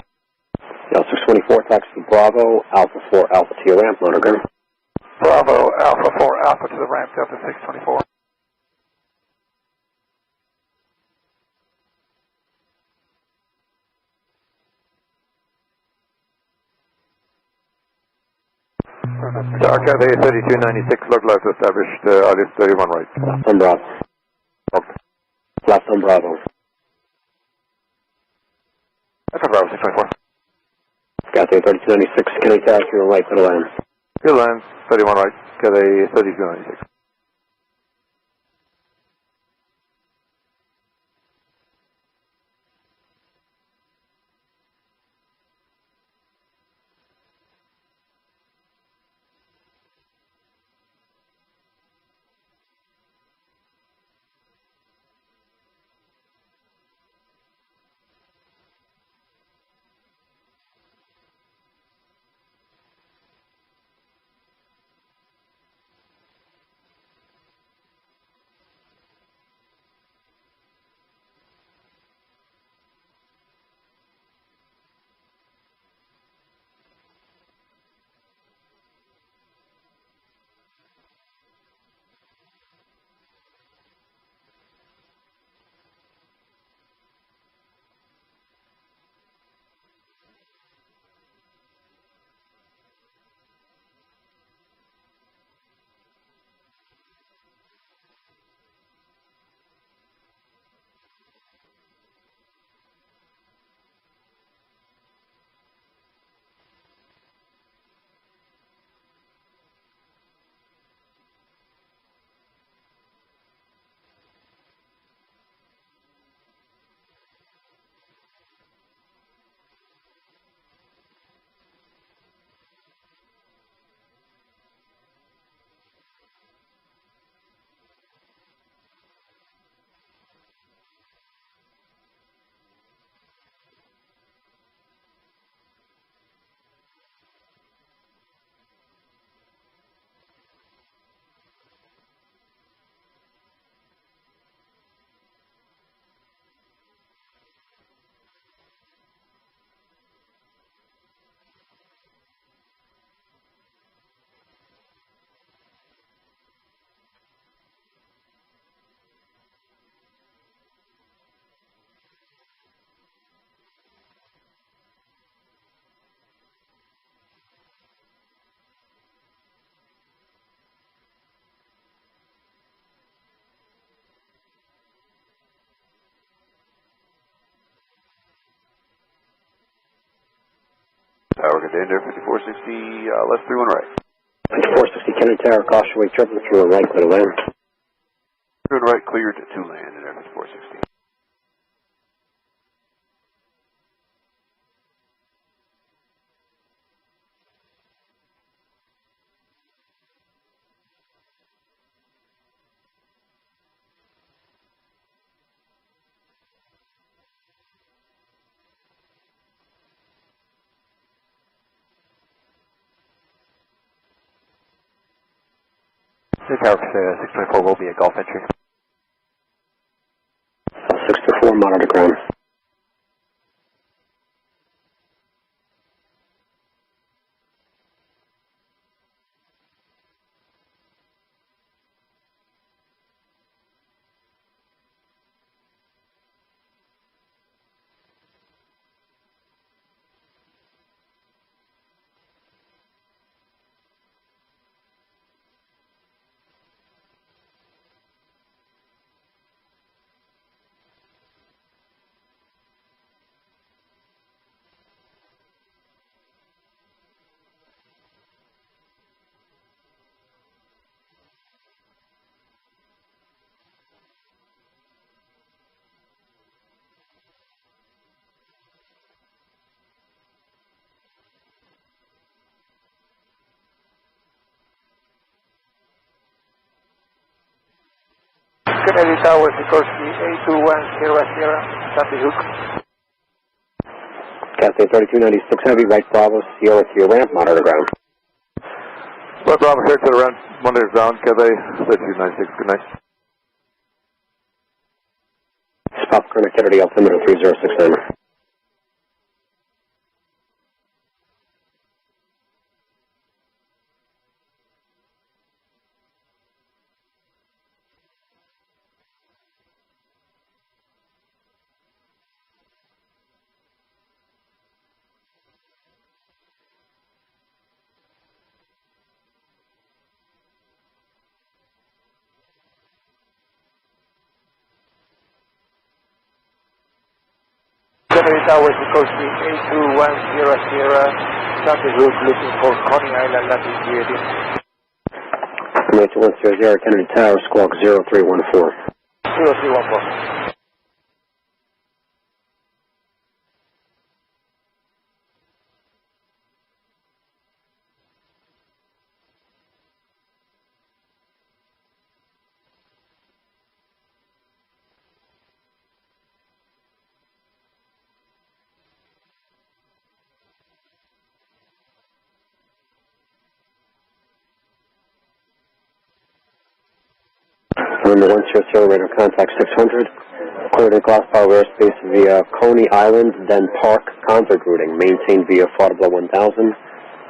L624, taxi Bravo, Alpha 4, Alpha to your ramp, monitor ground. Bravo, Alpha 4, Alpha to the ramp, Delta 624. Dark KATL 3296, localized established, Alice 31 right. Left on Bravo. Left on Bravo. That's on Bravo 624. KATL 3296, can I tax you right to the land? Good land, 31 right, KATL 3296. Tower, good day, there, 5460, left 31 right. 460 Kennedy Tower, caution wake turbulence, through and right, clear to land. Through and right, cleared to land at Airfield 460. Tower 624 will be a Gulf entry. 624, monitor ground. Kennedy Tower, Sikorsky, 821, Sandy Hook. Cathay 3296 Heavy, right Bravo, Sierra to your ramp, monitor ground. Right Bravo, here to the ramp, monitor ground, Cathay 3296, good night. Stop current Kennedy, altimeter 3069. Kennedy Tower, Sikorsky, 821, Sandy Hook, looking for Coney Island, landing GAD. 8100 Kennedy Tower, squawk 0314. 0314. Number 100, radar contact 600. Cleared in class power airspace via Coney Island, then Park convert routing. Maintained via Florida 1000.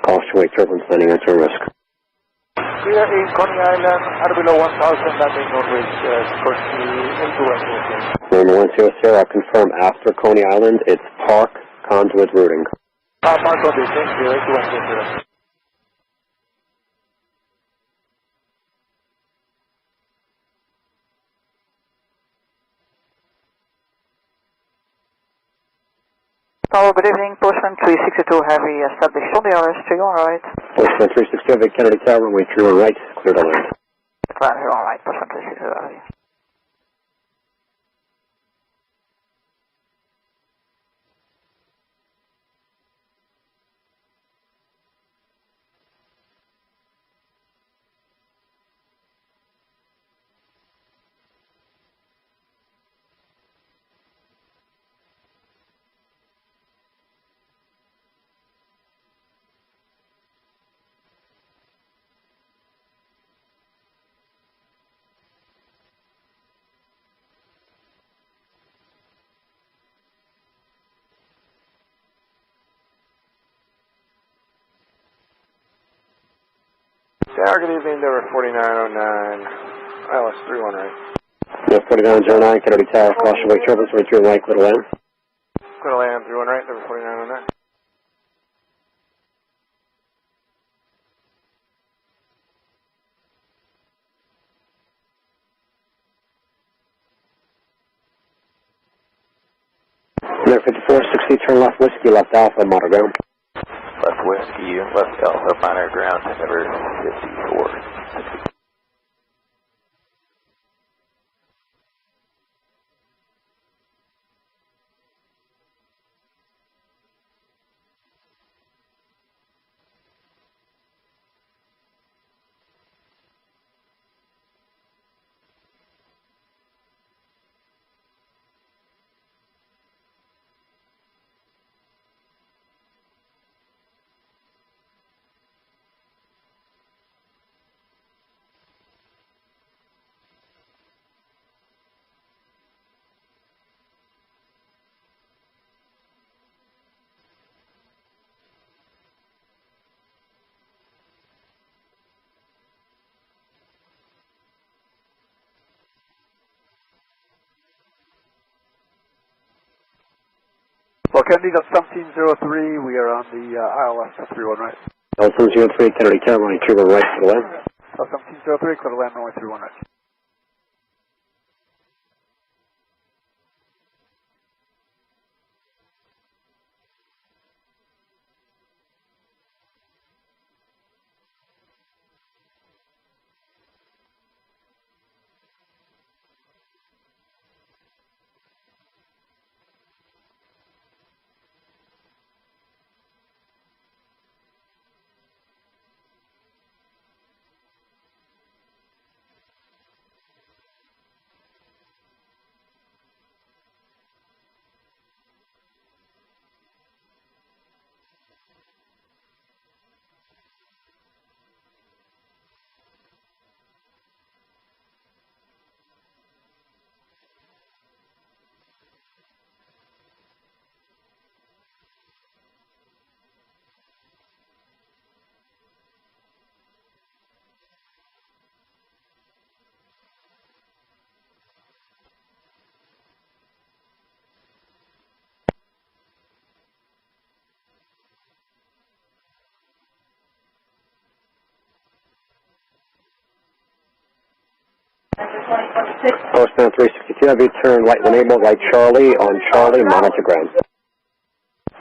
Caution wake turbulence landing at your risk. Clear in Coney Island, below 1000, landing Norwich, Sikorsky, 821. Number 100, I'll confirm after Coney Island, it's Park conduit routing. Park conduit, thank you, 821. Tower, good evening. Postman 362 Heavy, established on the RS 31 right. Postman 362 Heavy, Kennedy Tower, runway 31 right, clear to land. Plan 31 right, Postman 362 Heavy. Tower, good evening, number 4909, ILS 31 right. Yeah, 4909, Kennedy Tower, caution wake turbulence, runway 31 right, clear to land. Clear to land, 31 right, number 4909. Number 5460, turn left whiskey, left alpha, monitor ground. left whiskey, left Alpha, minor ground, number 54. Well, Kennedy, that's 1703. We are on the ILS 31 right. 1703, Kennedy Tower, runway 31 right to the land. 1703, clear to land, runway 31 right. Postman 362, have you turn right enable, right Charlie, on Charlie, monitor ground.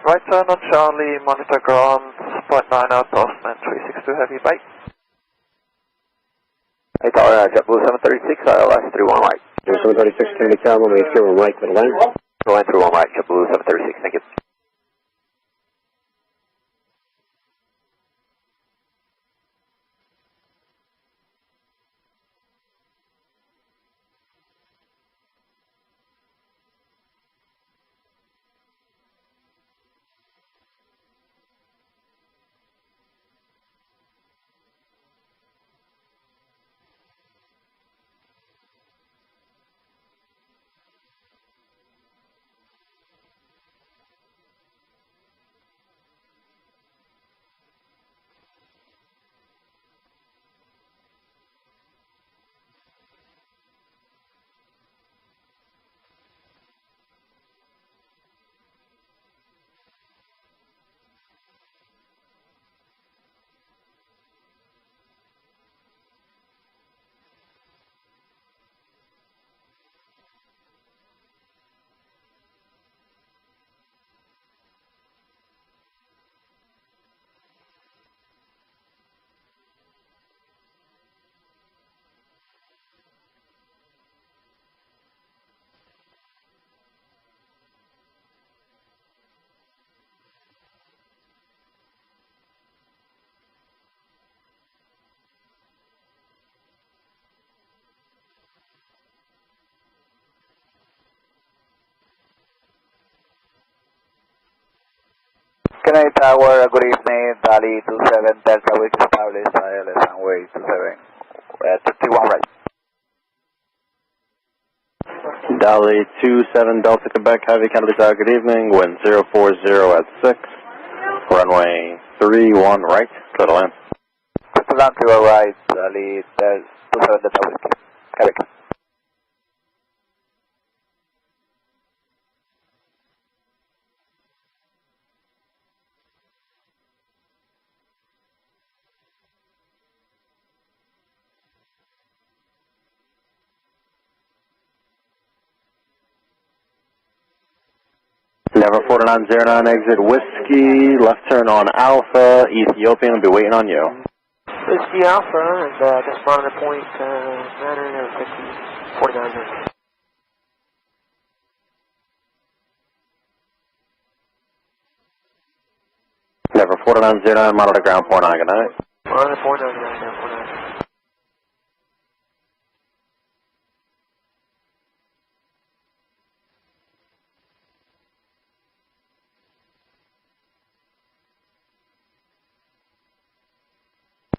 Right turn on Charlie, monitor ground, point 9 out, Postman 362, heavy, bye. 8 JetBlue 736, ILS 31 right. 736, Kennedy Tower, runway 31 right to the land. Go in 31 right, JetBlue 736, thank you. Kennedy Tower, good evening, Dali 27 Delta, we established ILS runway 27, 31 right. Dali 27 Delta Quebec, Heavy Kennedy Tower, good evening, wind 040 at 6, runway 31 right, clear to land. Clear to land to your right, Dali 27 Delta, Whiskey, Quebec. Never 4909 exit Whiskey, left turn on Alpha, Ethiopian will be waiting on you. Whiskey Alpha, and just monitor point 950, 49. Never 4909, monitor ground 49, good night. Monitor 49, ground 49.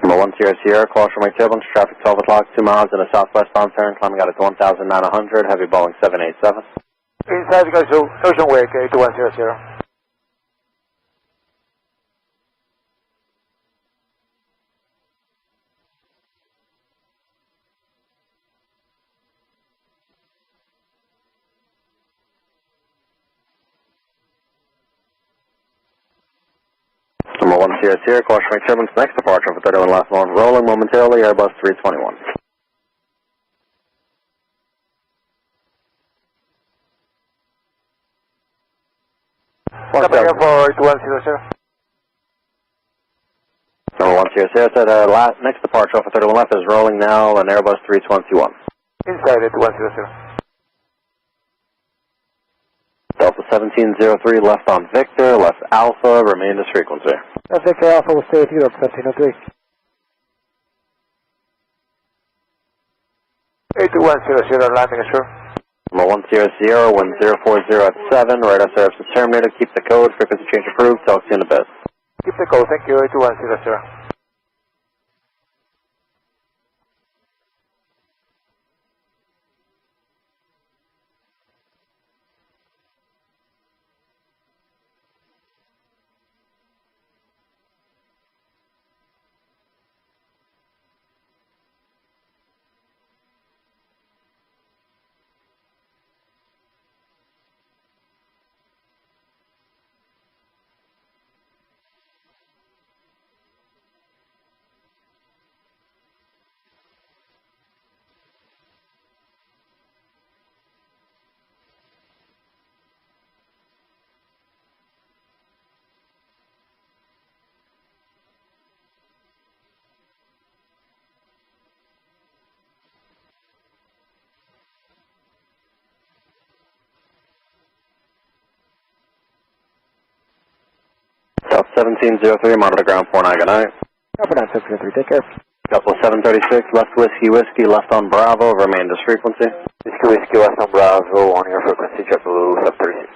Number 1 Sierra Sierra, call from my turbulence, traffic 12 o'clock, 2 miles in a southwestbound turn, climbing out at 1,900, heavy Boeing 787. Inside to go to Ocean Wake, 2100. Number 1 Sierra Sierra, call from my turbulence, next departure for 31 last one, rolling momentarily, Airbus 321. Coming up for 2100. Number 1 Sierra Sierra said next departure for 31 left is rolling now, an Airbus 321. Inside at 2100. Delta 1703 left on Victor, left Alpha, remain this frequency. Victor Alpha will stay at Europe, 1703. 8100, landing assure. Number 1 Sierra Sierra, wind 040 at 7, radar service is terminated, keep the code, frequency change approved, talk to you in a bit. Keep the code, thank you, 8100. Delta 1703, monitor ground 49, good night. Copy 9603, take care. Delta 736, left Whiskey, left on Bravo, remain this frequency. Whiskey, left on Bravo, on your frequency, JetBlue 736.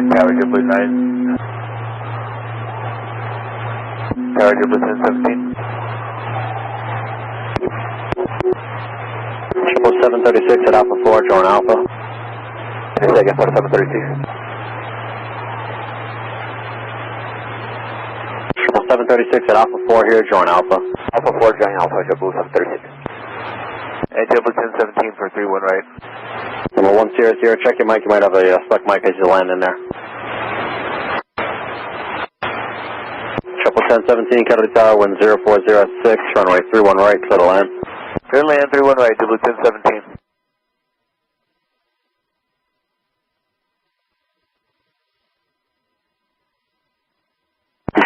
Tower JetBlue 9. Tower JetBlue 1017. 736 at Alpha 4, join Alpha. Second for 736. 736 at Alpha 4 here, join Alpha. Alpha 4, join Alpha, JetBlue 736. And JetBlue 1017 for 31 right. Number 1 Sierra Sierra, check your mic, you might have a stuck mic as you land in there. 1017, Kennedy Tower, wind 040 at 6, runway 31 right, clear to land. Clear to land, 31 right, JetBlue 1017.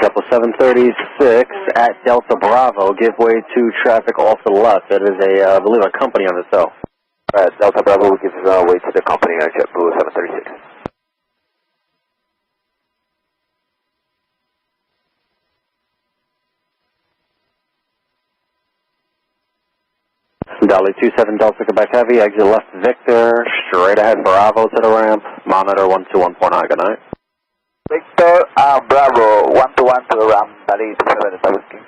Couple 736 at Delta Bravo, give way to traffic off the left. It is I believe, a company on itself. Delta Bravo will give way to the company on JetBlue 736. Dolly 27 Delta Quebec Heavy, exit left Victor, straight ahead Bravo to the ramp, monitor 121.9, good night. Victor, Bravo, 121 to the ramp, Dolly 27 is Whiskey.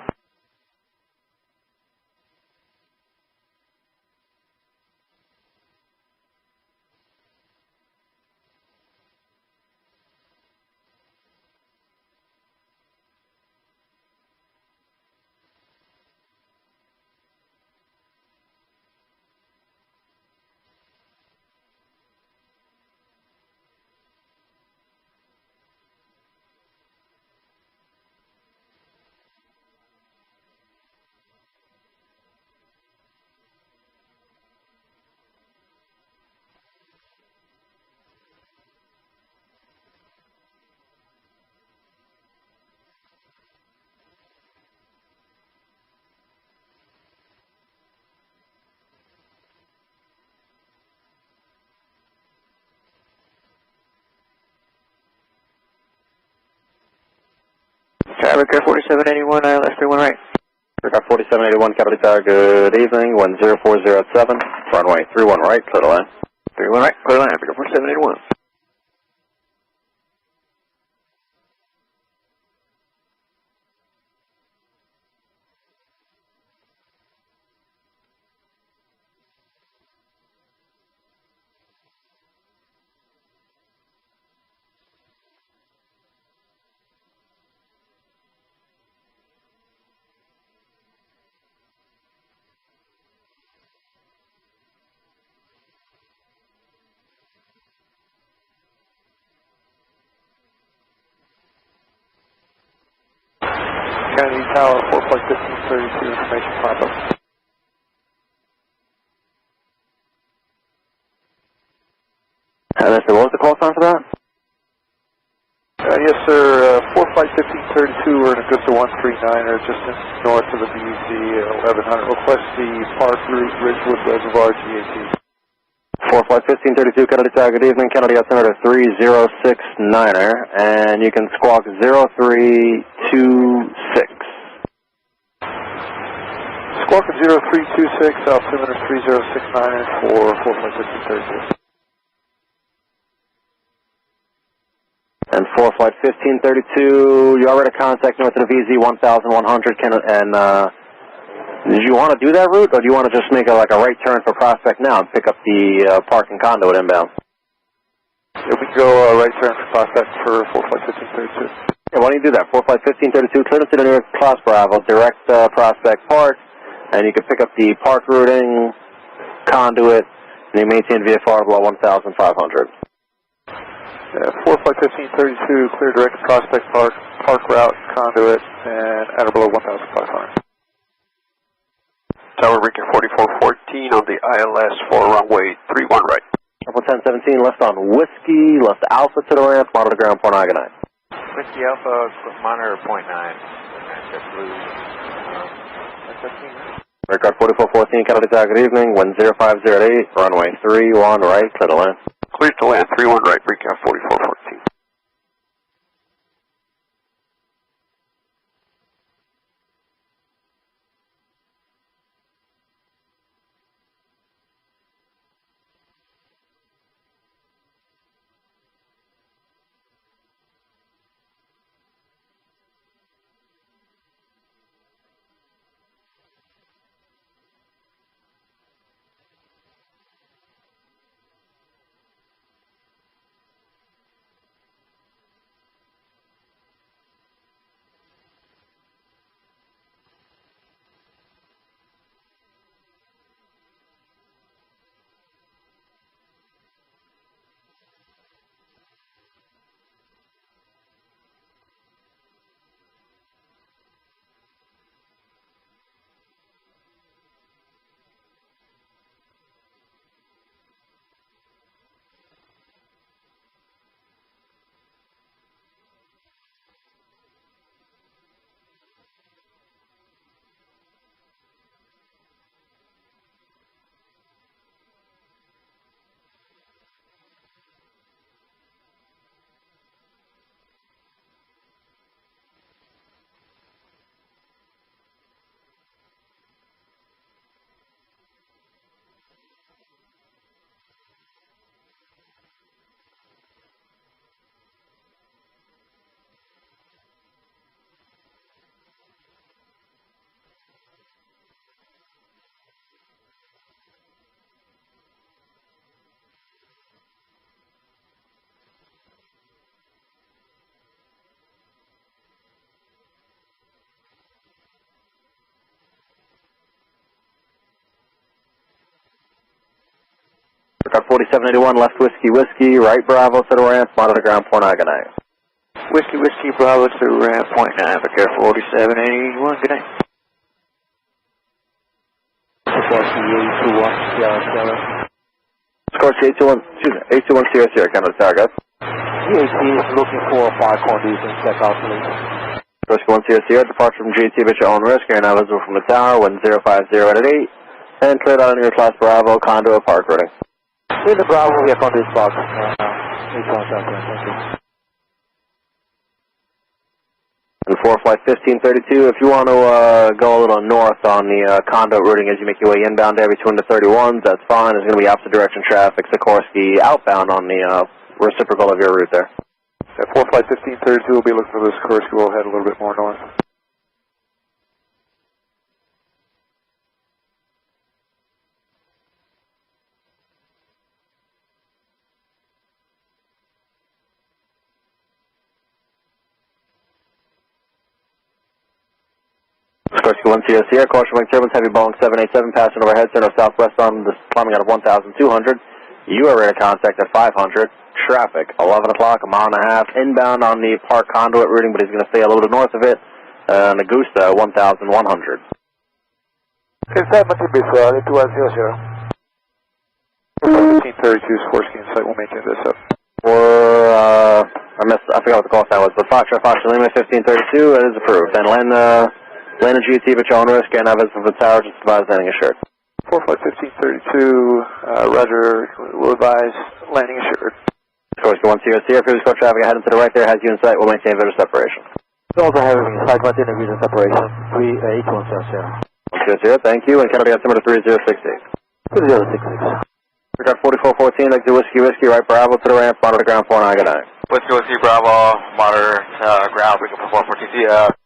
Ricker 4781, ILS 31 right. Ricker 4781, Capital Tower, good evening, 1040 at 7, runway 31 right, clear to land. 31 right, clear to land, Ricker 4781. Kennedy Tower, 4 flight 1532, information pop-up. What was the call sign for that? Yes, sir. 4 flight 1532, we're in Augusta 139er, just north of the BZ 1100. Request the park route, Ridgewood Reservoir, GAT. 4 flight 1532, Kennedy Tower, good evening, Kennedy altimeter 3069er, and you can squawk 0326. Squawk 0326, altimeter 3069er for 4 flight 1532. And 4 flight 1532, you already contact north of the VZ 1100, and did you want to do that route, or do you want to just make a right turn for Prospect now and pick up the parking conduit inbound? Yeah, we can go right turn for Prospect for 4 flight 1532. Yeah, why don't you do that? 4 flight 1532, clear to the Newark Class Bravo, direct Prospect Park, and you can pick up the park routing, conduit, and you maintain VFR below 1,500. Yeah, 4 flight 1532, clear direct to Prospect Park, park route, conduit, and at or below 1,500. Tower Rican 4414 on the ILS for runway 31 right. Level 1017, left on Whiskey, left Alpha to the ramp, monitor ground point Argonite. Whiskey Alpha, monitor point 9. That's blue. Record 4414, Kennedy Tower, good evening, 10508, runway 31 right, clear to land. Clear to land, 31 right, recap 4414. Record 4781, left Whiskey, right Bravo to the ramp, monitor ground point Argonite. Whiskey Bravo to ramp point 9, for care 4781, good night. Score 821 Sierra, Canada Tower, guys. GAT is looking for 5 conditions, check out please. Score 1 Sierra, depart from GAT at your own risk, you're now visible from the tower, 1050 at 8, and cleared out on your Class Bravo, conduit park routing. In the Bravo, we are conduit park. Thank you. Before flight 1532, if you want to go a little north on the conduit routing as you make your way inbound there between the 31s, that's fine. There's going to be opposite direction traffic, Sikorsky outbound on the reciprocal of your route there. At 4 flight 1532, we'll be looking for the Sikorsky. We'll head a little bit more north. Sikorsky 1 CSC, caution wing turbulence, heavy Boeing 787, passing overhead, center southwest on this, climbing out of 1,200. You are radar contact at 500. Traffic, 11 o'clock, a mile and a half. Inbound on the park conduit routing, but he's going to stay a little bit north of it. Augusta, 1,100. Inside Mountain Visual, 2100. 1532, Sikorsky in sight, we'll maintain this up. I forgot what the call sign was, but Fox Lima 1532, it is approved. And land a GT, but you're on risk, and have of the tower, just advise landing assured. 4 flight 1532, Roger, we'll advise landing assured. Sikorsky 1 CSC, previous code traffic ahead and to the right there has you in sight, we'll maintain visual separation. Also having side maintain visual separation, 38100. 1 thank you, and Kennedy altimeter 3068. 3066. Regard 4414, like the Whiskey, right Bravo to the ramp, monitor ground 49, good night. Whiskey, Bravo, monitor ground, we can perform 414T.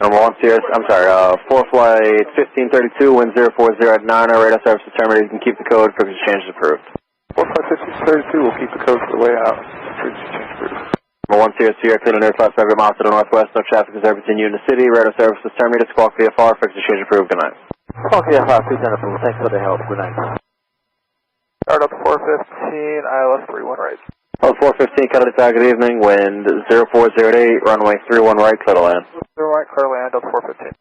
Number 1 CS, I'm sorry, 4 flight 1532, wind 040 at 9, radar service terminated. You can keep the code, frequency change is approved. 4 flight 1532, we'll keep the code for the way out. Frequency change approved. Number 1 CS, clear to near class 5 miles to the northwest, no traffic is there between you and the city, radar service is terminated, squawk VFR, frequency change approved, good night. Squawk VFR, please approved, thanks for the help, good night. Start up 415, ILS 31 right. Oh, 415, Kennedy Tower, good evening, wind 0408, runway 31 right, clear to land. 31 right, clear to land, up 415.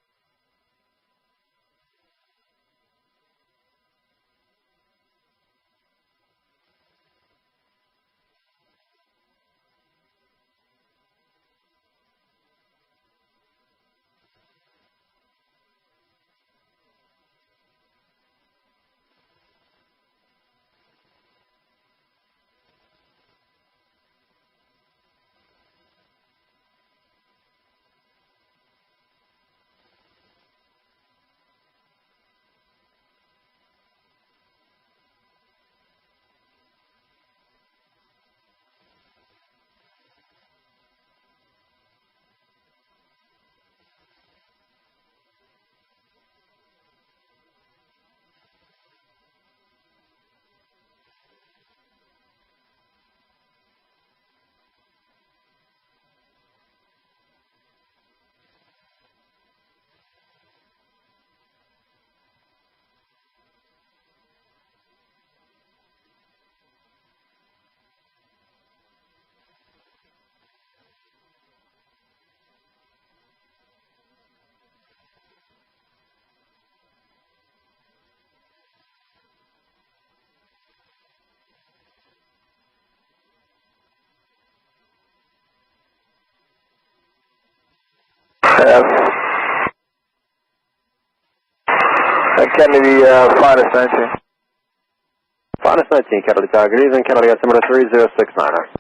Kennedy, flight ascension. Minus 19, Kettle Tower. Good evening, Kettle altimeter 3069er.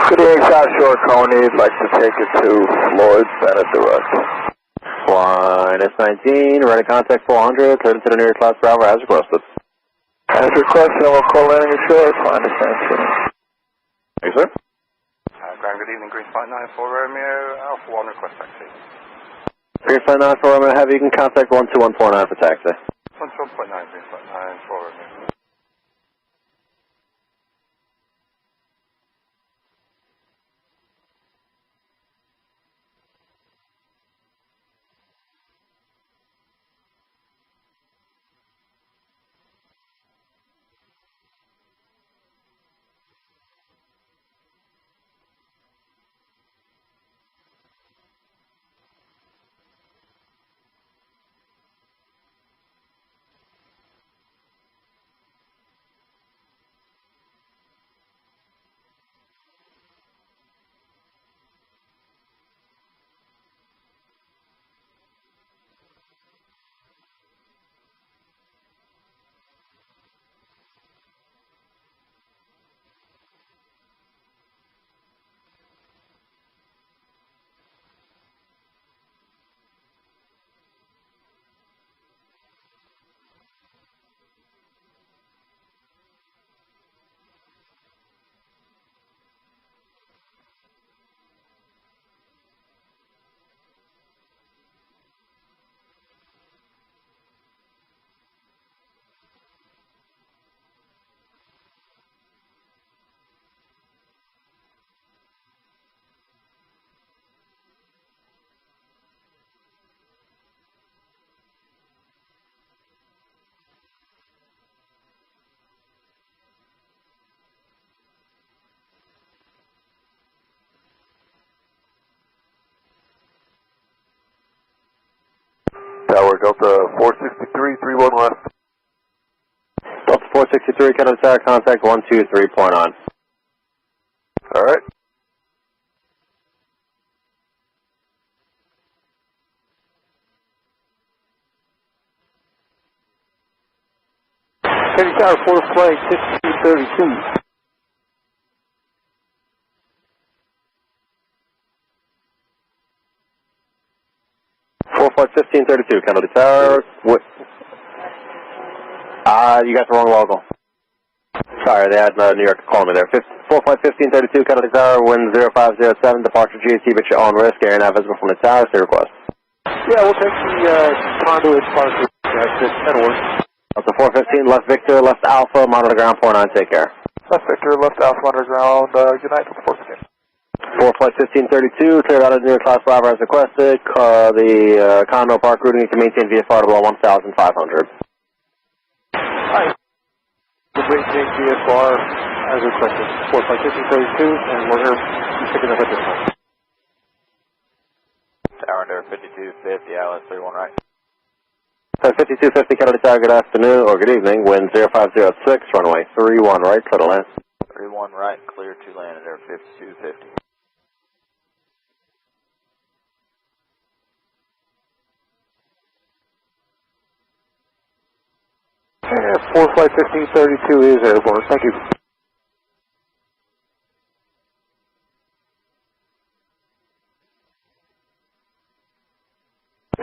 Good evening, South Shore Coney. I'd like to take it to Floyd Bennett direct. Minus 19, ready contact 400, cleared to the nearest class Bravo as requested. As requested, I will call landing short. Minus 19. Thank you, sir. Ground, good evening, Green Flight 94 Romeo, Alpha 1, request taxi. Green Flight 94 Romeo Heavy, you can contact 12149 for taxi. 121.9, Green Flight 94 Romeo. Tower Delta 463, 31 left. Delta 463, Kettle Tower, contact 123.9. All right. Kenny Tower, 4 flight 5232. Flight 1532, Kennedy Tower. What? You got the wrong logo. Sorry, they had New York calling me there. 4 Flight 1532, Kennedy Tower, wind 0507, departure GT, but your own risk, area not visible from the tower, say request. Yeah, we'll take the conduit departure. That'll work. Up to 415, left Victor, left Alpha, monitor ground 49, take care. Left Victor, left Alpha, monitor ground, good night, 415. 4 Flight 1532, cleared out of New York Class Bravo as requested. The condo park routing you can maintain VFR below 1,500. Hi. The maintain VFR as requested. 4 Flight 1532, and we're here picking up at this time. Tower under 5250, Island 31 right. 5250, Kennedy Tower, good afternoon, or good evening. Wind 0506, runway 31 right, clear to land. 31 right, clear to land at air 5250. 4 Flight 1532 is airborne. Thank you.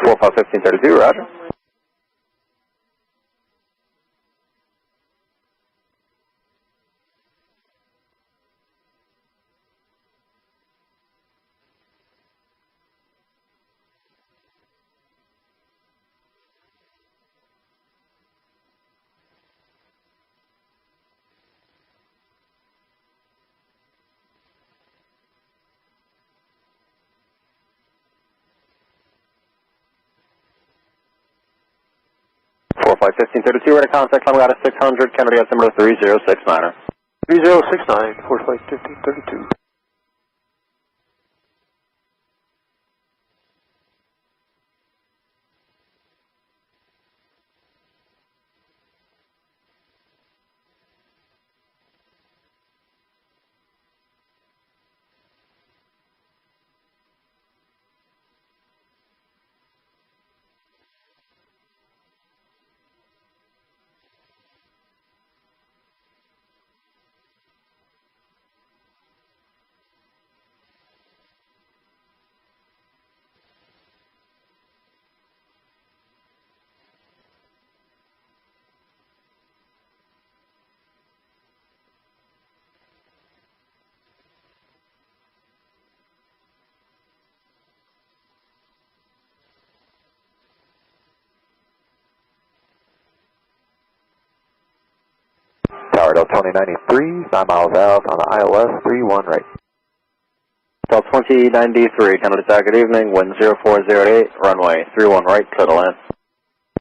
Four 1532, roger. Flight 1532, ready to contact Lamagata 600, Kennedy altimeter 3069er. 3069, 4 Flight 1532. Tower, Delta 2093, 9 miles out on the ILS, 31 right. Delta 2093, Kennedy Tower, good evening, wind 0408, runway 31 right, clear to land.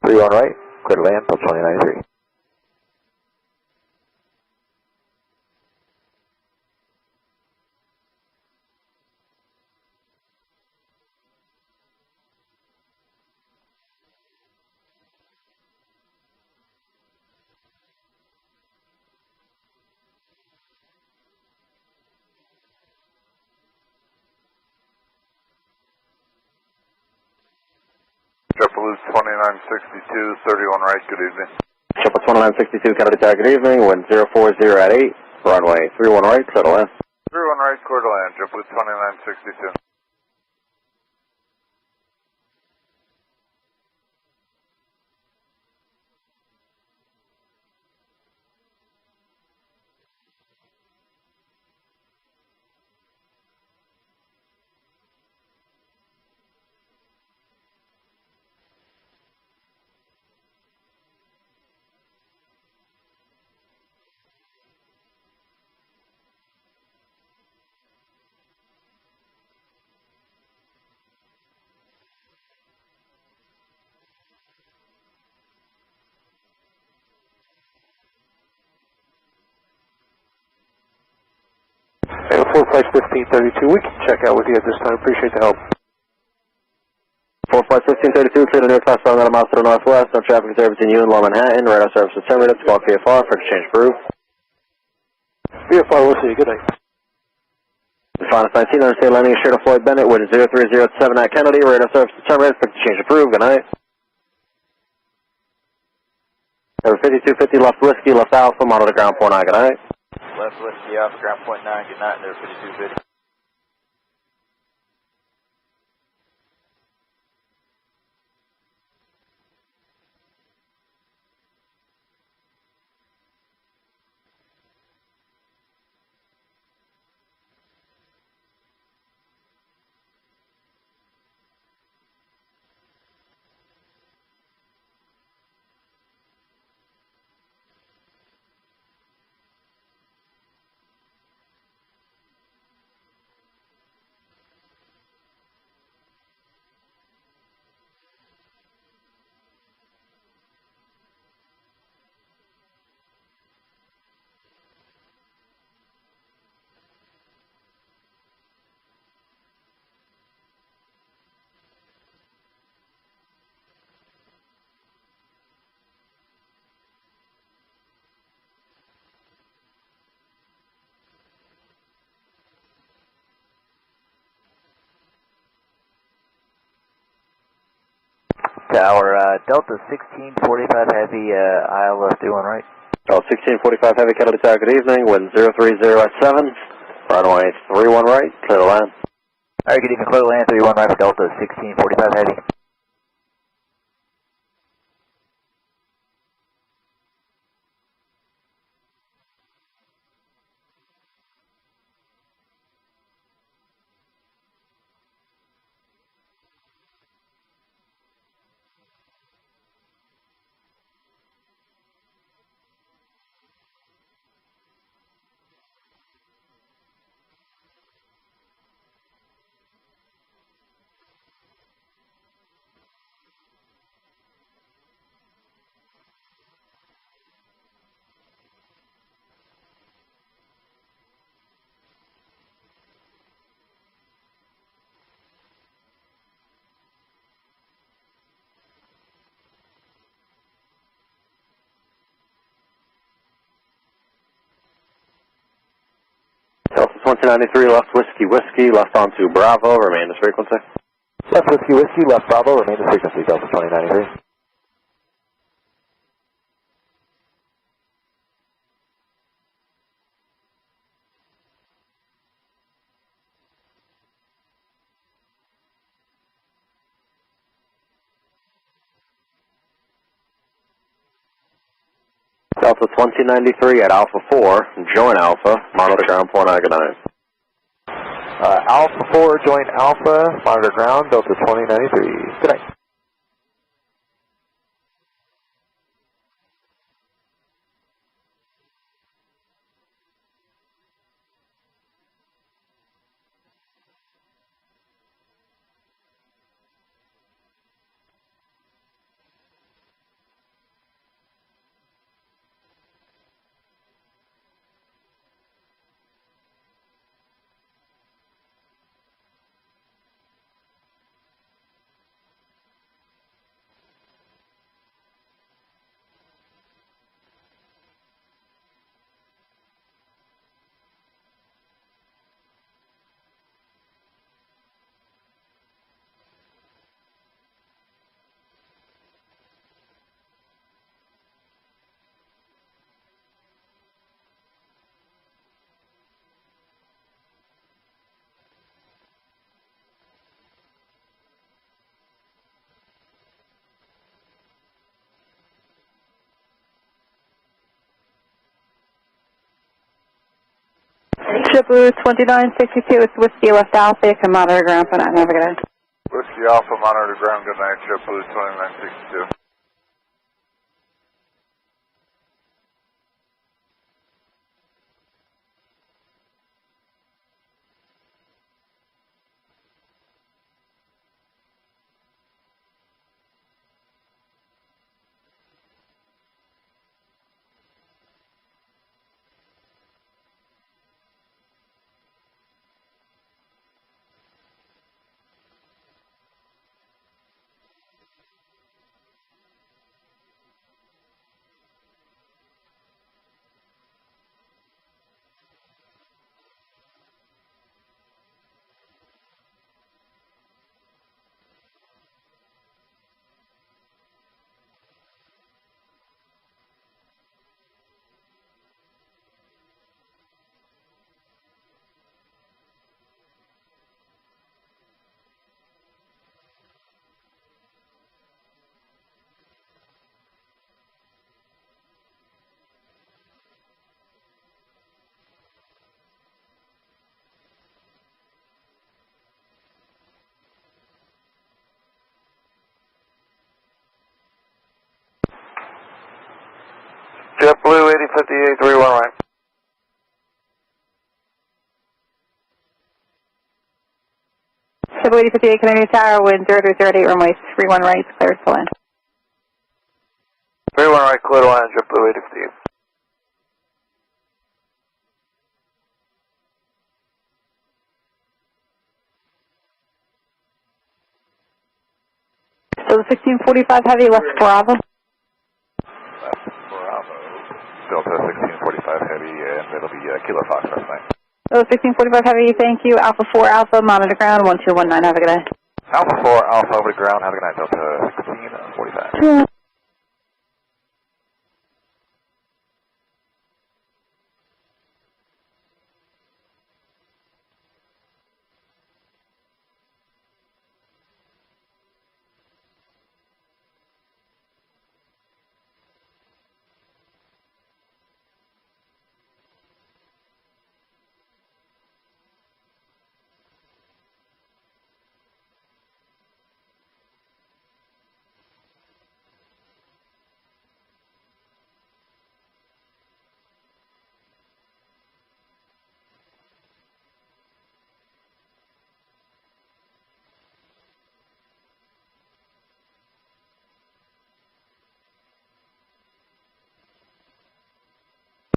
31 right, clear to land, Delta 2093. JetBlue 2962, 31 right, good evening. JetBlue 2962, Kennedy Tower, good evening, wind 040 at 8, runway 31 right, clear to land. 31 right, clear to land, JetBlue 2962. Full flight 1532, we can check out with you at this time, appreciate the help. Full flight 1532, clear to Newark, class 5 miles to the northwest, no traffic observed between you and Lower Manhattan, radar service is terminated, squawk VFR for exchange approved. VFR, we'll see you, good night. Final 19, understand landing is straight to Floyd Bennett, wind 0307 at Kennedy, radar service is terminated, for exchange approved, good night. Over 5250, left whiskey, left alpha, monitor ground 49, good night. Left whiskey off, ground point 9, good night, there 5250. Tower, Delta 1645 Heavy, ILS 31 right. Delta 1645 Heavy, Kennedy Tower, good evening, wind 030 at 7, runway 31 right, clear to land. Alright, good evening, clear to land, 31 right for Delta 1645 Heavy. Delta 2093, left whiskey, left onto Bravo, remain this frequency. Left whiskey, left Bravo, remain this frequency, Delta 2093. Delta 2093 at Alpha 4, join Alpha, monitor ground 4999. Alpha 4, join Alpha, monitor ground, Delta 2093. Good night. JetBlue 2962, it's Whiskey Left Alpha, you can monitor ground for 9, have a good night. Whiskey Alpha, monitor ground, good night, JetBlue 2962. JetBlue 8058, 31 right. JetBlue 8058, Canadian Tower, wind 0208, runway 31 right, cleared to land. 31 right, clear to land, JetBlue 8058. So the 1645 heavy, left Bravo. Left Bravo, Delta 1645 heavy, and it'll be Kilo Fox last night. So 1645 heavy, thank you. Alpha 4 Alpha, monitor ground, 1219, have a good day. Alpha 4 Alpha over to ground, have a good night, Delta 1645.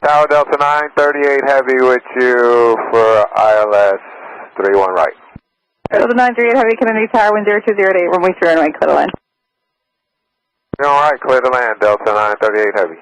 Tower Delta 938 heavy with you for ILS 31 right. Delta 938 heavy, Kennedy Tower, wind 0208, runway 3 right, clear to land. All right, clear to land, Delta 938 heavy.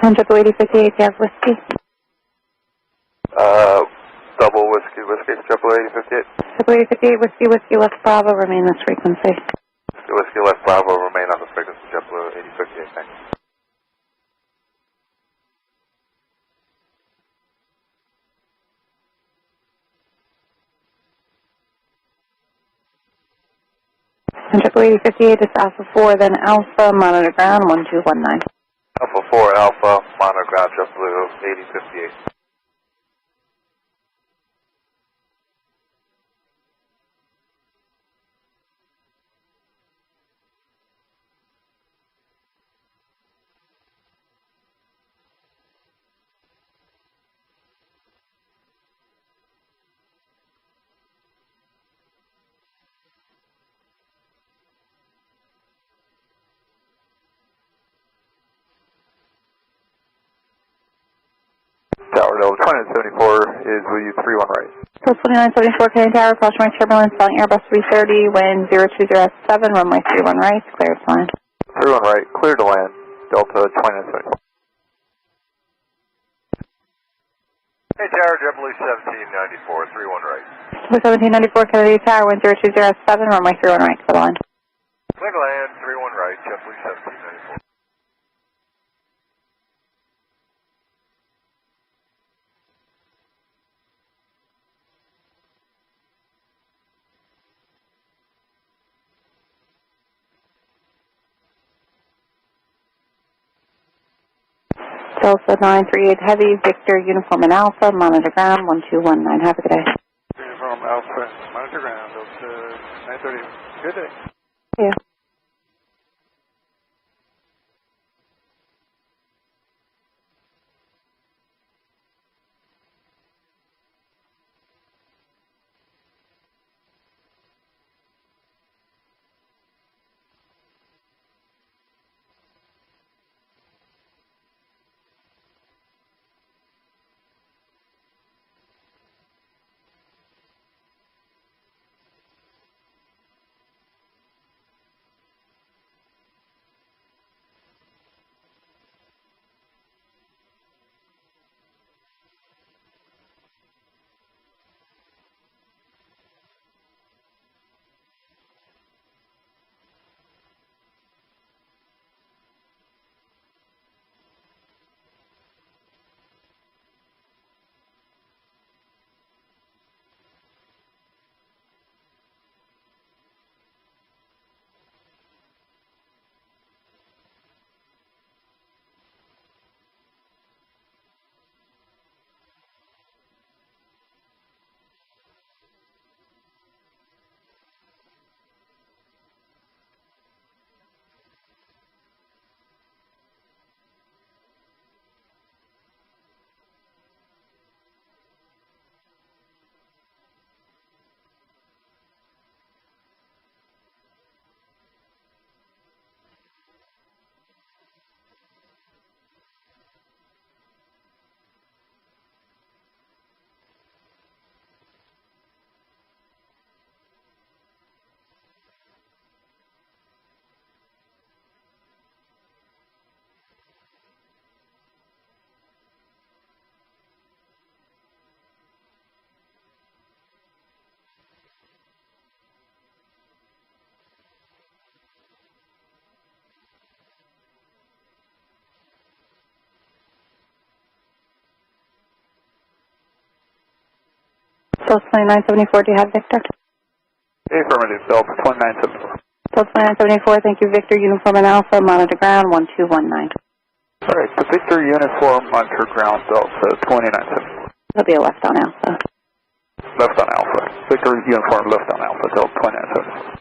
And Triple 8058, you have whiskey. Double whiskey, Triple 8058. Triple 8058, whiskey, whiskey, left Bravo, remain this frequency. Whiskey, left Bravo, remain on this frequency, Triple 8058, thanks. And Triple 8058 is Alpha 4, then Alpha, monitor ground, 1219. Alpha 4, Alpha, monitor ground, Triple 8058. Tower Delta 2974 is with you 31 right. So 2974, Canadian Tower, caution right turbulence, Boeing Airbus 330, wind 0207, runway 31 right, clear to land. 31 right, clear to land, Delta 2974. Hey Tower, JetBlue 1794, 31 right. 1794, Kennedy Tower, wind 0207, runway 31 right, clear to land. Clear to land, 31 right, JetBlue 1794. Delta 938 Heavy, Victor, Uniform and Alpha, monitor ground, 1219. Have a good day. Uniform Alpha, monitor ground, Delta 938. Good day. Yeah. Delta 2974, do you have Victor? Affirmative, Delta 2974. Delta 2974, thank you, Victor, Uniform and Alpha, monitor ground, 1219. All right, so Victor Uniform, monitor ground, Delta 2974. There'll be a left on Alpha. Left on Alpha. Victor Uniform, left on Alpha, Delta 2974.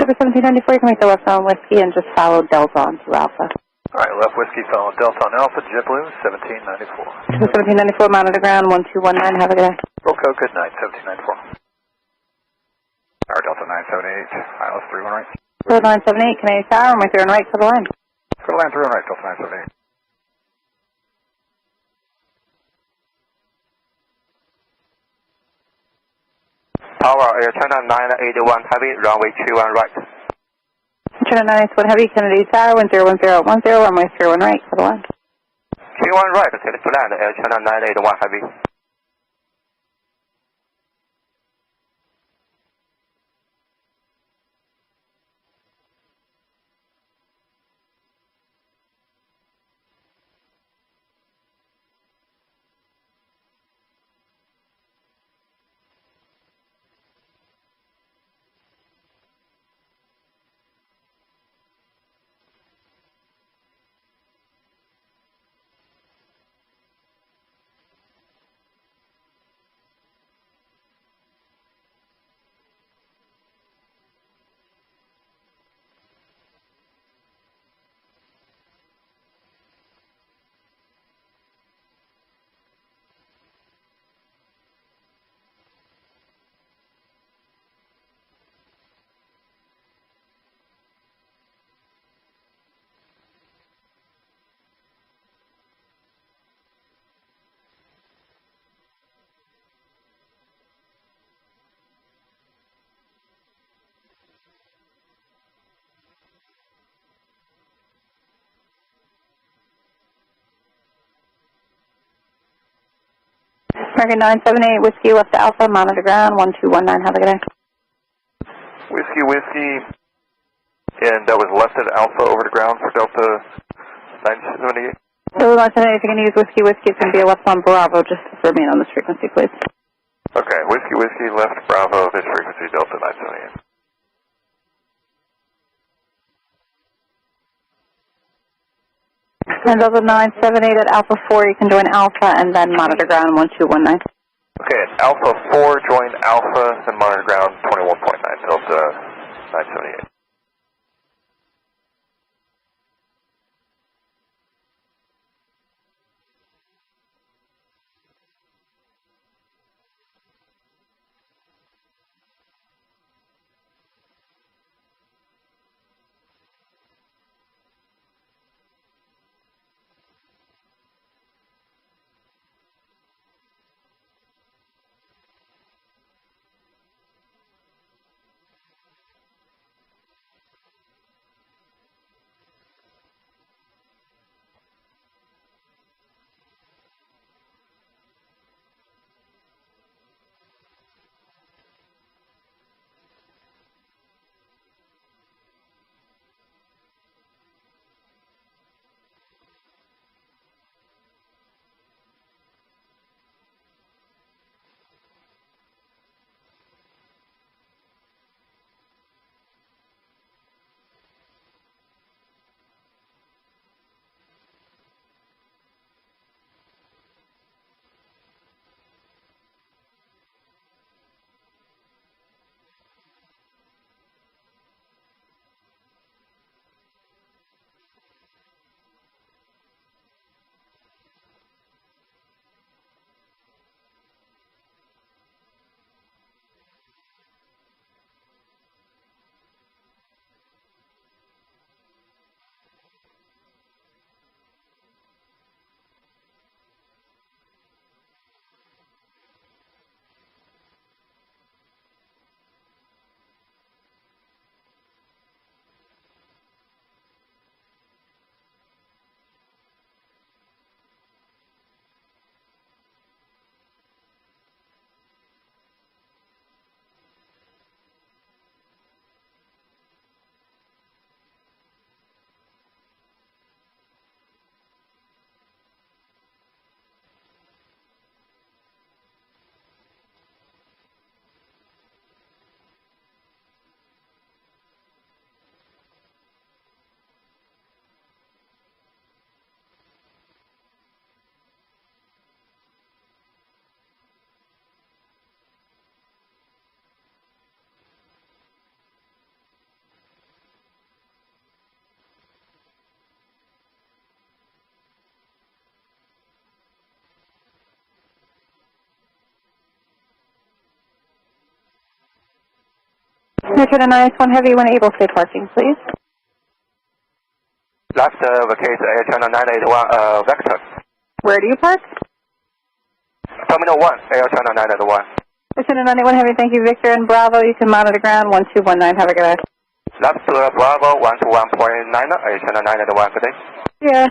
over 1794, you can make the left on Whiskey and just follow Delta on to Alpha. All right, left Whiskey, follow Delta on Alpha, JetBlue 1794. 1794, monitor ground 1219, have a good day. Roll code, good night, 1794. Tower Delta 978, ILS 31 right. Delta 978, Canadian Tower, my 3 and right for the line. Go to land 3 and right, Delta 978. Tower, Air China 981 Heavy, runway 21 right. China 981 Heavy, Kennedy Tower, 101010, runway 31 right for the line. 21 right, clear to land, Air China 981 Heavy. American 978, Whiskey, left to Alpha, monitor ground 1219, have a good day. Whiskey, Whiskey, and that was left at Alpha over to ground for Delta 978. Delta 978, if you can use Whiskey, Whiskey, it's going to be a left on Bravo, just to remain on this frequency, please. Okay, Whiskey, Whiskey, left Bravo, this frequency, Delta 978. And Delta 978 at Alpha 4, you can join Alpha and then monitor ground 1219. Okay, Alpha 4, join Alpha, and monitor ground 21.9, Delta 978. Return to 9S1 Heavy when able, state parking, please. Left vacate Air Channel 981 Vector. Where do you park? Terminal 1, Air Channel 981. Return to 981 Heavy, thank you, Victor and Bravo. You can monitor ground 1219, have a good day. Left Bravo 121.9, Air Channel 981, good day. Yeah.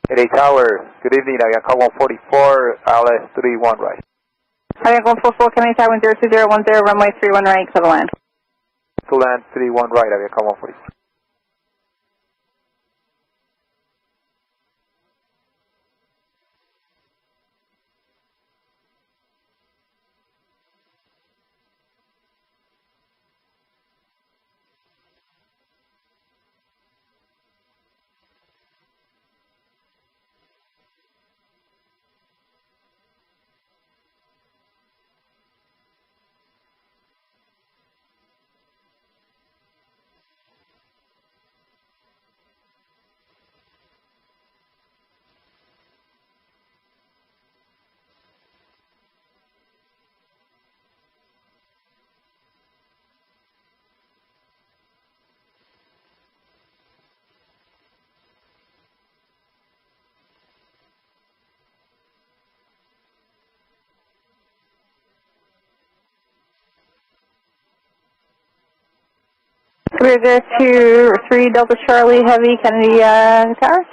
LA Tower, good evening, I call 144, LS31 right. Having 144, coming Tower 02010, runway 31 right, clear to land. To land 31 right, I call 144. We're there to 3 Delta Charlie Heavy, Kennedy Tower.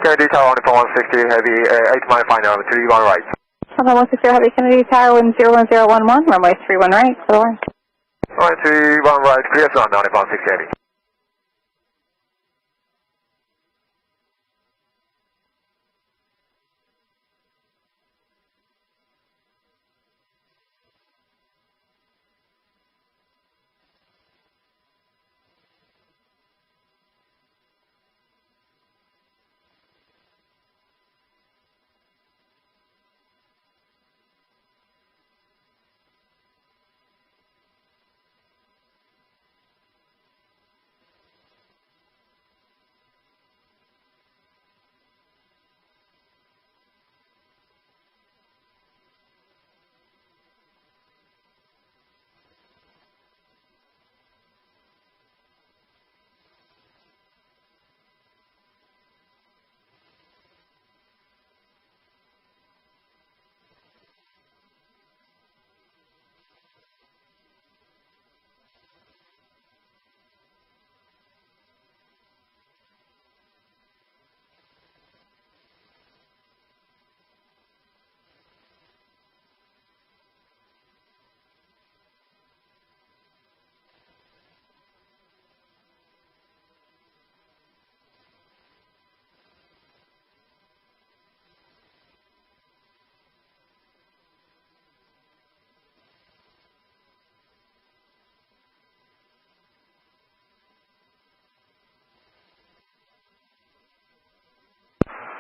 Kennedy Tower, Alpha 160 Heavy, 8 mile final, 31 right. Alpha 160 Heavy, Kennedy Tower, wind 01011, runway 31 right, clear line. Runway 31 right, clear to land, Alpha 160 Heavy.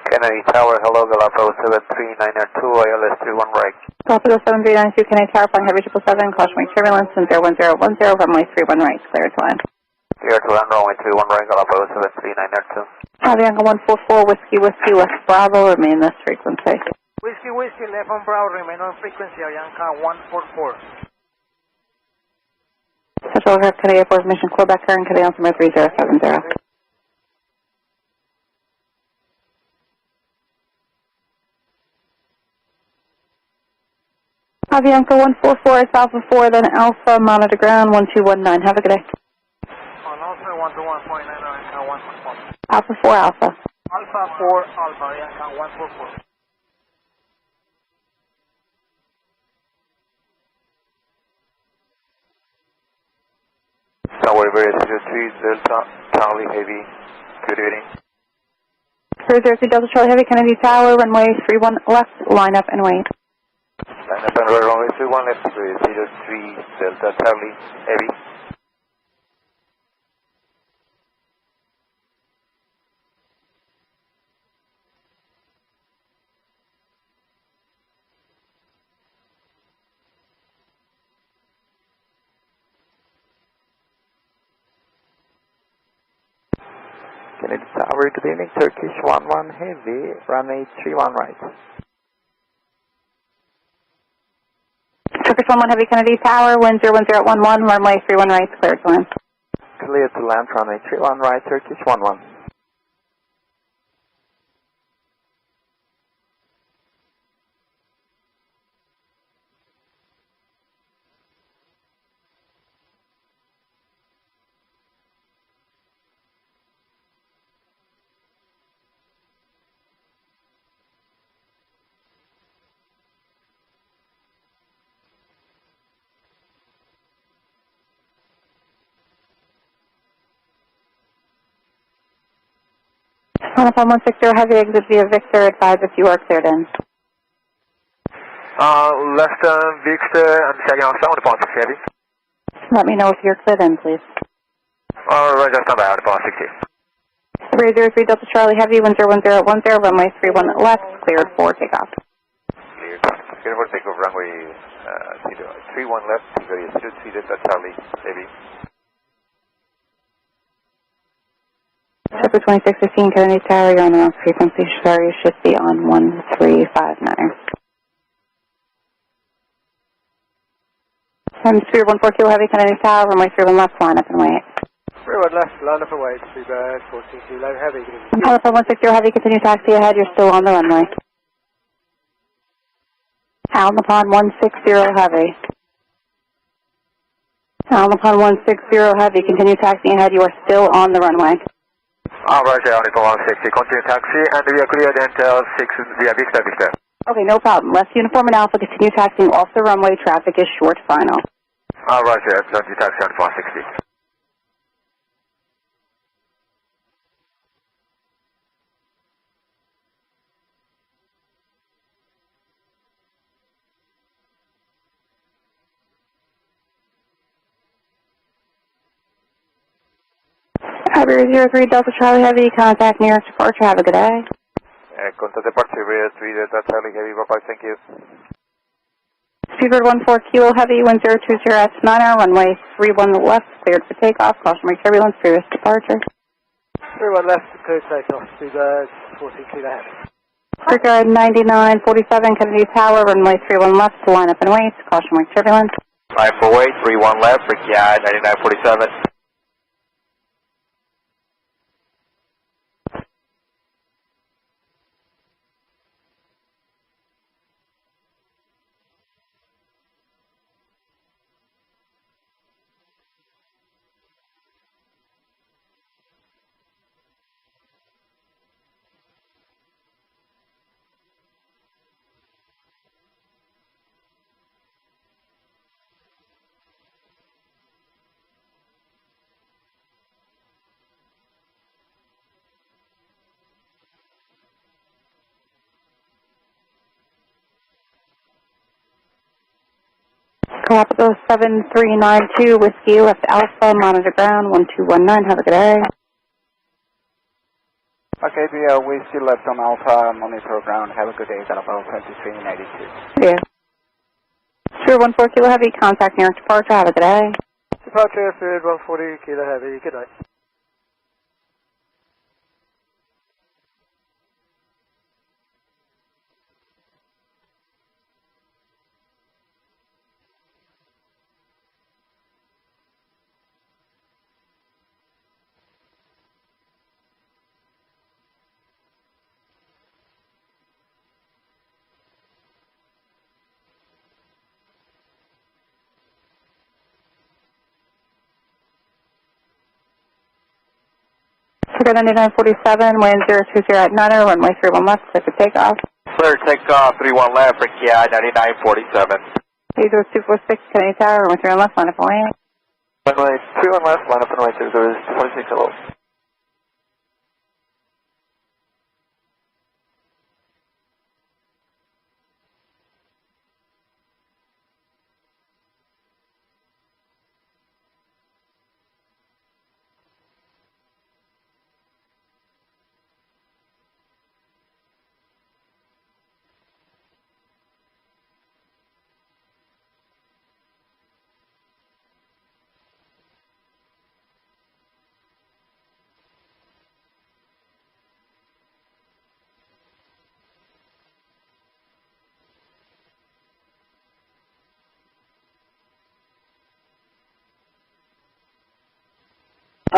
Kennedy Tower, hello, Galapagos 73902, ILS 31 right. Galapagos 7392, Kennedy Tower, flying heavy 777, caution wing turbulence, and 01010, runway 31 right, clear to land. Clear to land, runway 31 right, Galapagos 73902. Avianca 144, Whiskey West Bravo, remain this frequency. Whiskey left on Bravo, remain on frequency, Avianca 144. Central Aircraft, Kennedy Airport, mission Quebec, current Kennedy altimeter 3070. Avianca 144, it's Alpha 4, then Alpha, monitor ground 1219. Have a good day. On Alpha 121.9, Avianca 144. Alpha 4, Alpha. Alpha 4, Alpha, Avianca 144. Tower River 03 Delta Charlie Heavy, good evening. 003 Delta Charlie Heavy, Kennedy Tower, runway 31 left, line up and wait. Line up and wait, runway 31 left, 03 Delta Charlie Heavy. Kennedy Tower, good evening, Turkish 11 Heavy, runway 31 right. Turkish 11 Heavy, Kennedy Tower, wind 01011, runway 31 right, clear to land. Clear to land, runway 31 right, Turkish 11. Alpha 160 Heavy, exit via Victor, advise if you are cleared in. Left Victor, I'm checking on 7 Heavy. Let me know if you're cleared in, please. Roger, stand by, 60. 303 Delta Charlie Heavy, wind 01010, runway 31 left, cleared for takeoff. Cleared for takeoff, runway 31 left, 03 Delta Charlie Heavy. Chipper 2615, Kennedy Tower, you're on the wrong frequency, sorry, you should be on 1359. Spirit 140 Kilo Heavy, Kennedy Tower, runway 31 left, line up and wait. 31 left, line up and wait, 3 bad, 14 Kilo Heavy. Alpha 160 Heavy, continue taxi ahead, you're still on the runway. Allen upon 160 Heavy. Allen upon 160 Heavy, continue taxiing ahead, you are still on the runway. Roger, only for 160. Continue taxi, and we are cleared until 6 via Victor Victor. Okay, no problem. Left uniform and Alpha, continue taxiing off the runway. Traffic is short final. Roger, continue taxi on 460. Iberia 03 Delta Charlie Heavy, contact nearest departure. Have a good day. Contact departure, Iberia 3 Delta Charlie Heavy, bye-bye, thank you. Speedbird 14 Kilo Heavy, 1020 at 9 runway 31 left, cleared for takeoff. Cautionary turbulence, previous departure. 31 left, cleared takeoff. Speedbird 14 Kilo Heavy. Disregard 9947 Kennedy Tower, runway 31 left to line up and wait. Cautionary turbulence. Line for wait, 31 left, Brickyard 9947. Capital 7392 Whiskey left Alpha, monitor ground 1219. Have a good day. Okay, we still left on Alpha, monitor ground. Have a good day. Alpha 2392. Yeah. 014 Kilo Heavy, contact nearest departure. Have a good day. Departure period 140 Kilo Heavy. Good night. Forget 9947, wind 020 at 9, runway 31 left, clear for takeoff. Clear takeoff, 31 left, Brickyard 9947. 80246 Kennedy Tower, runway 31 left, line up and wait. Runway 31 left, line up and wait, 246 hello.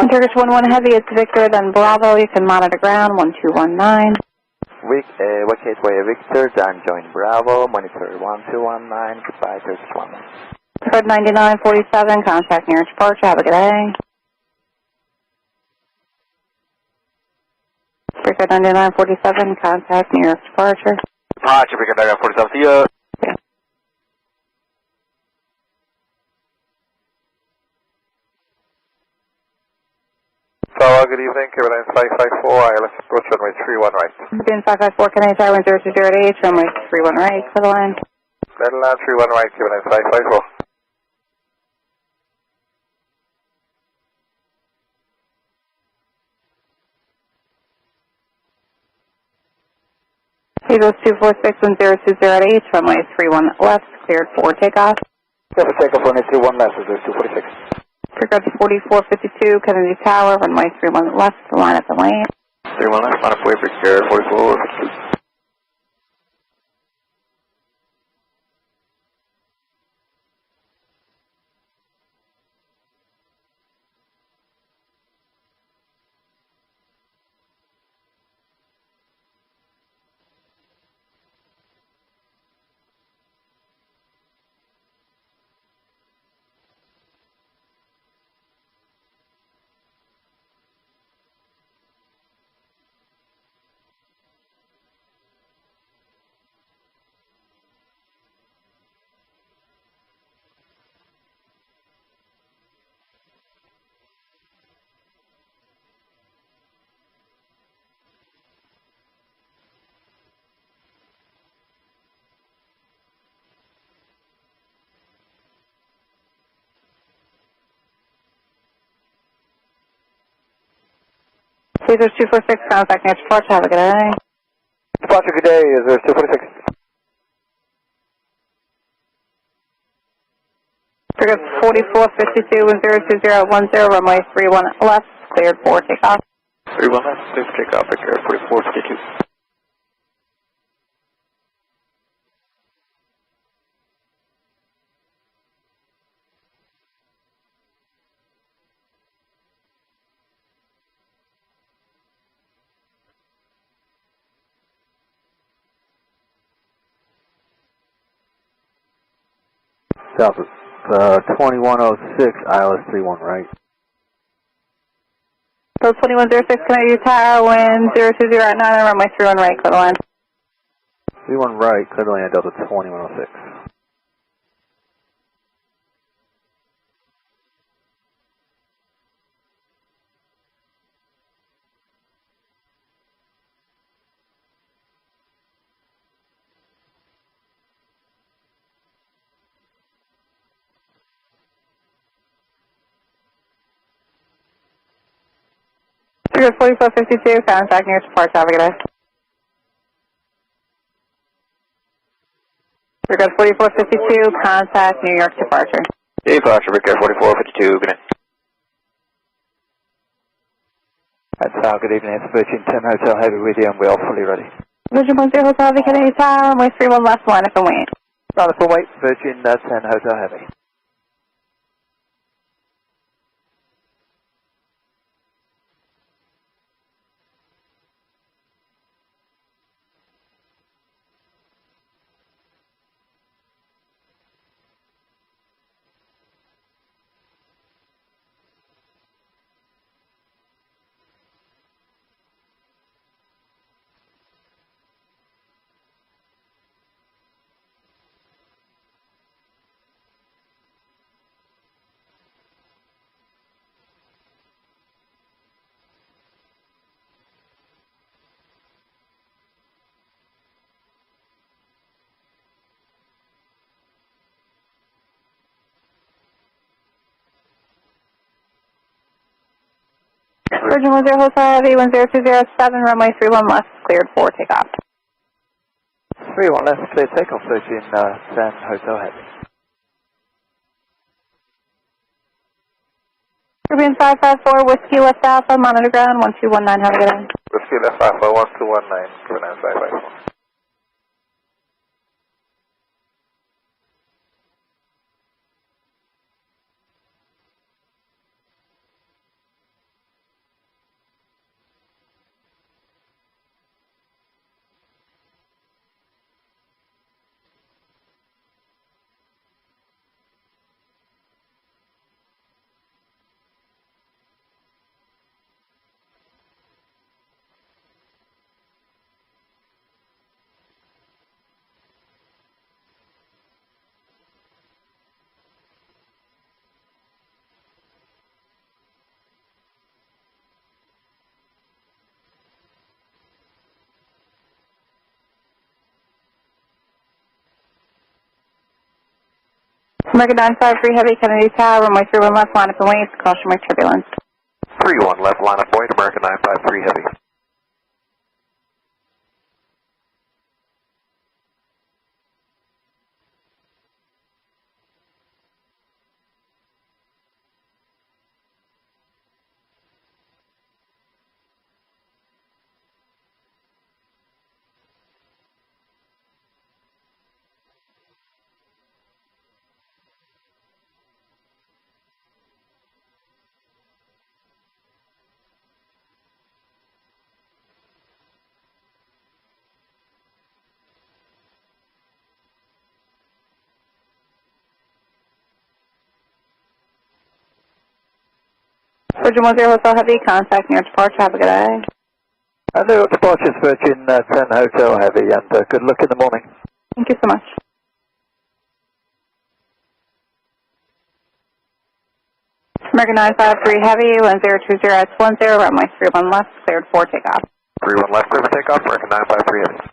Turkish 11 Heavy, it's Victor, then Bravo. You can monitor ground 1219. West Gateway Victor, Dan join Bravo, monitor 1219, goodbye, Turkish 11. Fred 9947, contact nearest departure. Have a good day. Fred 9947, contact nearest departure. Departure, Fred 9947, see ya. Yeah. Tower, good evening, KBDL 554, ILS approach runway 31 right. Bin 554, Kennedy Tower, 020 at H, runway 31 right, clear the line. Clear the line, 31 right, KBDL 554. Eagles 246 and 020 at H, runway 31 left, cleared for takeoff. Clear for takeoff, runway 31 left, is 246. Forgot 4452, Kennedy Tower, runway 31 left, line up and lane. 31 left, line up way, Victor 4452. Caesar 246, contact near departure, have a good day. Departure, good day, is there 246? Figure 4452 and 02010, runway 31 left, cleared for takeoff. 31 left, cleared for takeoff, Victor 4452. South 2106, ILS 31 right. So 2106, Canadian Tower, wind 020 at 9 and runway 31 right, clear the line. 31 right, clear the land, Delta 2106. Figure 4452, contact near departure, have a good day. Figure 4452, contact New York departure. Departure, Victor 4452, good night. That's how, good evening, it's Virgin 10 Hotel Heavy with you and we're all fully ready. Virgin 10 Hotel Heavy, Canadian Tower, runway 31 left, line up and wait. Rather full wait, Virgin 10 Hotel Heavy. Virgin 10 Hotel Heavy, 10207, runway 31 left, cleared for takeoff. 31 left, clear takeoff, Virgin 10 Hotel Heavy. Caribbean 554, Whiskey West Alpha, monitor ground 1219, have a good day. Whiskey left Alpha 1219, Caribbean 554. American 953 Heavy, Kennedy Tower, runway 31 left, line up and wait, caution mark turbulence. 31 left, line up wait, American 953 Heavy. Virgin 10 Hotel Heavy, contact near departure, have a good day. New York departures, Virgin 10 Hotel Heavy, and good luck in the morning. Thank you so much. American 953 Heavy, 1020 at 10, runway 31 left, cleared for takeoff. 31 left, clear for takeoff, American 953 Heavy.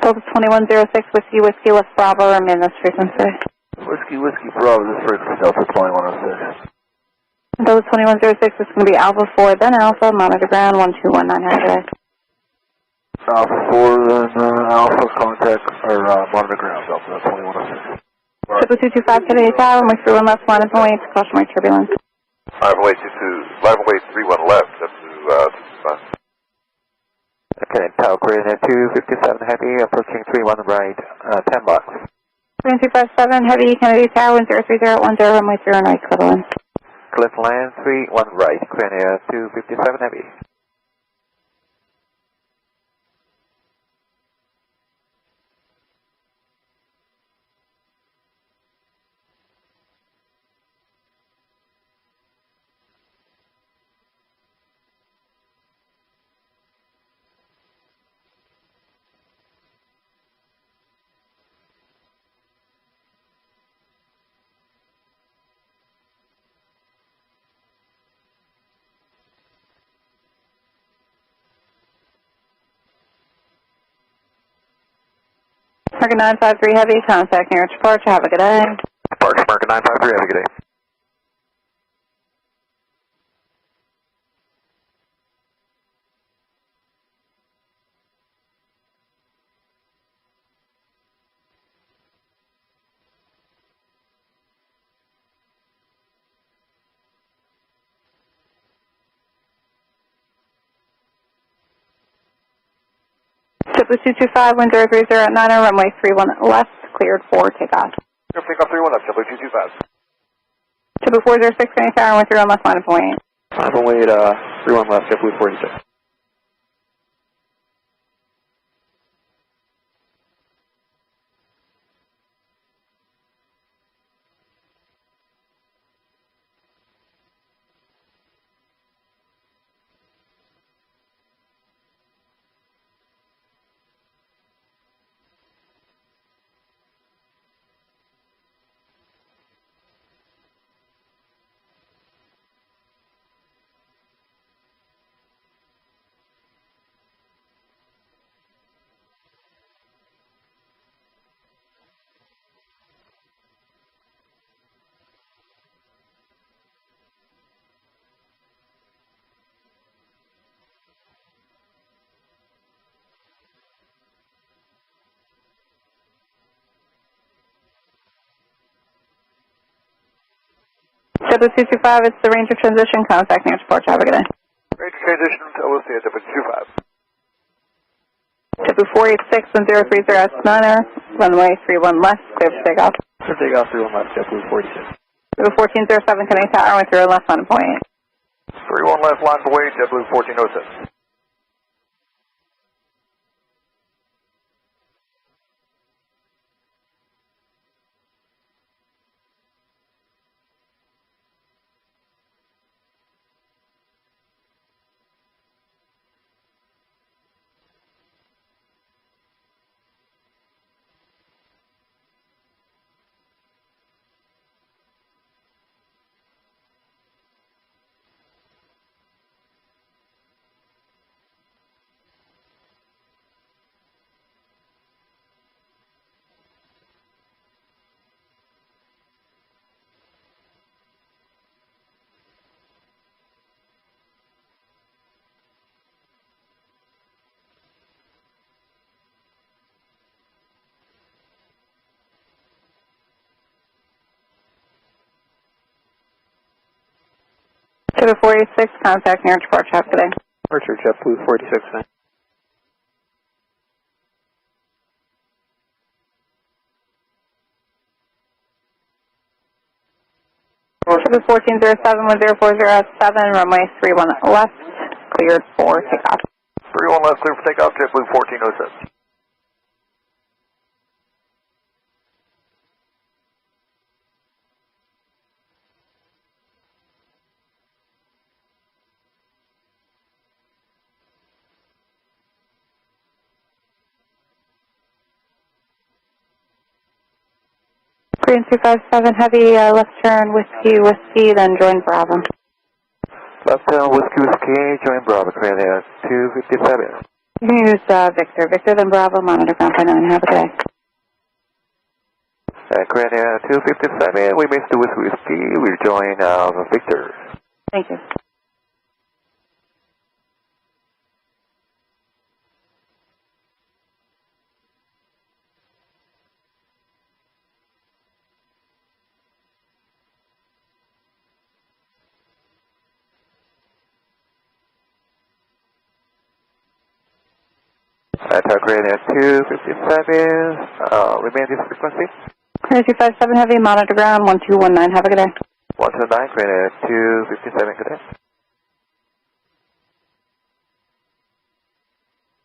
Delta 2106, Whiskey left Bravo, remain this frequency. Whiskey Bravo, this frequency Delta 2106. Delta 2106 is going to be Alpha 4, then Alpha, monitor ground 1219 Heavy. Alpha 4, then Alpha, contact, or monitor ground, Delta 2106. Triple 225 Kennedy Tower, runway 31 left, line of point, cautionary turbulence. Runway 31 left, up to Okay, Tower clear at 257 Heavy, approaching 31 right, 10 blocks. 257 Heavy, Kennedy Tower, 03010, runway 30 right, clear. Cliff land 31 right, clear near 257 Heavy. American 953 Heavy, contact near departure, have a good day. Departure, American 953, have a good day. Triple 225, wind 030 at 9, runway 31 left, cleared for takeoff. takeoff 31 left, Triple 225. Triple 406, Kennedy Tower, runway 31 left, line of point. Line of weight, 31 left, Triple 46. Triple 225, it's the Ranger transition, contact near departure, have a good day. Ranger transition to OC at Triple 225. Triple 486, wind 030 at 9, runway 31 left, clear for takeoff. Clear for takeoff 31 left, Triple 46. Triple 1407, Kennedy Tower, runway 31 left, line of point. 31 left, line of weight, Triple 1406. Triple 486, contact near departure, have a good day. Departure, JetBlue 46, man. Triple 1407, wind 040 at 7, runway 31 left, cleared for takeoff. 31 left, clear for takeoff, JetBlue 1407. Green 257 Heavy, left turn, Whiskey, then join Bravo. Left turn, Whiskey, join Bravo, clear there, 257. You can use Victor. Victor, then Bravo, monitor ground flight 9. Have a good day. Korea 257, we missed the whiskey. We'll join Victor. Thank you. Korea 257, remain this frequency. Korea 257 Heavy, monitor ground 1219. Have a good day. 129, Korea 257, good day.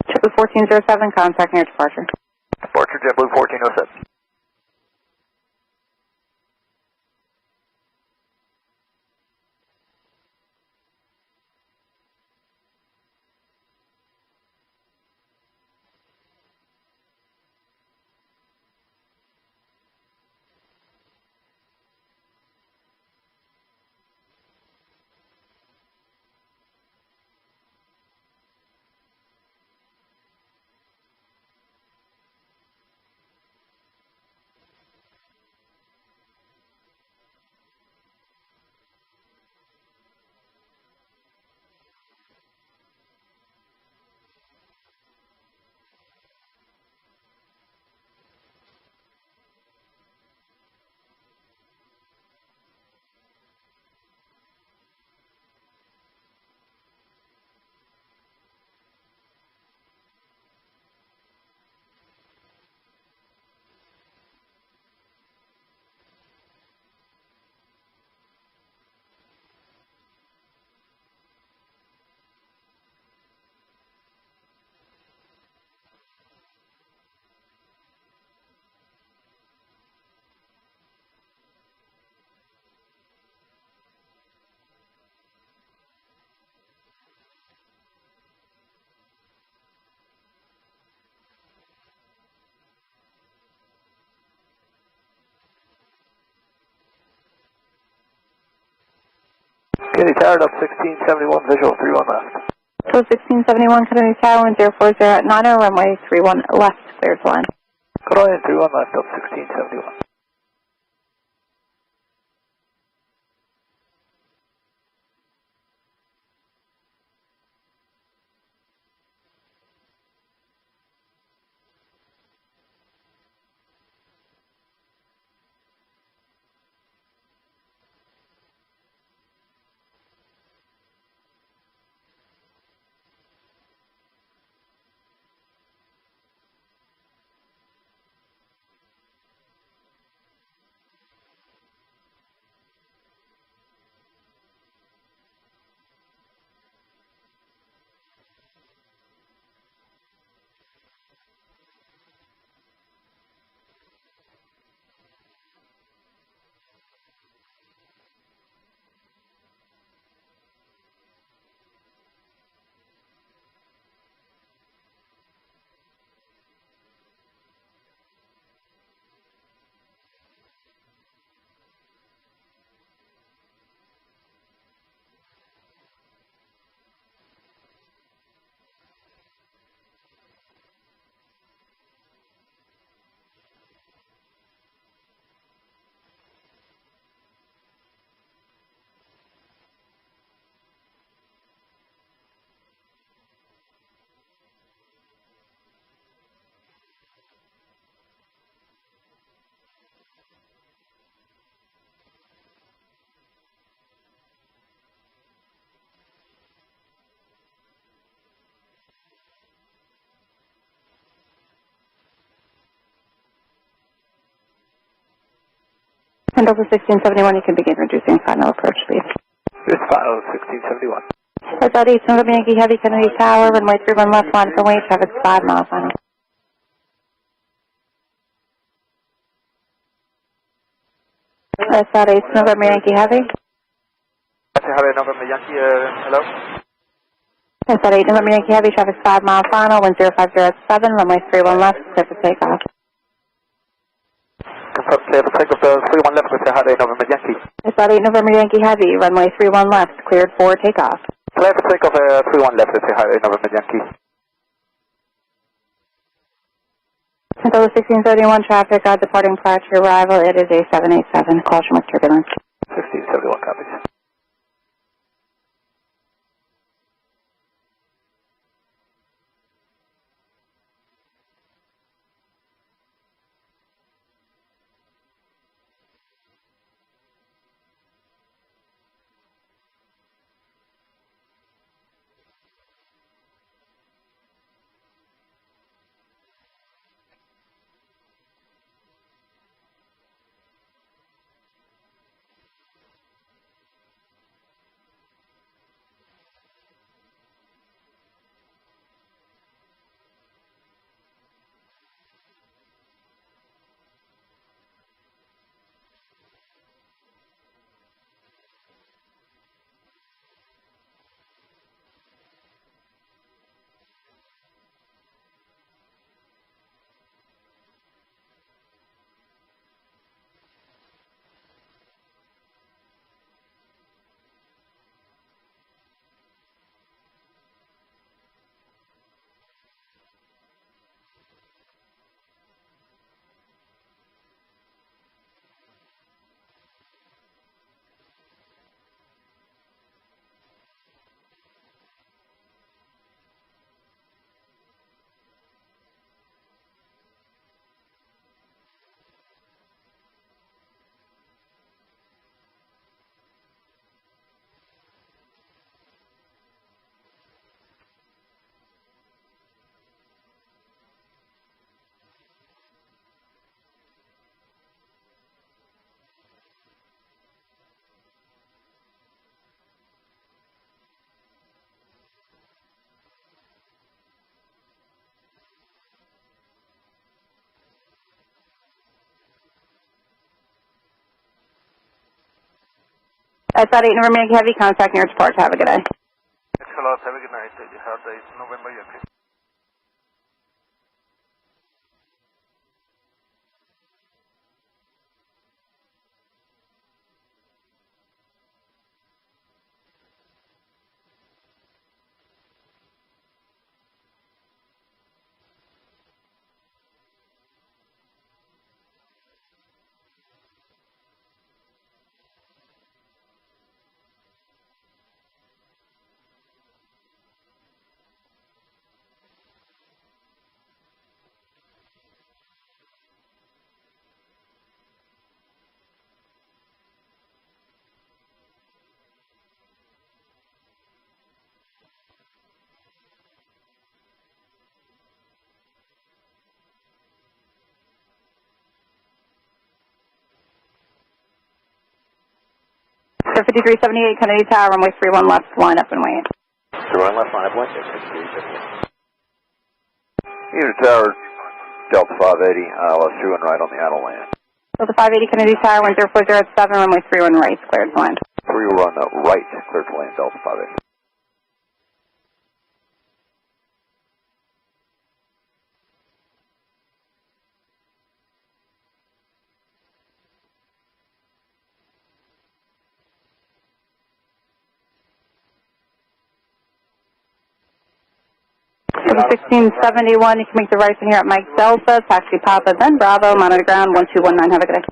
JetBlue 1407, contacting your departure. Departure JetBlue 1407. Kennedy Tower up 1671, visual 31 left. Code 1671, Kennedy Tower 1040 at 90, runway 31 left, clear to line. Code 31 left up 1671. And over 1671, you can begin reducing final approach speed. This final 1671. That's 8, November Yankee Heavy, Kennedy Tower, runway 31 left, line for weight, traffic 5 miles final. That's 8, November Yankee Heavy. November Yankee, hello? That's 8, November Yankee Heavy, traffic 5 mile final, 10507, runway 31 left, clear for takeoff. Confirm clear for takeoff, 31 left with Sahara November Yankee. It's 8, November Yankee Heavy, runway 31 left, cleared for takeoff. Clear for takeoff, 31 left with Sahara November Yankee. Delta 1671 traffic departing prior to arrival. It is a 787. Caution with turbulence. 1671 copies. That's at 8 November Yankee Heavy. Contact near Port. Have a good day. KLAS, have a good night. You have the November Yankee. Sir 5378 Kennedy Tower, runway 31 left, line up and wait. 31 left, line up, wait. 5378. Unit Tower, Delta 580, let's 31 right on the idle land. Delta 580 Kennedy Tower, 10407, runway 31 right, cleared to land. 31 right, cleared to land, Delta 580. From 1671, you can make the right in here at Mike Delta, taxi Papa, then Bravo, monitor ground, 1219, have a good day.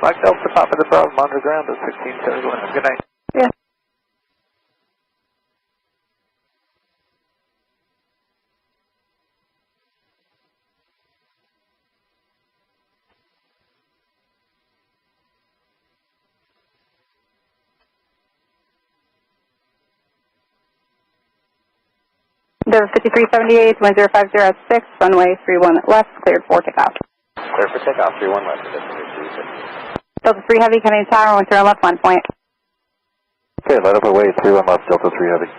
Mike Delta, Papa, the Bravo, monitor ground at 1671, good night. Yeah. Delta 5378, 10506, runway 31 left, cleared for takeoff. Clear for takeoff, 31 left. Delta 3 Heavy, Kennedy Tower, 131 left, line point. Okay, light up away, 31 left, Delta 3 Heavy.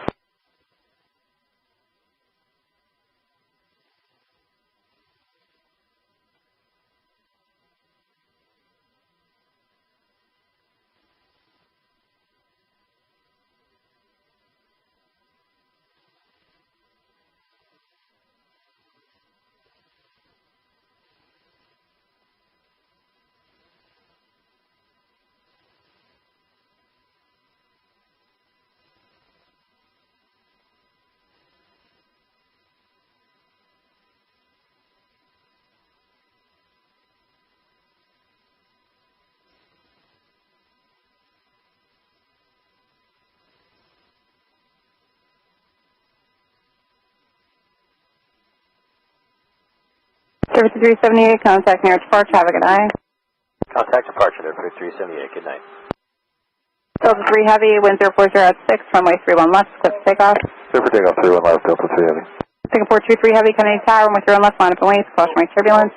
Service 378, contact near departure, have a good night. Contact departure there, 378, good night. Delta 3 Heavy, wind 040 at 6, runway 31 left, clear for takeoff. Clear for takeoff, 31 left, Delta 3 Heavy. Singapore 23 Heavy, Kennedy Tower, runway 31 left, line up and wings, cautionary turbulence.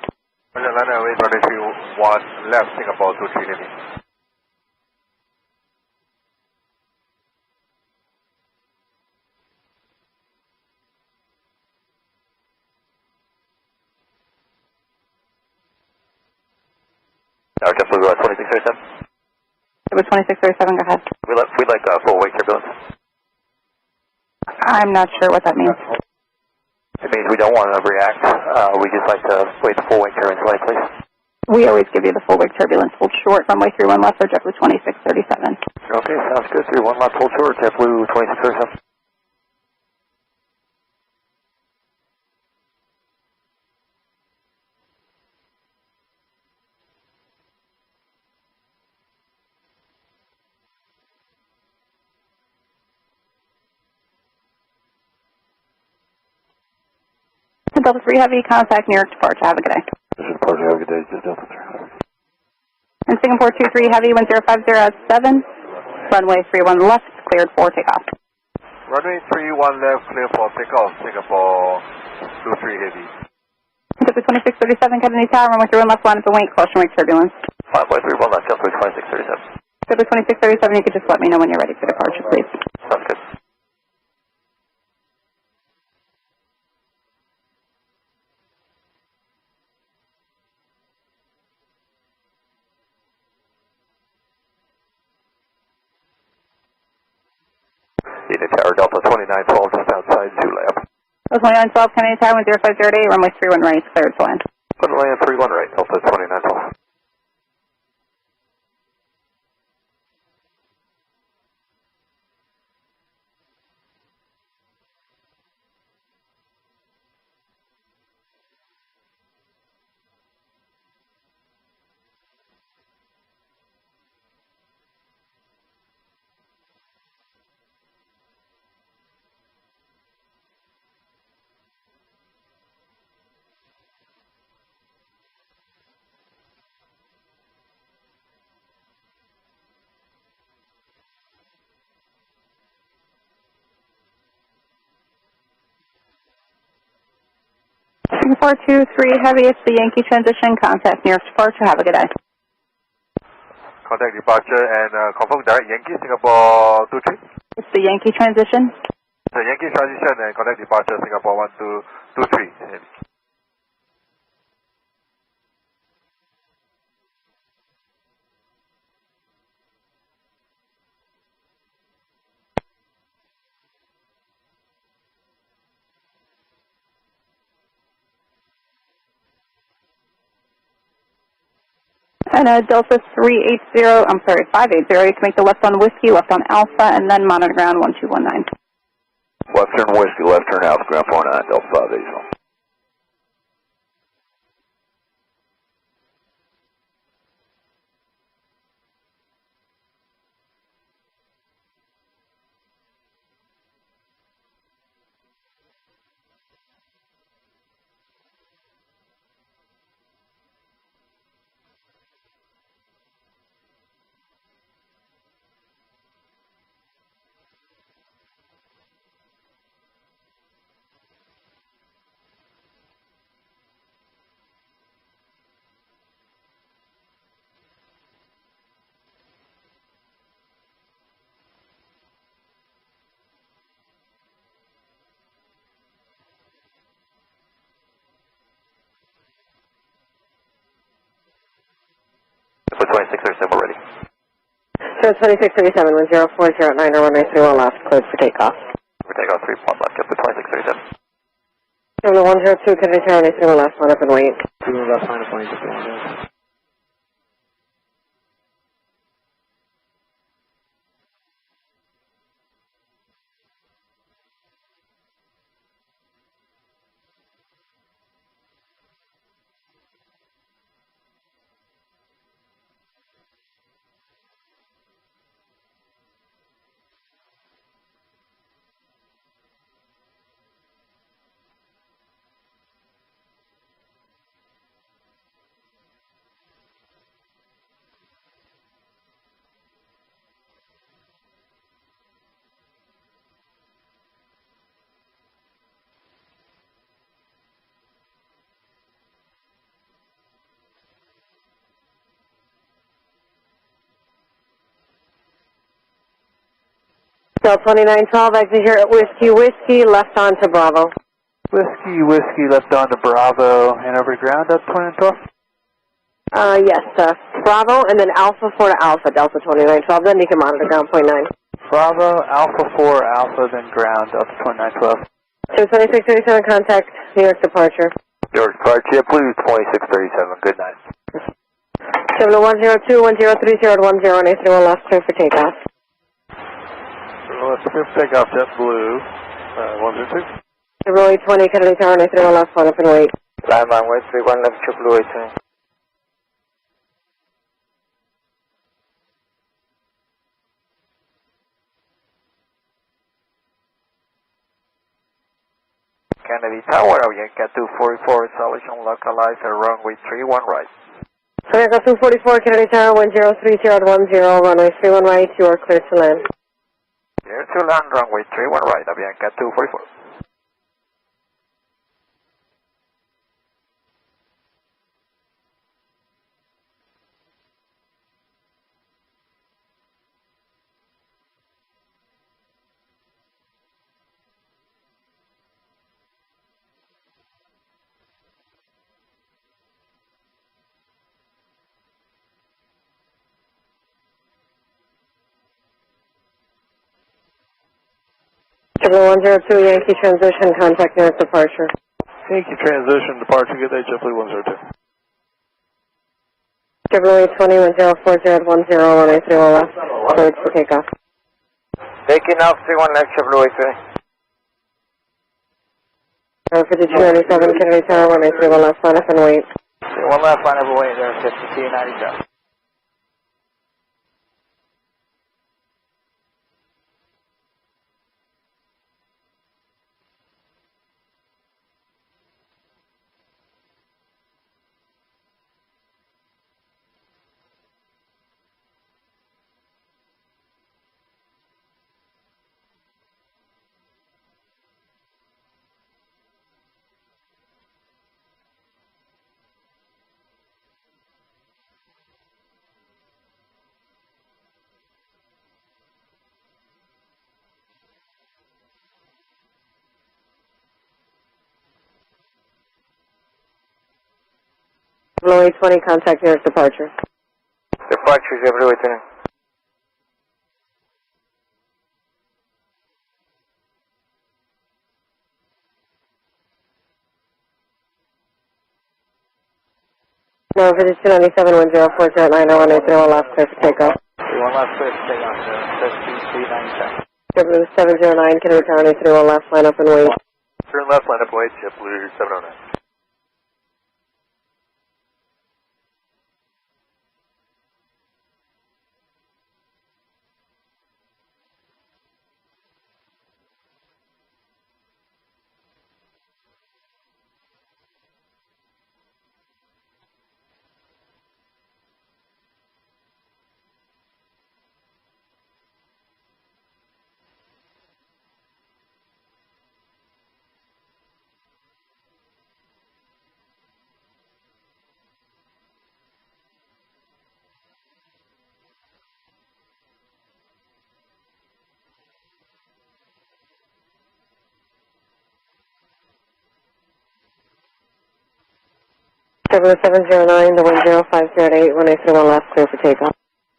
Runway 31 left, Singapore 23 Heavy. JetBlue 2637. It was 2637, go ahead. We'd like full wake turbulence. I'm not sure what that means. It means we don't want to react. We just like to wait the full wake turbulence light, please. We always give you the full wake turbulence. Hold short, runway 31 left, or JetBlue 2637. Okay, sounds good. 31 left, hold short, JetBlue 2637. Delta 3 Heavy, contact Newark departure, have a good day. This is departure, have a good day, just Delta 3. And Singapore 23 Heavy, wind 050 at 7, runway 31 left, cleared for takeoff. Runway 31 left, clear for takeoff, Singapore 23 Heavy. Delta 2637, Kennedy Tower, runway 31 left, line up and wing, cautionary turbulence. Runway 31 left, Delta 2637. Delta 2637, you could just let me know when you're ready for departure, please. Sounds good. Unit Tower Delta 2912 just outside Zoo Lab. Delta 2912, Kennedy Tower, wind 0508, runway 31 right, cleared to land. Runway 31 right, Delta 2912. Singapore 23 Heavy, it's the Yankee transition, contact Newark departure, have a good day. Contact departure and confirm direct Yankee, Singapore 23. It's the Yankee transition. The Yankee transition and contact departure, Singapore 1223. Heavy. And Delta 580, you can make the left on Whiskey, left on Alpha, and then monitor ground 1219. Left turn Whiskey, left turn Alpha, ground 49, Delta 580. For 2637, we're ready. So 2637, 1040 runway 31 left, cleared for takeoff. For takeoff, 3 1 left, for 2637. Terminal 102, Kennedy Tower, runway 31 left, line up and wait. 31 left, line up and wait, just one. Del 2912, exit here at Whiskey Whiskey, left on to Bravo. Whiskey Whiskey, left on to Bravo, and over to ground at 2912? Yes, Bravo, and then Alpha 4 to Alpha, Delta 2912, then you can monitor ground point 9. Bravo, Alpha 4, Alpha, then ground, Delta 2912. 22637, contact New York departure. New York departure, please 2637, good night. 102, 1030 at 10, and 31 left, clear for takeoff. Let's clear for takeoff, JetBlue, 102. 820, Kennedy Tower, and 31 left, line up and wait. Line runway 31 left, JetBlue 820. Kennedy Tower, Avianca 244, solution localized at runway 31 right. Avianca 244, Kennedy Tower, 1030 at 10, runway 31 right, you are clear to land. Clear to land, runway 31 right, Avianca 244. JetBlue 102, Yankee transition, contact New York departure. Yankee transition, departure, good day, JetBlue 102. JetBlue 820, 1040 at 10, runway 31 left, cleared for takeoff. Taking off 31 left, JetBlue 820. 5297, Kennedy Tower, runway 31 left, line up and wait. 31 left, line up and wait, there, 5297. JetBlue 820, contact New York departure. Departure, JetBlue 820. No, 5297, 1040 at 90, 31 left, clear for takeoff. 31 left, clear for takeoff, 5297. JetBlue 709, Kennedy Tower, 31 left, line up and wait. Turn left, line up and wait, JetBlue 709. JetBlue 709, the 1050 at 8, 31 left, clear for takeoff.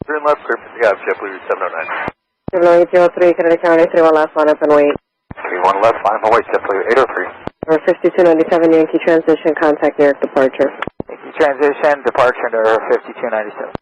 Turn left, clear for takeoff, JetBlue 709. JetBlue 803, Kennedy Tower, 31 left, line up and wait. 31 left, line up and wait, JetBlue 803. Number 5297, Yankee transition, contact New York departure. Yankee transition, departure under 5297.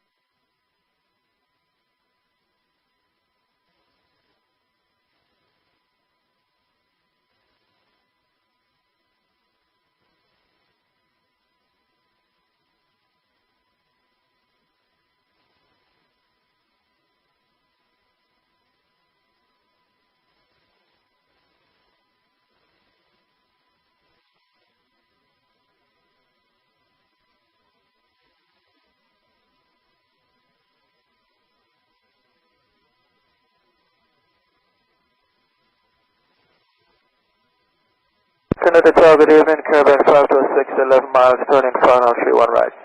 Canada Tower, good evening, Caravan 526, 11 miles, turning final 31 right.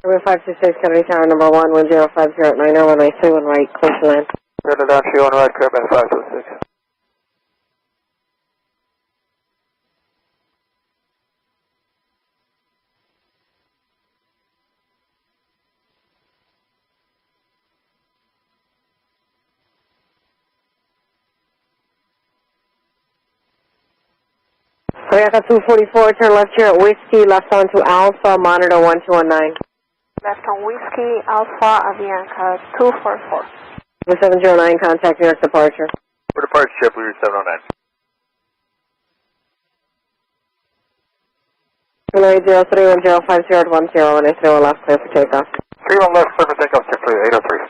Caravan 526, Kennedy Tower, number 1, 1050 at 90, runway 31 right, clear to land. Turn it down 31 right, Caravan 526. Avianca 244, turn left here at Whiskey, left on to Alpha, monitor 1219. Left on Whiskey, Alpha, Avianca 244. 709, contact New York departure. For departure, JetBlue 709. 08031050 at 10, 131 left, clear for takeoff. 31 left, clear for takeoff, JetBlue 803.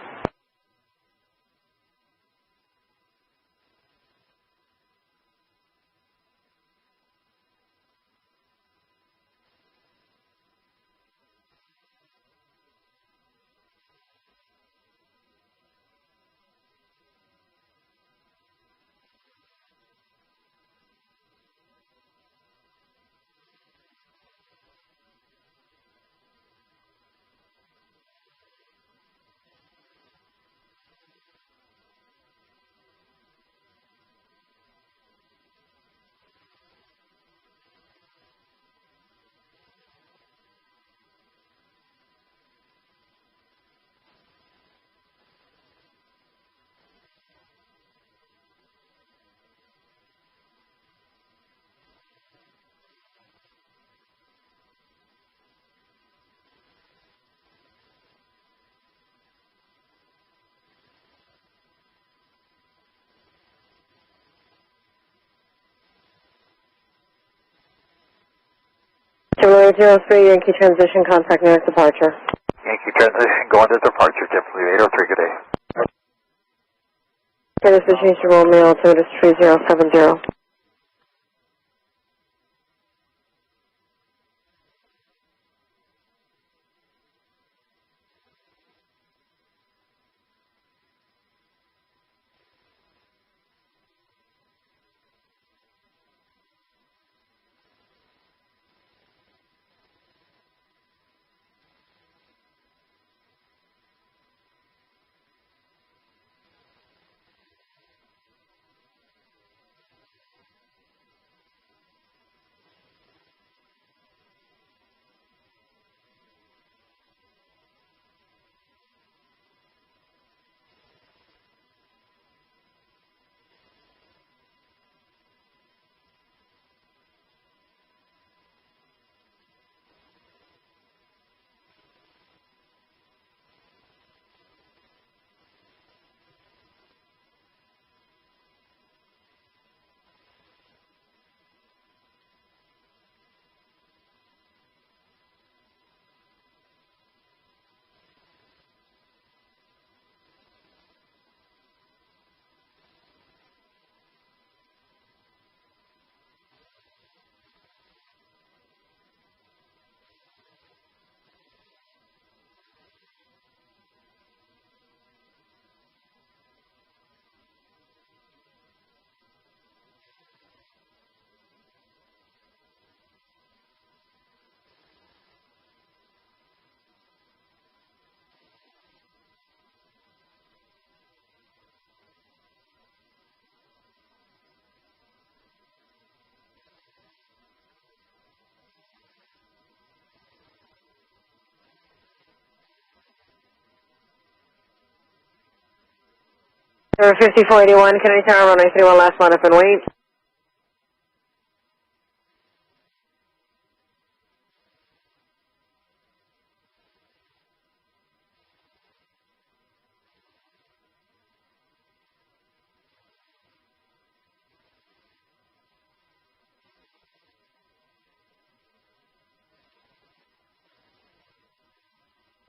Chevrolet 03, Yankee transition, contact New York departure. Yankee transition, going to departure, JetBlue 803, good day. This is change to Romeo, altimeter 3070. Number 5481, Kennedy Tower, runway 31 last, line up and wait.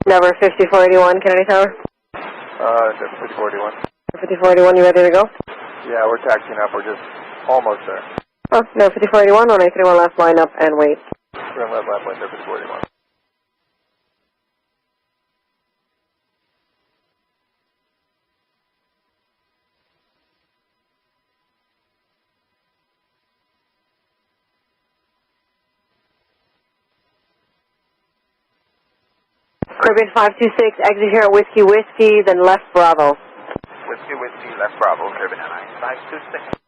Number 5481, Kennedy Tower. 5481. 5481, you ready to go? Yeah, we're taxiing up. We're just almost there. Oh, no, 5481, runway 31 last, line up and wait. Turn left, lane, 5481. Caribbean 526, exit here at Whiskey Whiskey, then left Bravo. Whiskey, left Bravo, Caribbean 526.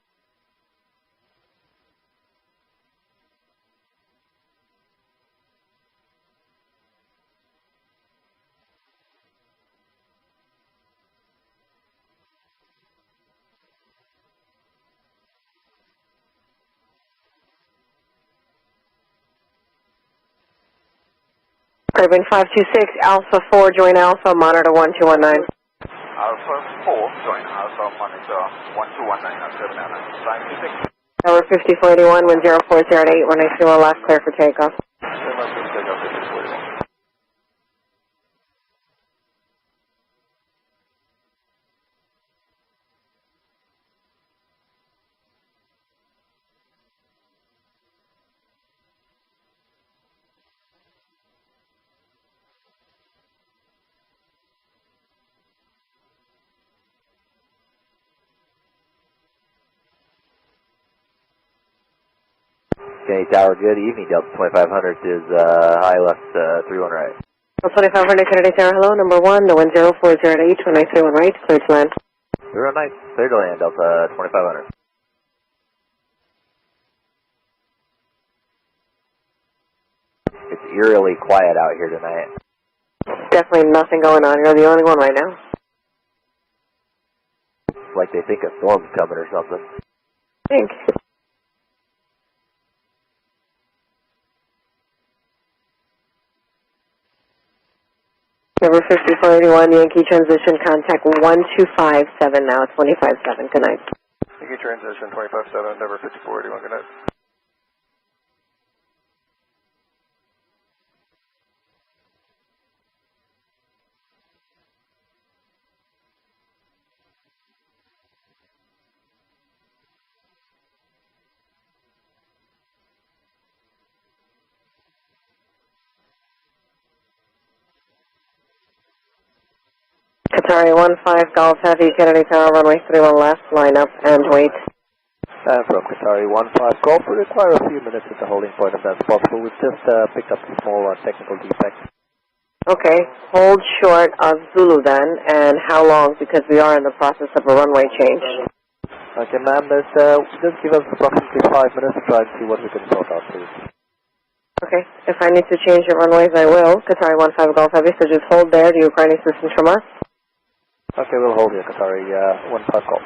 Craving 526, Alpha 4, join Alpha, monitor 1219. Alpha 4, join Alpha, monitor 1219 at 799. 526. Tower 5481, wind 0408, runway 31 left, clear for takeoff. Okay, Tower, good evening. Delta 2500 is high left 31 right. Delta 2500, Kennedy Tower, hello, number 1, the wind 0408, runway 31 right, clear to land. 31 right, clear to land, Delta 2500. It's eerily quiet out here tonight. Definitely nothing going on, you're the only one right now. It's like they think a storm's coming or something. I think. Number 5481, Yankee transition, contact 1257 now, 257, good night. Yankee transition, 257, number 5481, good night. Qatari 15 Golf Heavy, Kennedy Tower, runway 31 left, line up and wait. And from Qatari 15 Golf, we require a few minutes at the holding point if that's possible. We've just picked up a small technical defect. Okay, hold short of Zulu then, and how long, because we are in the process of a runway change. Okay, ma'am, just give us approximately 5 minutes to try and see what we can sort out, please. Okay, if I need to change your runways, I will. Qatari 15 Golf Heavy, so just hold there. Do you require any assistance from us? Okay, we'll hold you, Qatari 15 Golf.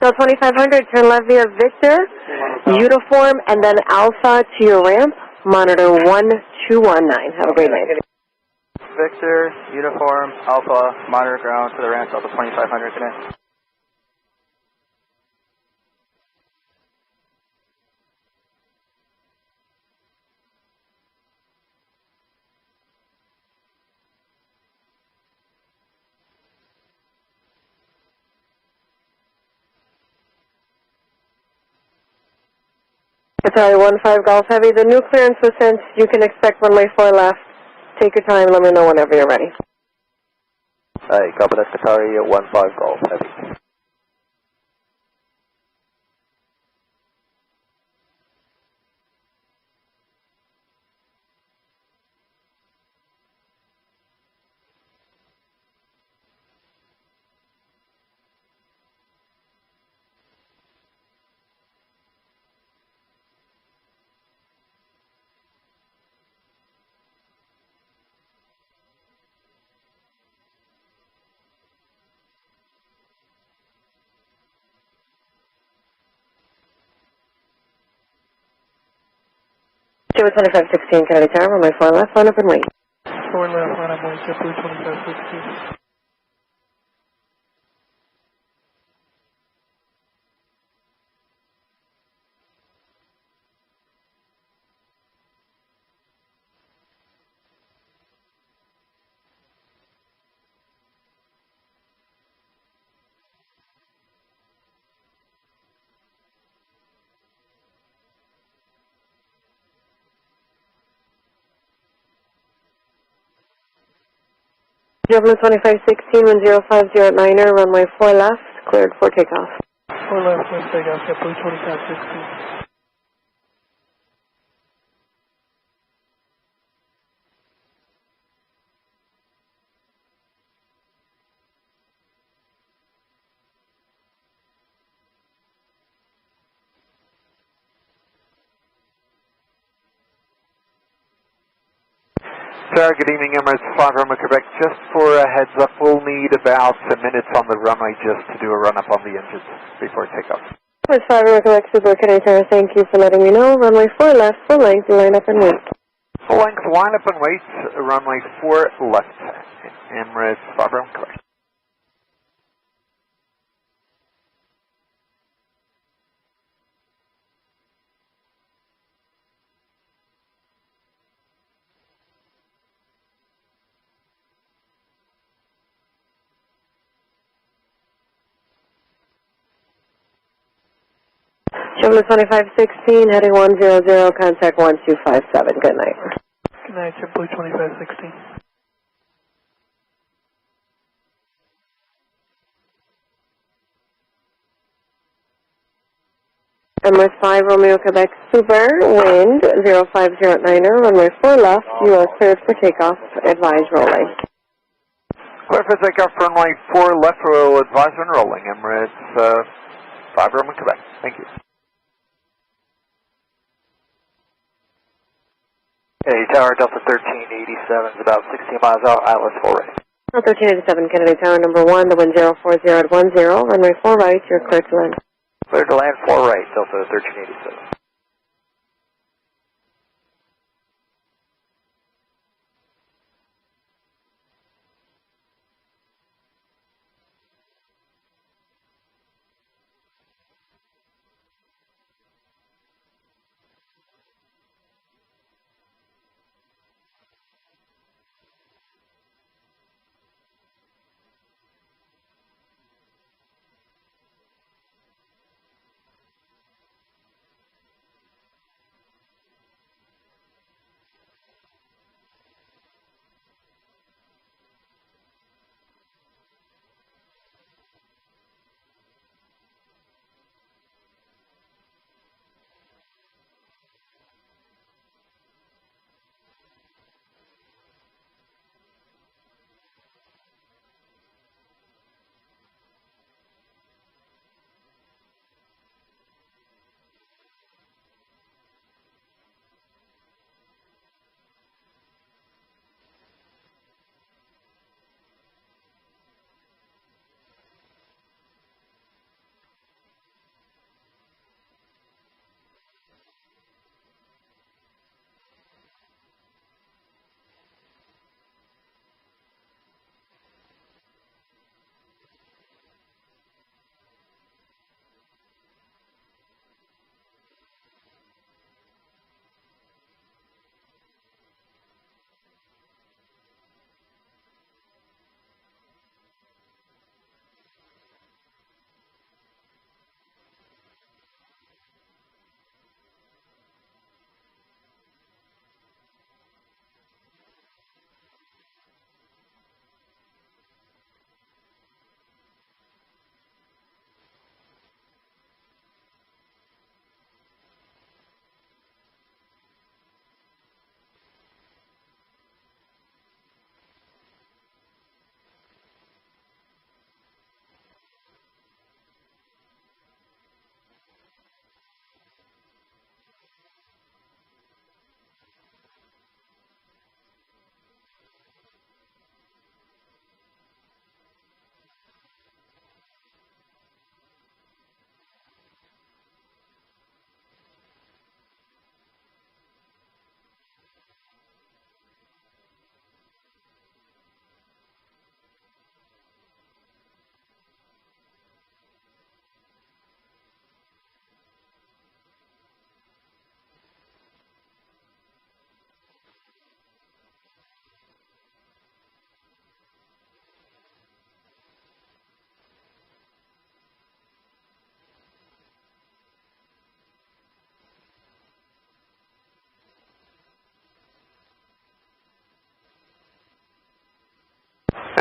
So 2500, turn left via Victor, uniform, and then Alpha to your ramp. Monitor 1219. Have a great night. Victor, Uniform, Alpha, monitor ground to the ramp, Delta 2500, connect. Sorry, 15 Golf Heavy. The new clearance was sent. You can expect runway 4 left. Take your time. Let me know whenever you're ready. Hi, copy that, Qatari 15 Golf Heavy. JetBlue 2516, Kennedy Tower, runway 4 left, line up and wait. 4 left, line up, wait, JetBlue 2516. JetBlue 2516, 1050 at Niner, runway 4 left, cleared for takeoff. 4 left, cleared for takeoff, JetBlue 2516. Sir, good evening, Emirates 5 Romeo Quebec. Just for a heads up, we'll need about a minute on the runway just to do a run-up on the engines before takeoff. Emirates 5 Romeo Quebec, Super Kennedy Tower, thank you for letting me know. Runway 4 left, full length, line up and wait. Full length, line up and wait, runway 4 left, Emirates 5 Romeo Quebec. JetBlue 2516, heading 100, contact 1257. Good night. Good night, JetBlue 2516. Emirates 5 Romeo Quebec Super, wind 0509er, runway 4 left, you are cleared for takeoff, advise rolling. Clear for takeoff, runway 4 left, royal advise when rolling, Emirates 5 Romeo Quebec. Thank you. Hey, Tower Delta 1387 is about 16 miles out, Atlas 4 right. 1387, Kennedy Tower, number 1, the wind 040 at 10, runway 4 right, you're cleared to land. Clear to land 4 right, Delta 1387.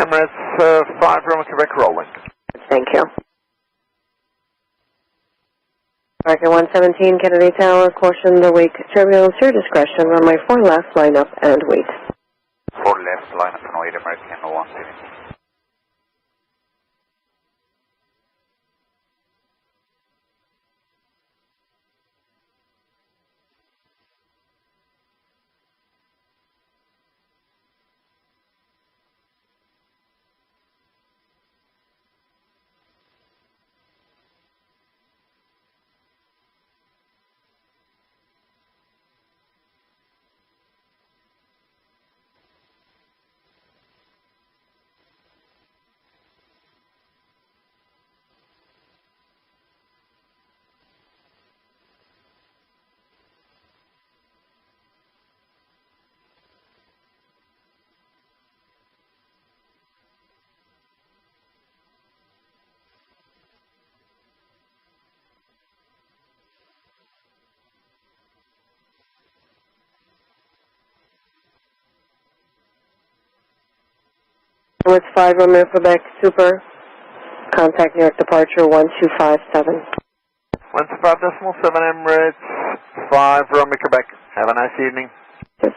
Emirates, 5 Roman Quebec rolling. Thank you. American 117, Kennedy Tower, caution the wake turbulence, your discretion, runway 4 left, line up and wait. 4 left, line up and wait, American 117. With 5 Romeo Quebec Super, contact New York departure 1257. 125.7 Emirates, 5 Romeo Quebec. Have a nice evening. Yes.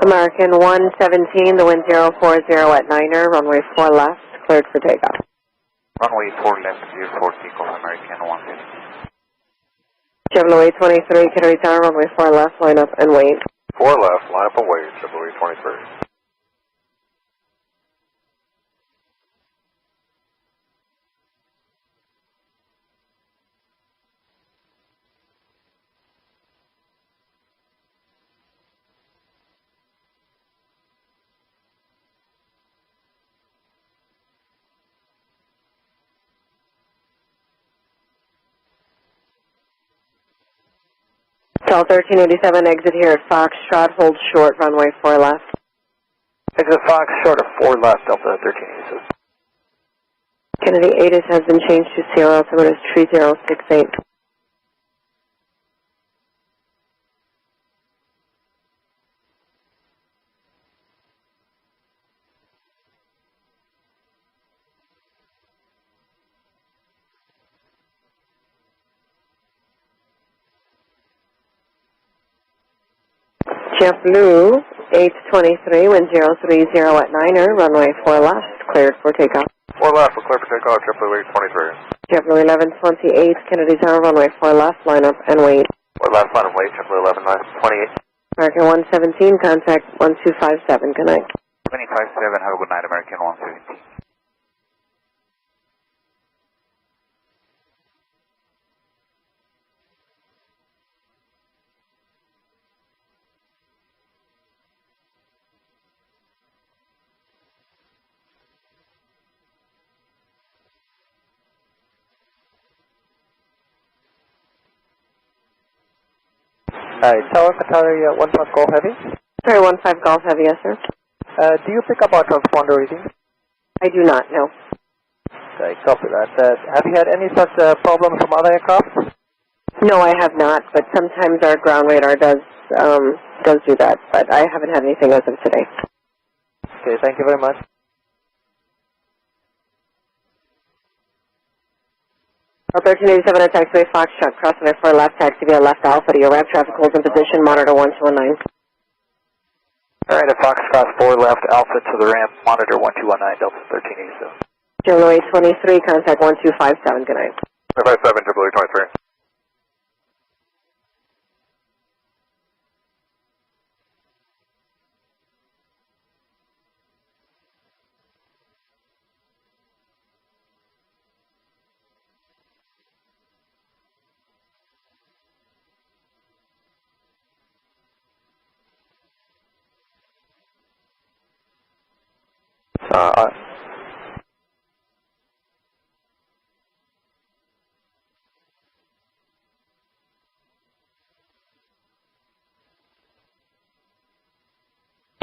American 117, the wind 040 at Niner, runway 4 left, cleared for takeoff. Runway 4 left, 04 takeoff, American 117. Chevrolet 23, Kennedy Tower, runway 4 left, line up and wait. 4 left, line up and wait, Chevrolet 23. Call 1387, exit here at Foxtrot, hold short, runway 4 left. Exit Fox, short of 4 left, Delta 1387. Kennedy 8 has been changed to Sierra, altimeter is 3068. JetBlue 823, wind 030 at Niner, runway 4 left, cleared for takeoff. 4 left, we're clear for takeoff, JetBlue 823. JetBlue 1128, Kennedy Tower, runway 4 left, line up and wait. 4 left, line and wait, JetBlue 1128. American 117, contact 1257, good night. 257, have a good night, American 117. Hi, Tower Qatari 15 Golf Heavy. Sorry, 15 Golf Heavy, yes sir. Do you pick up our transponder reading? I do not, no. Okay, copy that. Have you had any such problems from other aircraft? No, I have not, but sometimes our ground radar does do that, but I haven't had anything as of today. Okay, thank you very much. Opportunity 87 at taxiway Foxtrot, crossing for left, taxi via left Alpha to your ramp, traffic holds in position, monitor 1219. Alright, at Foxtrot 4 left, Alpha to the ramp, monitor 1219, Delta 1387. Jubilee 23, contact 1257, good night. 557, Jubilee 23.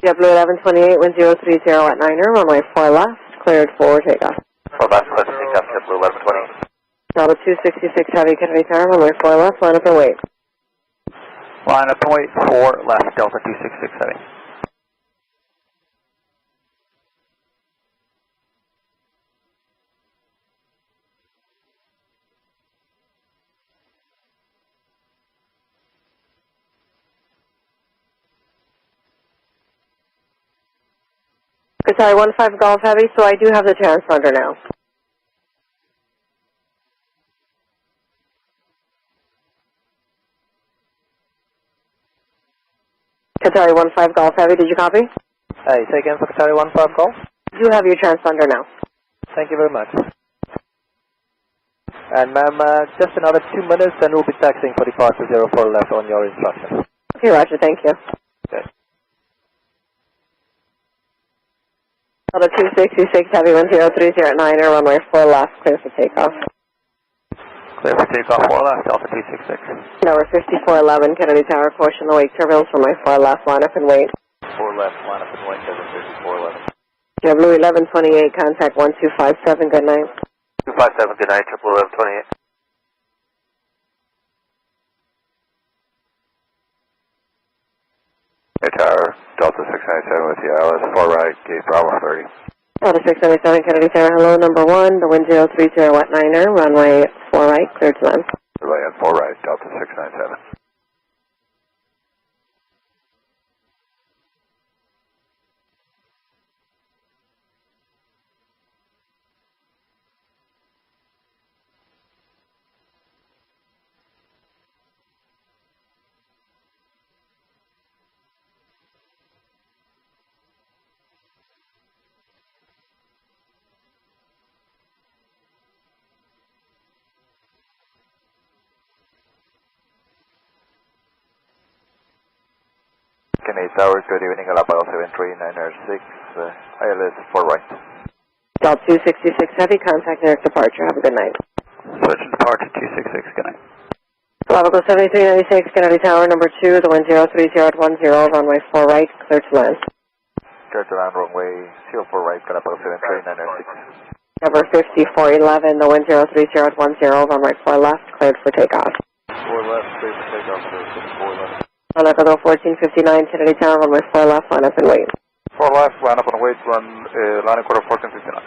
JetBlue 1128, wind 030 at 9er, runway 4 left, cleared for takeoff. 4 left, clear for takeoff, JetBlue 1128. Delta 266 Heavy, Kennedy Tower, runway 4 left, line up and wait. Line up and wait, 4 left, Delta 266 Heavy. Sorry, 15 Golf Heavy, so I do have the transponder now. Qatari 15 Golf Heavy, did you copy? Hey, say again for Qatari 15 Golf? You have your transponder now. Thank you very much. And ma'am, just another 2 minutes and we'll be taxiing for departure 04 left on your instructions. Okay, Roger, thank you. Okay. Delta 266 Heavy, wind 030 at 9er, runway 4 left, clear for takeoff. Clear for takeoff, 4 left, Delta 266. Number 5411, Kennedy Tower, caution the wake turbulence for my 4 left, line up and wait. 4 left, line up and wait, Desert 5411. JetBlue 1128, contact 1257, good night. 257, good night, JetBlue 1128. Hey Tower, Delta 697 with you, LS 4 right, gate Bravo 30. Delta 697, Kennedy Tower, hello, number 1, the wind 030 at 9er, runway 4 right, clear to land. Relay on 4 right, Delta 697. Kennedy Tower, good evening, Galapagos 73906, ILS 4 right. Delta 266 Heavy, contact Newark departure, have a good night. Switch departure 266, good night. Galapagos 7396, Kennedy Tower, number 2, the wind 030 at 10, runway 4 right, clear to land. Clear to land, runway 04 right, Galapagos 73906. Number 5411, the wind 030 at 10, runway 4 left, cleared for takeoff. 4 left, clear for takeoff, 5411. Galapagos 1459, Kennedy Tower, runway 4 left, line up and wait. 4 left, line up and wait, line and quarter 1459.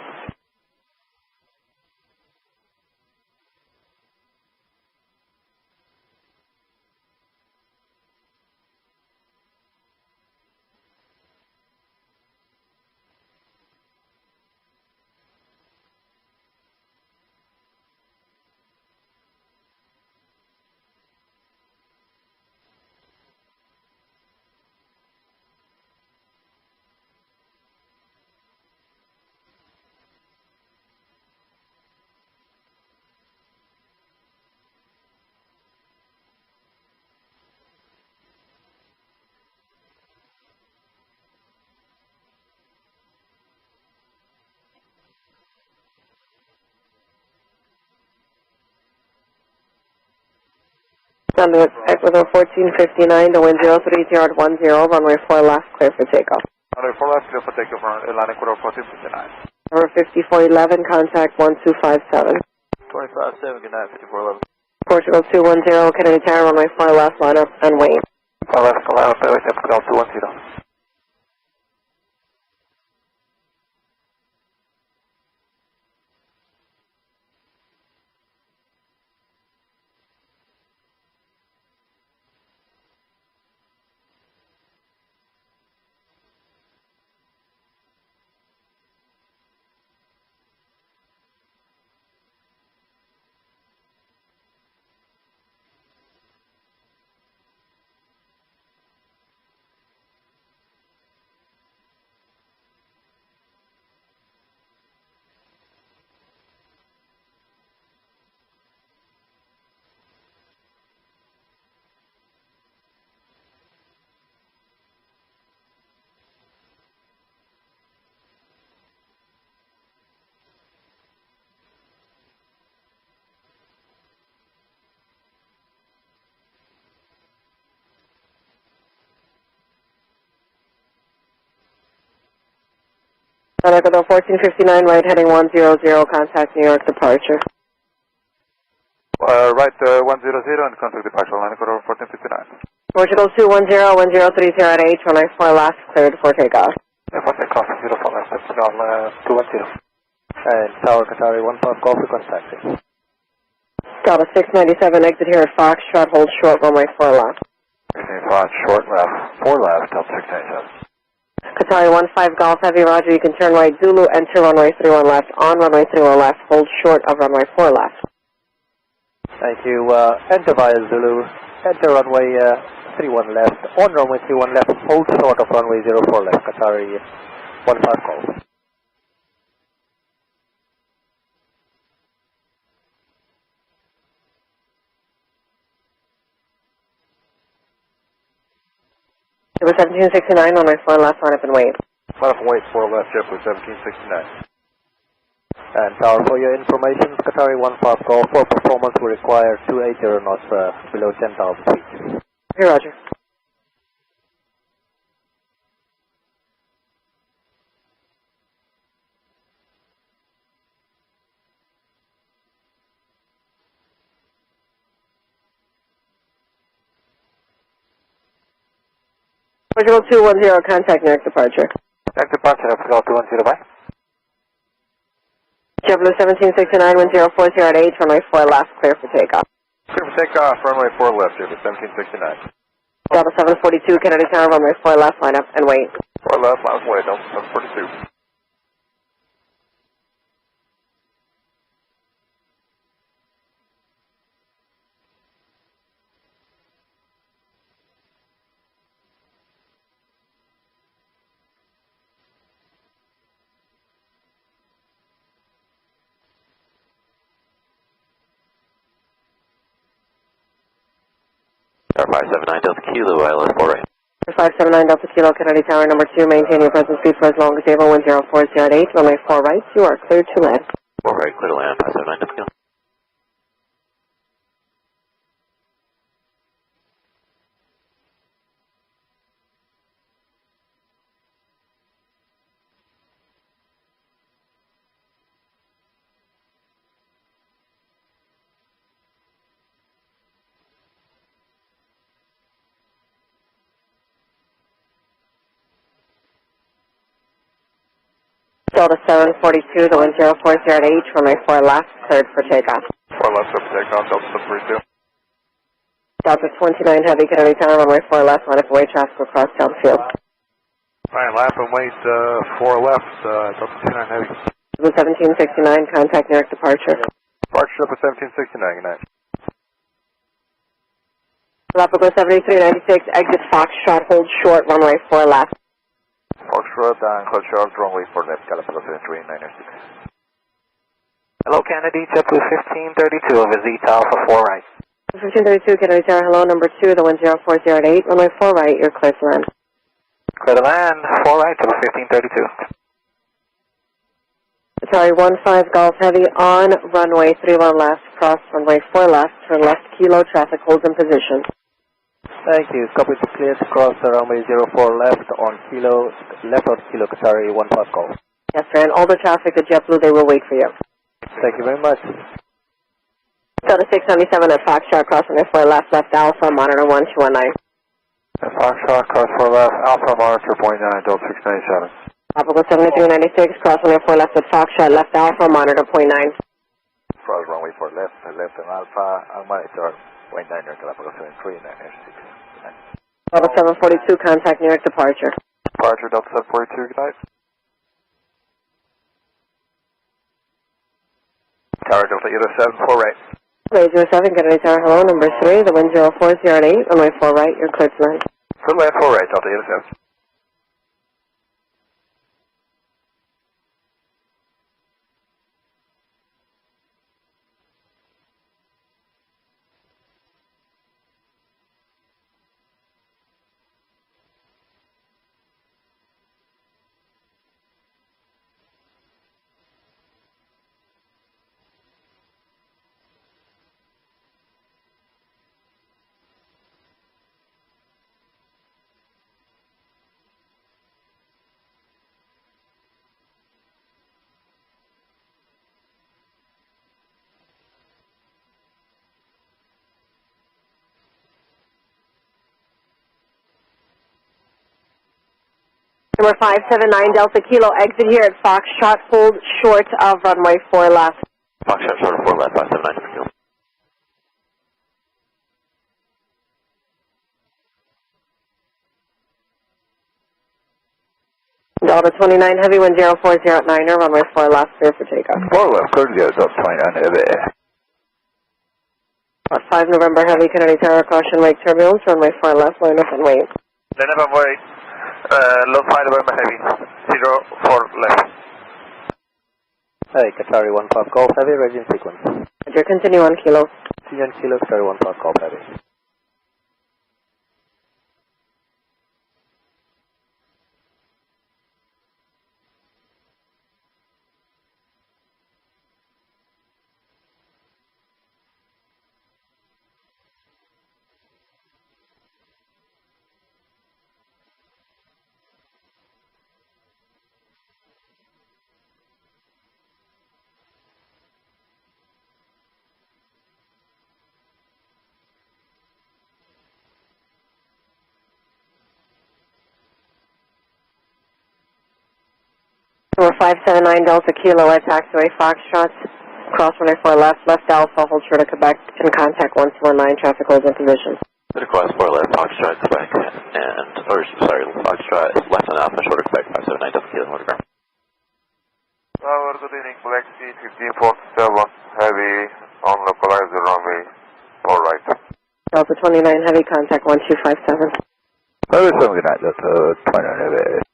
Ecuador 1459, the wind 030 at 10, runway 4 left, clear for takeoff. Runway 4 left, clear for takeoff, line Ecuador 1459. Number 5411, contact 1257. 25-7, good night, 5411. Portugal 210, Kennedy Tower, runway 4 left, line up and wait. 4 left, line up, Portugal 210. Jandakot 1459, right heading 100, contact New York departure. Right 100 and contact departure, Jandakot 1459. Portugal 210, 1030 at H, runway 4 left, cleared for takeoff. For takeoff, 04 left, Portugal 210. And Tower Qatari 15 Golf, request taxi. Delta 697, exit here at Foxtrot, hold short, runway 4 left. 5 short left, 4 left, Delta 697. Qatari 15 Golf Heavy, roger, you can turn right Zulu, enter runway 31 left, on runway 31 left, hold short of runway 4 left. Thank you, enter via Zulu, enter runway 31 left, on runway 31 left, hold short of runway 04 left, Qatari 15 Golf. Number 1769, runway 4 left, line up and wait. Line up and wait, 4 left, JetBlue 1769. And Tower, for your information, Qatari 15 Golf, for performance we require 280 knots below 10,000 feet. Here, roger. Portugal 210, contact Newark departure. Newark departure, Portugal 210, bye. JetBlue 1769, 1040 at H, runway 4 left, clear for takeoff. Clear for takeoff, runway 4 left, JetBlue 1769. Delta 742, Kennedy Tower, runway 4 left, line up and wait. 4 left, line up and wait, Delta 742. Tower 579 Delta Kilo, ILS 4 right. 579 Delta Kilo, Kennedy Tower, number 2, maintain your present speed for as long as able, 104 at H, runway 4 right, you are cleared to land. 4 right, clear to land, 579 Delta Kilo. Delta 742, the 1040 at H, runway 4 left, cleared for takeoff. 4 left, clear for takeoff, Delta 742. Delta 29 Heavy, Kennedy Tower, runway 4 left, line up and wait, traffic across downfield. Alright, lap and wait, 4 left, Delta 29 Heavy. 1769, contact Newark departure. Departure up at 1769, good night. Galapagos 7396, exit Foxtrot, hold short, runway 4 left. Foxtrot and hold short, runway 4 left, Galapagos 73996. Hello, Kennedy, JetBlue 1532 over Z Alpha 4 right. 1532, Kennedy Tower, hello, number 2, the 1040 at 8, runway 4 right, you're clear to land. Clear to land, 4 right, to 1532. Sorry, 15 Golf Heavy, on runway 31 left, cross runway 4 left, turn left, Kilo, traffic holds in position. Thank you. Copy to clear to cross the runway 04 left on Kilo, left on Kilo Qatari 15 Golf. Yes, sir, and all the traffic at JetBlue, they will wait for you. Thank you very much. Delta 697 at Foxtrot, crossing for left, left Alpha, monitor 1219. Foxtrot, cross 4 left, Alpha, monitor 0.9, Delta 697. Tropical 7396, crossing for left at Foxtrot, left Alpha, monitor 0.9. Cross runway 4 left, left and Alpha, and monitor 0.9 Galapagos 73, 906. Delta 742, contact New York departure. Departure, Delta 742, good night. Tower Delta 07, 4 right. Delta 07, Kennedy Tower, hello, number 3, the wind 0408, runway 4 right, you're cleared to land. Full left, 4 right, Delta 07. Number 579, Delta Kilo, exit here at Foxtrot, hold short of runway 4 left. Foxtrot, short of 4 left, 579, Kilo. Delta 29, heavy wind 0409, runway 4 left, clear for takeoff. 4 left, clear to go, Delta 29, heavy. 5 November, heavy Kennedy Tower, caution, wake turbulence, runway 4 left, line up and wait. Line up and wait. Low 5 November heavy, 04 left. Hey, Qatari 15 Golf Heavy, ready in sequence. Roger, continue on Kilo. See you on Kilo, Qatari 15 Golf Heavy. Number 579, Delta Kilo, at taxiway Foxtrot, cross runway 4 left, left Alpha, hold short of Quebec, and contact 1219, traffic holds in position. Request 4 left, Foxtrot, Quebec, Foxtrot, left on Alpha, short of Quebec, 579, Delta Kilo, autograph. Tower, good evening, Black Sea 1547, heavy, on localizer runway, 4 right. Delta 29, heavy, contact 1257. Delta 7, good night, Delta 29, heavy.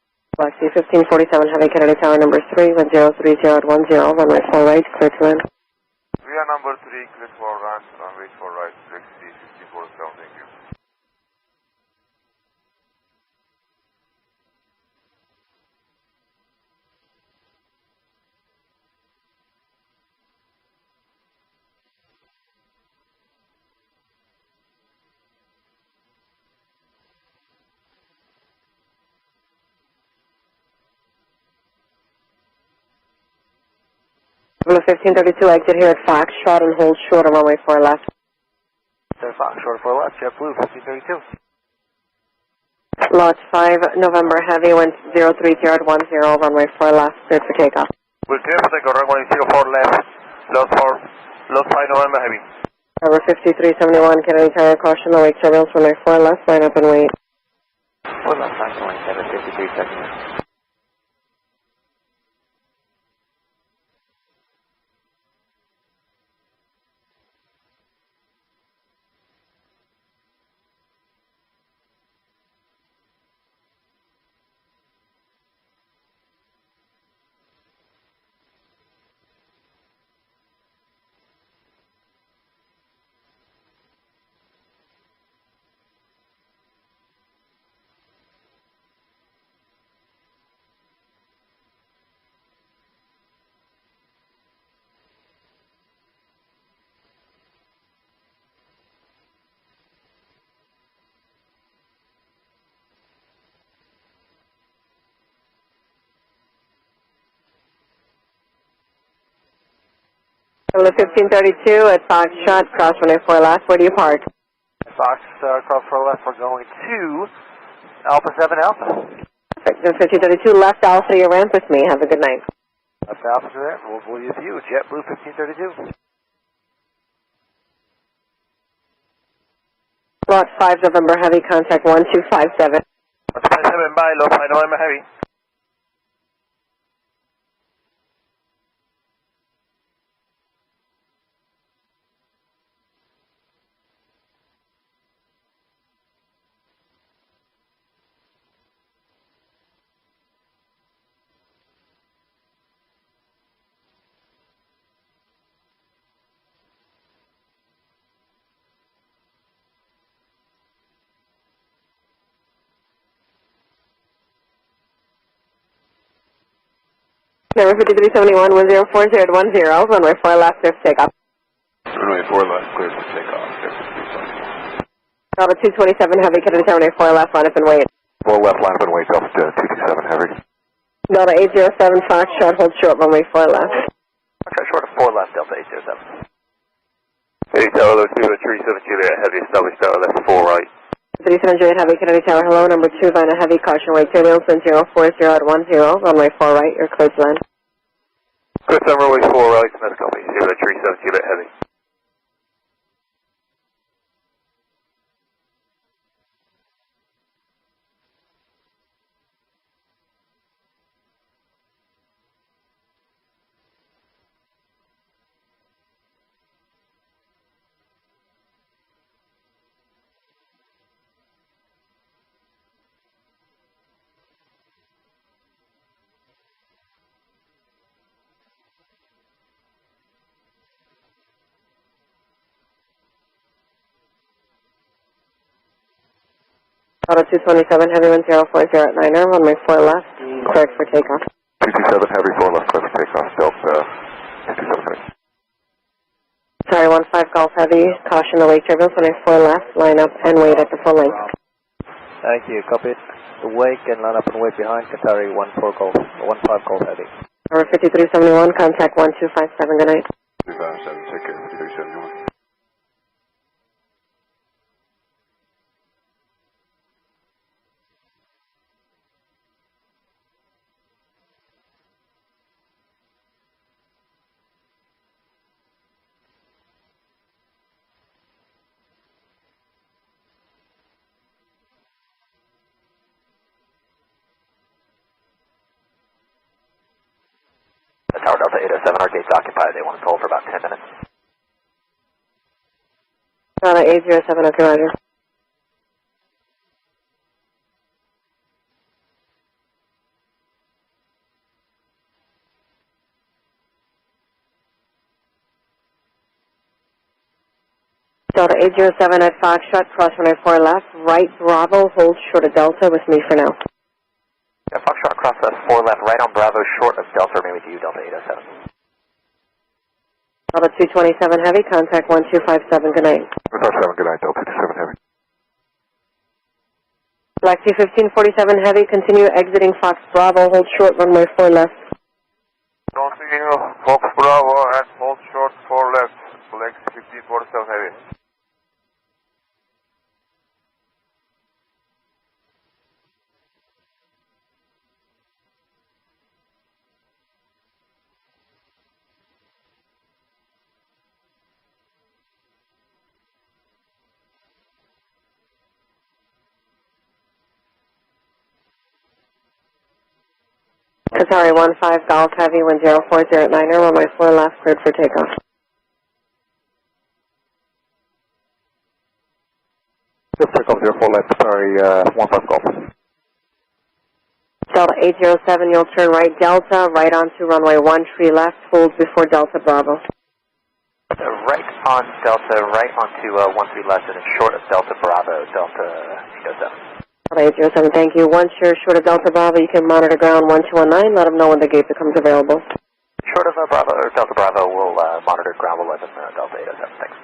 Black Sea 1547, heavy, Kennedy Tower, number 3, wind 030 at 10, runway 4 right, clear to land. We are number 3, clear for land, runway 4 right, Black Sea 1547, thank you. Number 1532, exit here at Foxtrot and hold short of runway 4 left. Sir Fox, short 4 left, JetBlue, 1532. Lot 5, November, heavy, wind 030 at 10, runway 4 left, cleared for takeoff. We're clear for takeoff, runway 04 left, lot 5 November heavy. Number 5371, Kennedy Tower, caution, await turbulence, runway 4 left, line up and wait. 4 left, 527, 53 seconds. 1532 at Foxtrot, cross runway 4 left. Where do you park? Fox, cross 4 left, we're going to Alpha 7 Alpha. Perfect. 1532 left Alpha to your ramp with me. Have a good night. Left Alpha to there, we'll use you, JetBlue 1532. Lot 5 November Heavy, contact 1257. 157, bye, Lot 5 November Heavy. Number 5371, 1040 at 10, runway 4 left, clear for takeoff. Runway 4 left, clear for takeoff. Delta 227 Heavy, Kennedy Tower, runway 4 left, line up and wait. 4 left, line up and wait, Delta 227 Heavy. Delta 807 Foxtrot, hold short, runway 4 left. Foxtrot short of 4 left, Delta 807. Hey, Tower 237 Juliet Heavy, establish Tower left 4 right. 37 Juliet Heavy, Kennedy Tower, hello, number 2 Vina Heavy, caution wake, turbulence 040 at 10, runway 4 right, you're cleared to land. Good time, runway 4 right, that's copy, 037 Juliet Heavy. Delta 227 Heavy, 1040 at 9, runway 4 left, cleared for takeoff. 227 Heavy, 4 left, clear for takeoff, Delta 227 Heavy. Sorry, 15 Golf Heavy, caution the wake turbulence, runway 4 left, line up and wait at the full length. Thank you, copy. The wake and line up and wait behind Qatari 15 Golf Heavy. Number 5371, contact 1257, good night. 257, take care, 5371. Tower Delta 807, our gate's occupied. They want to hold for about 10 minutes. Delta 807, okay, roger. Delta 807 at Foxtrot, cross runway 4 left, right Bravo, hold short of Delta with me for now. Yeah, Foxtrot cross 4 left, right on Bravo, short of Delta, remain with you, Delta 807. Delta 227 Heavy, contact 1257, good night. 257, good night, Delta 227 Heavy. Black 1547 Heavy, continue exiting Fox Bravo, hold short, runway 4 left. Crossing Fox Bravo and hold short 4 left, Black 1547 Heavy. Qatari 15 Golf Heavy, 1040 at 9, runway 4 left, cleared for takeoff. Just takeoff 04 left, Qatari 15 Golf. Delta 807, you'll turn right Delta, right onto runway 13 left, hold before Delta Bravo. Right on Delta, right onto 13 left, and it's short of Delta Bravo, Delta 807. Delta 807, thank you. Once you're short of Delta Bravo, you can monitor ground 1219, let them know when the gate becomes available. Short of Bravo, or Delta Bravo, we'll monitor ground 11, Delta 807, thanks.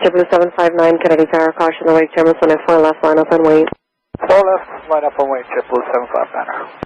JetBlue 759, Kennedy Tower, caution the wake terminus, 104 left, line up and wait. 4 left, line up and wait, JetBlue 759.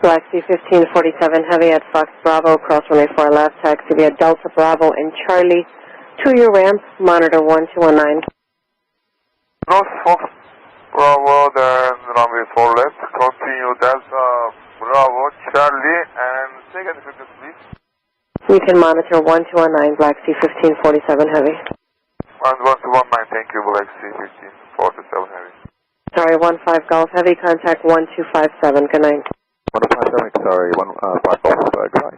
Galaxy 1547 Heavy at Fox Bravo, cross runway 4 left, taxi via Delta Bravo and Charlie to your ramp, monitor 1219. North Fox Bravo, then runway 4 left, continue Delta Bravo, Charlie, and second frequency please. You can monitor 1219, Galaxy 1547 Heavy. And 1219, thank you, Galaxy 1547 Heavy. Sorry, 15 Golf Heavy, contact 1257, good night. 157, sorry, 15 Golf, goodbye.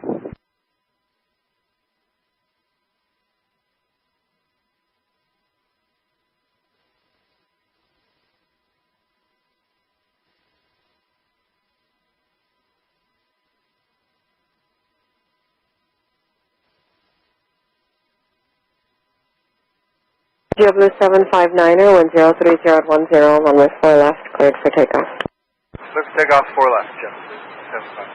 Blue 759er, 1030 at 10, runway 4 left, cleared for takeoff. Let's take off 4 left, Jeff. 75.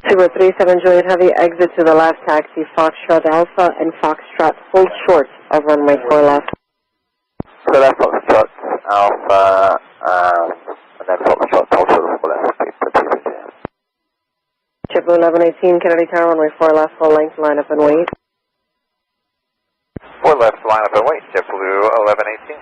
Super 37 Juliet Heavy, exit to the left, taxi Foxtrot Alpha and Foxtrot, hold short of runway 4 left. So that's Foxtrot Alpha, and then Foxtrot also the 4 left, KPHL. JetBlue 1118, Kennedy Tower, runway 4 left, full length, line up and wait. 4 left, line up and wait, JetBlue 1118.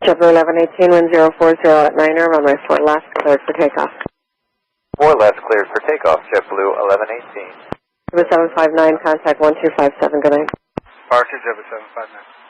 JetBlue 1118, 1040 at 9er, runway 4 left, cleared for takeoff. 4 left, cleared for takeoff, JetBlue 1118. Blue 759, contact 1257, good night. Departure, JetBlue 759.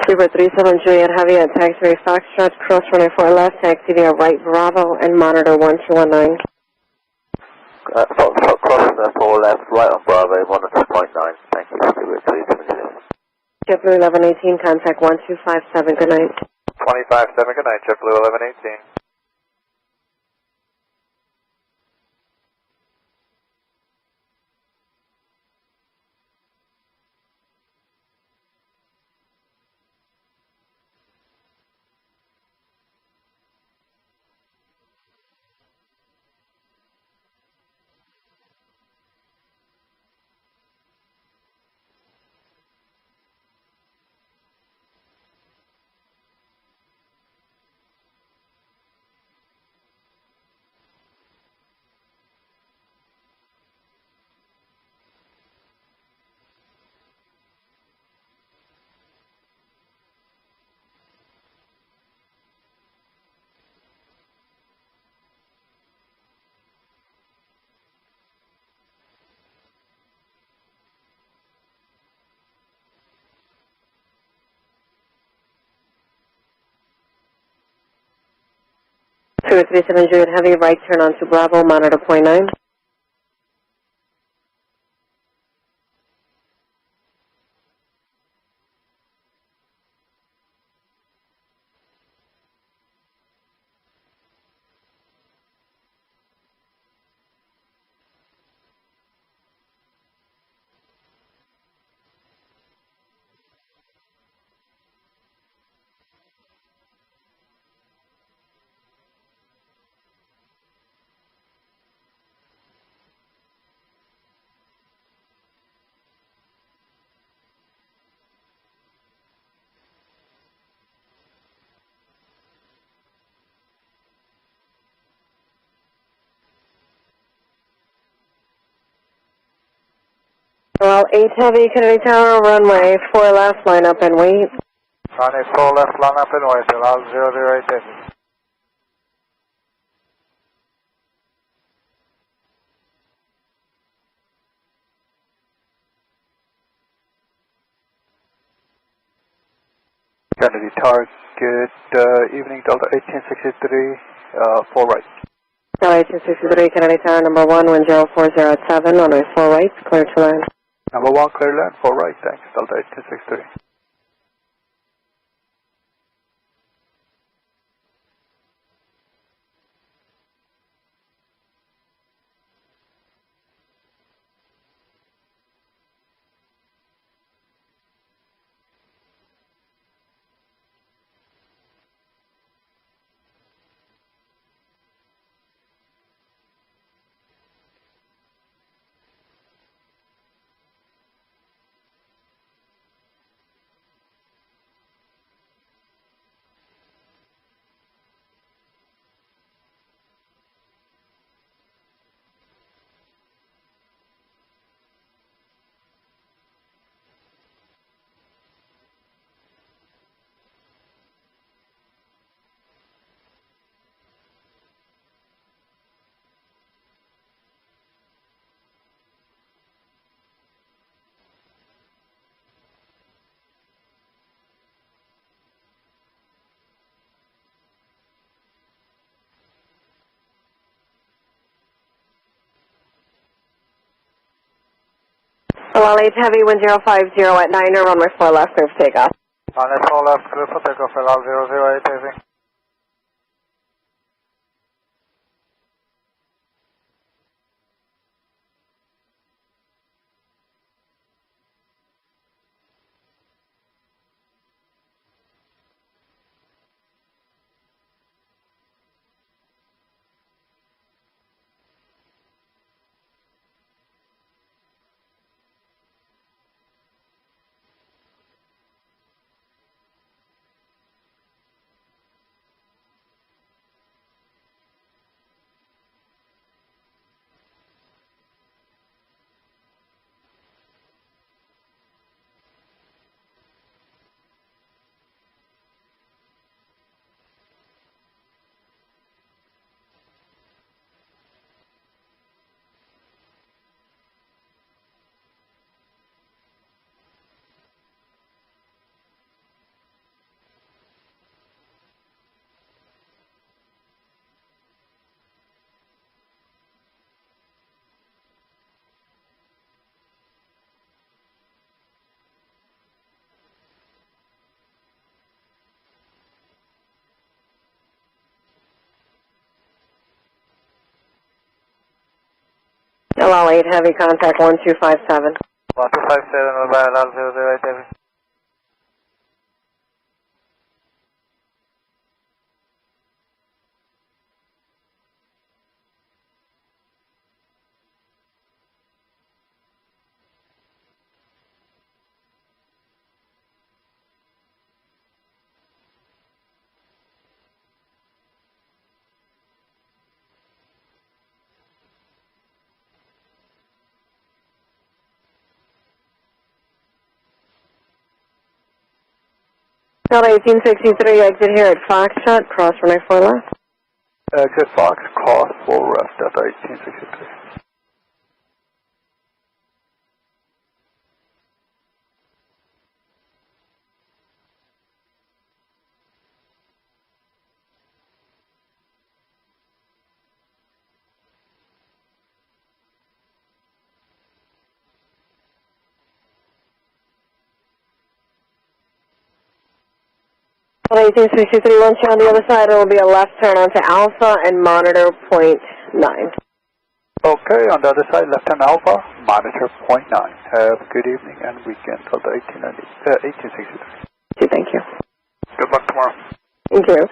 Super 37 Juliet Heavy at taxiway Foxtrot, cross runway 4 left, taxi via right Bravo and monitor 1219. Foxtrot crossing the 4 left, right on Bravo, 1.9. Thank you, Stuart 37 Juliet. JetBlue 1118, contact 1257, good night. 257, good night, JetBlue 1118. 237 Juliet Heavy, right turn onto Bravo, monitor point 9. Well, 8 Heavy, Kennedy Tower, runway 4 left, line up and wait. Runway 4 left, line up and wait, allow 008 Heavy. Kennedy Tower, good evening, Delta 1863, 4 right. Delta 1863, Kennedy Tower, number 1, wind 0407, runway 4 right, clear to land. Number 1, clear land, 4 right, thanks, Delta 1863. Well, 8 Heavy, wind 050 at 9er, runway 4 left, clear for takeoff. Runway 4 left, clear for takeoff, allow 008 Heavy. LL 8 Heavy, contact 1257. 1257, by allow 008 Heavy. Delta 1863, exit here at Foxtrot, cross runway 4 left. Exit Fox, cross 4 left, Delta 1863. 1863, once you're on the other side, it will be a left turn onto Alpha and monitor .9. Okay, on the other side, left turn Alpha, monitor .9. Have a good evening and weekend till the 1863. Thank you. Good luck tomorrow. Thank you.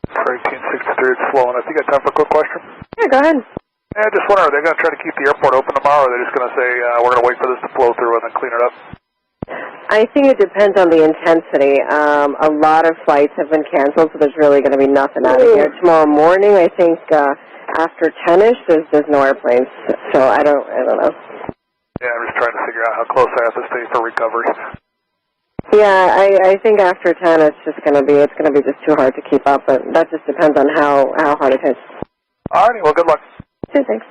For 1863, it's flowing. I think I have time for a quick question. Yeah, go ahead. Yeah, I just wonder, are they going to try to keep the airport open tomorrow, or are they just going to say, we're going to wait for this to flow through and then clean it up? I think it depends on the intensity. A lot of flights have been canceled, so there's really going to be nothing out of here. Tomorrow morning, I think after 10-ish, there's no airplanes. So I don't know. Yeah, I'm just trying to figure out how close I have to stay for recovery. Yeah, I think after 10, it's going to be just too hard to keep up. But that just depends on how hard it hits. Alrighty, well, good luck. Okay, thanks.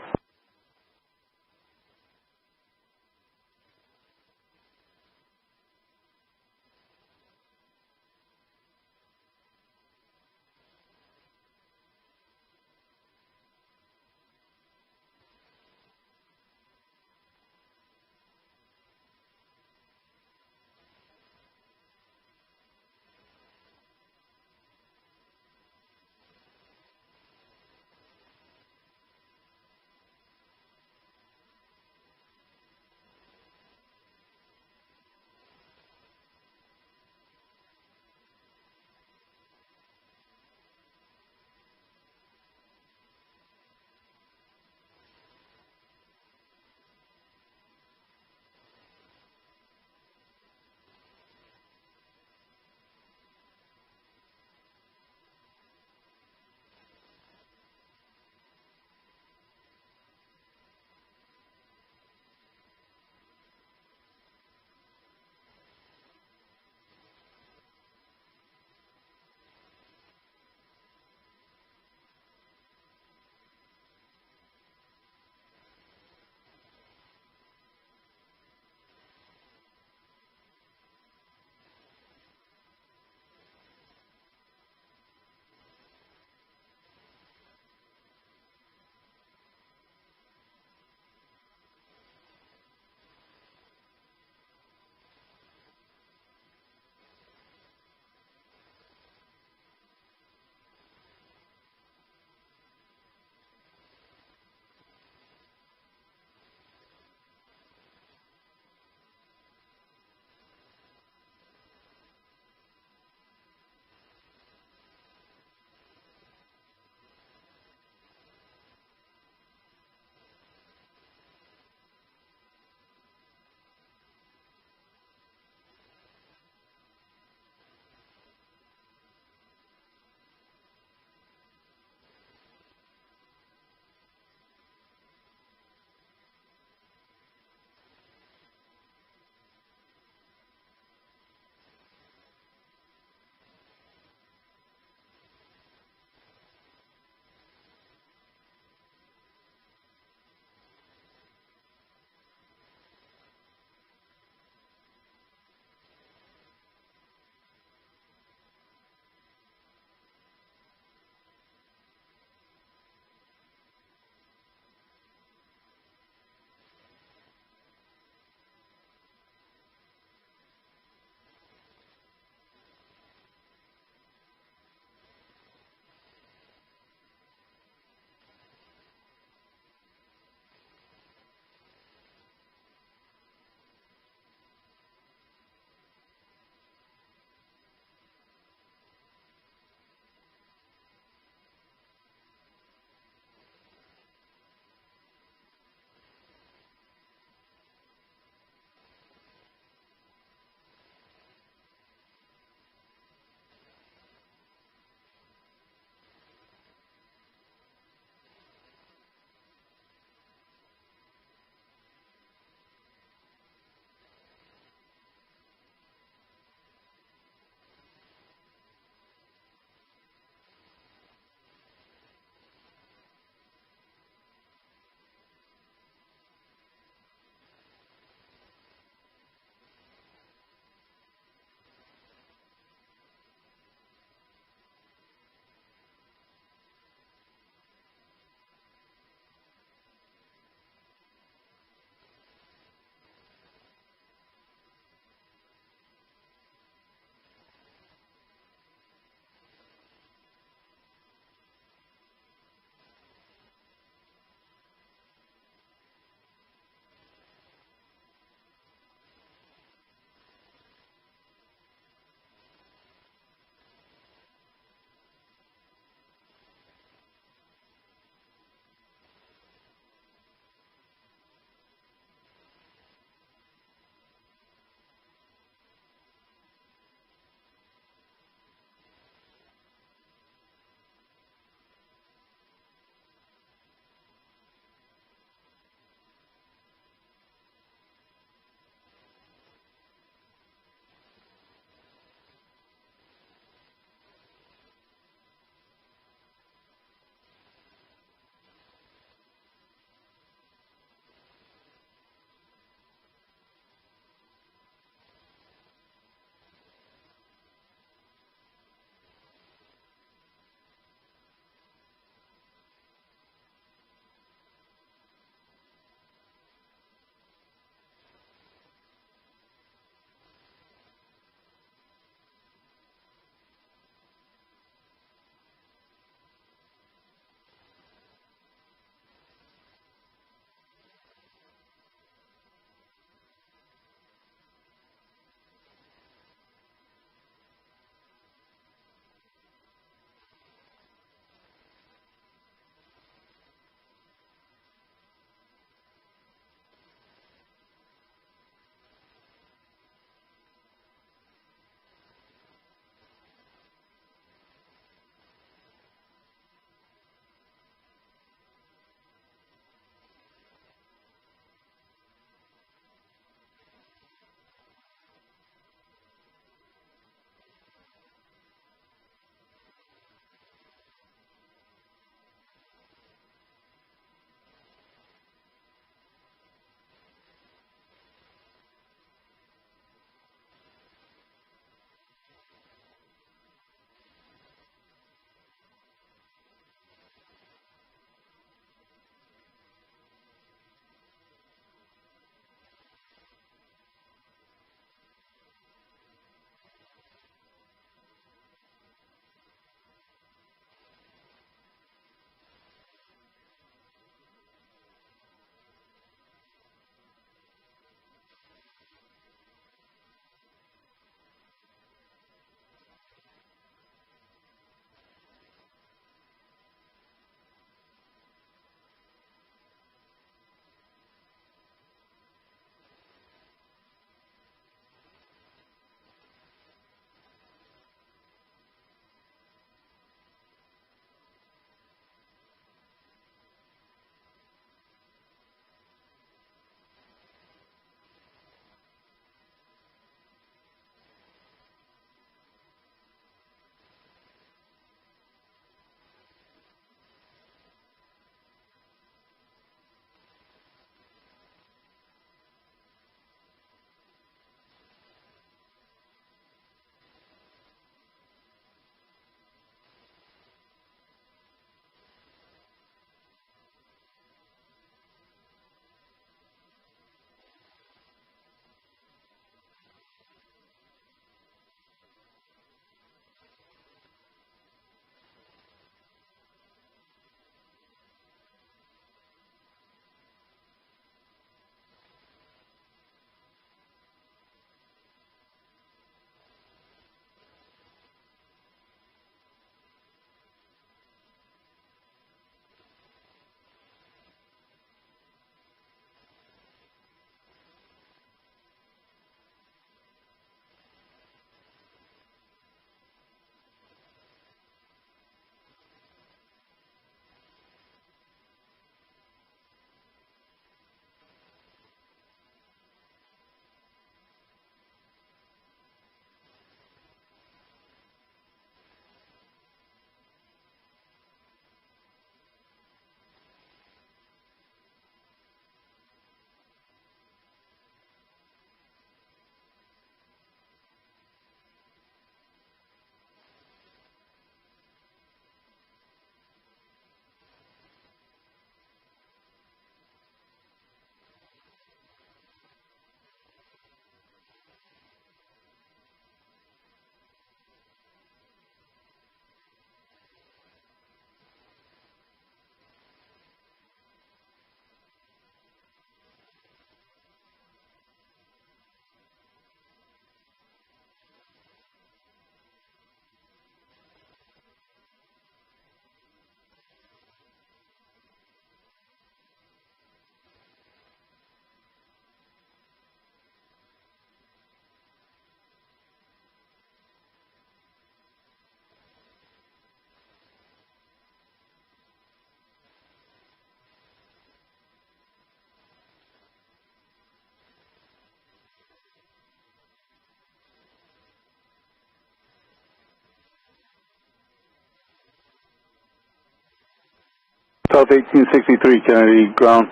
South 1863, Kennedy, ground.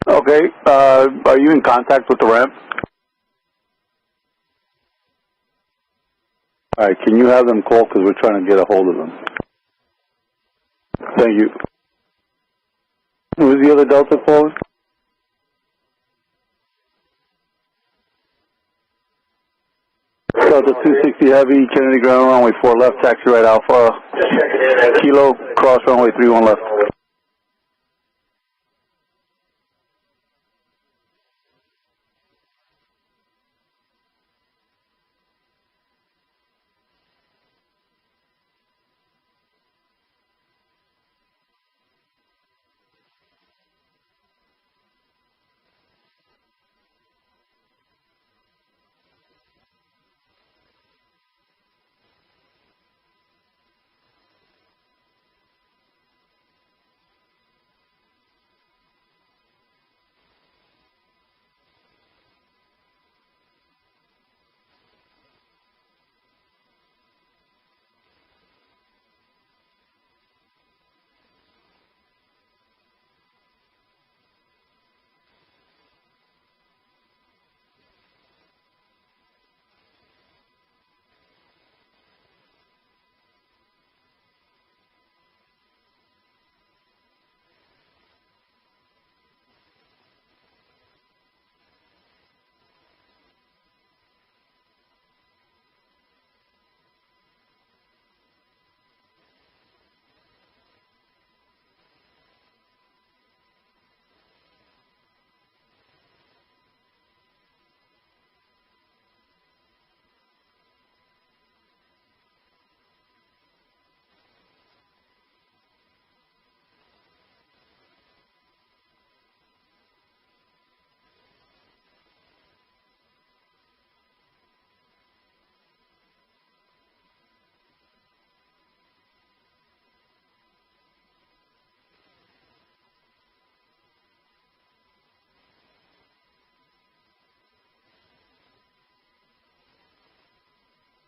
Okay, are you in contact with the ramp? Alright, can you have them call because we're trying to get a hold of them? Thank you. Who is the other Delta calling? Delta 260 Heavy, Kennedy ground, runway 4 left, taxi right Alpha, Kilo, cross runway 31 left.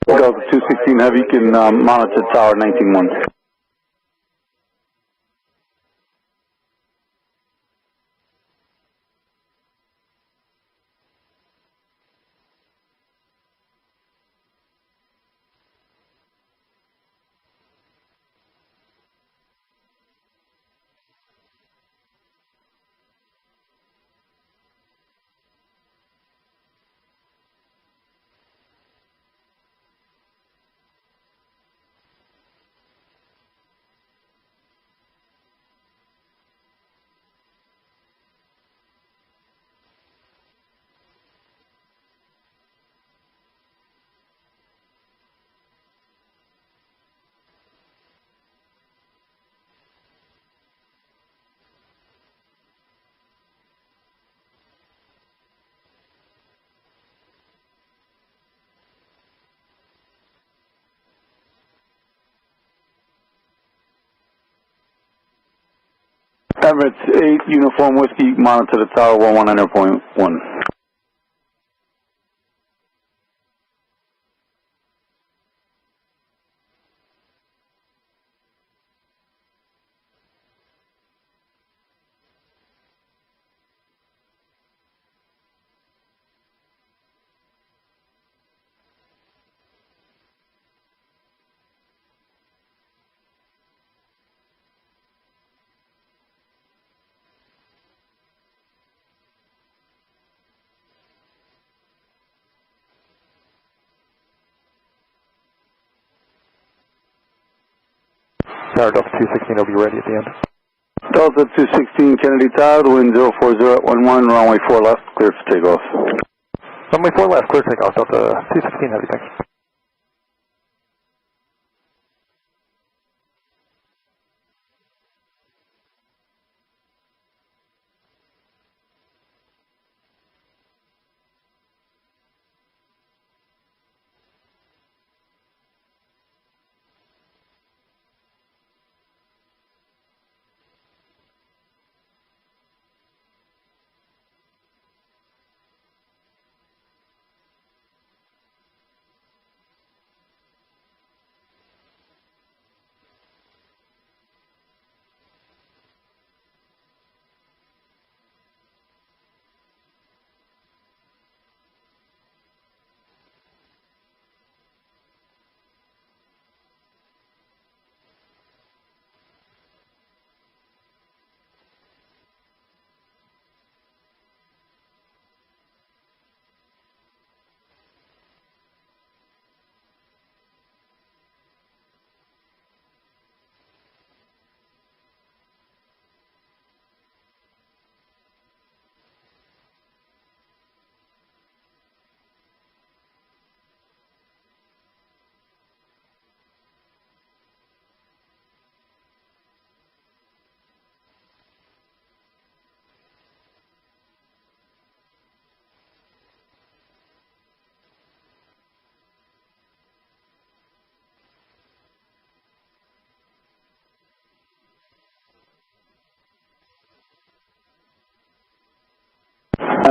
Delta 216 Heavy, you can monitor tower 19-1. Emirates 8 Uniform Whiskey, monitor the tower 119.1. Tower Delta 216 will be ready at the end. Delta 216 Kennedy Tower, wind 040 at 11, runway 4 left, clear for takeoff. Runway 4 left, clear takeoff, Delta 216 Heavy, thanks.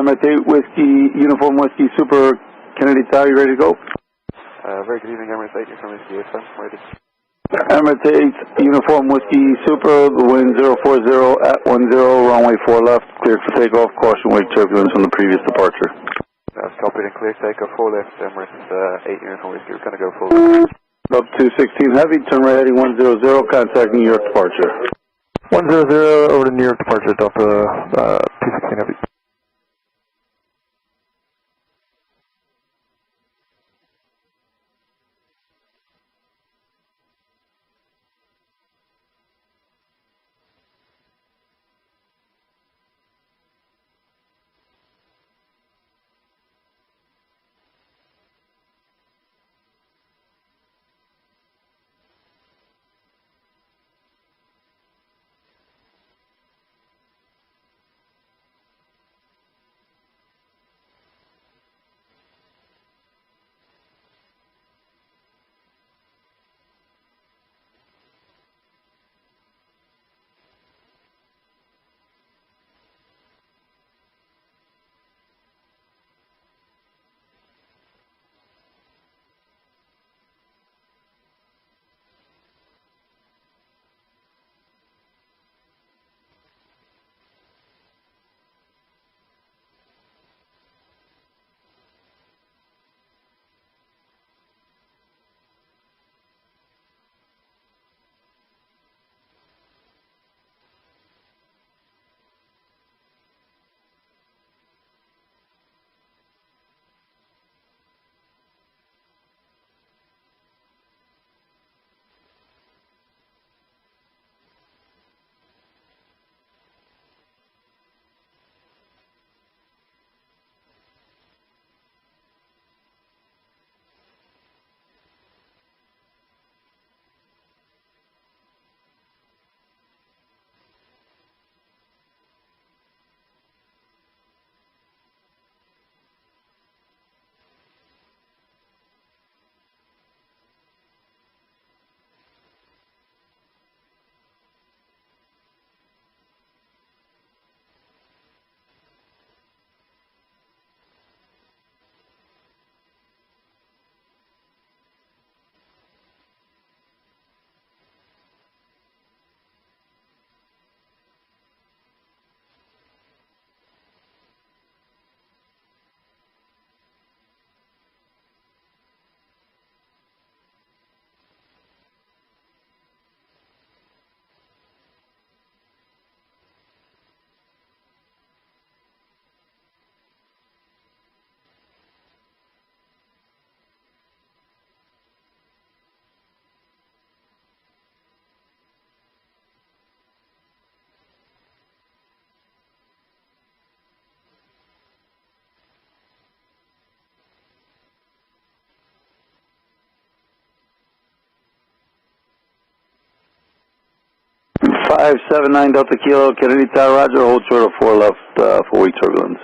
Emirates 8 Whiskey, Uniform Whiskey Super, Kennedy Tower, you ready to go? Very good evening, Emirates 8, Uniform Whiskey AFM, ready. Emirates 8, Uniform Whiskey Super, the wind 040 at 10, runway 4 left, cleared for takeoff, caution wake turbulence from the previous departure. That's copied and clear, takeoff 4 left, Emirates 8, Uniform Whiskey, we're going to go full left. Up to 16 heavy, turn right heading 100, contact New York departure. 100 over to New York departure, Delta 216 heavy. Five 79 Delta Kilo, Kennedy Tower, roger, hold short of 4 left, 4 weak turbulence.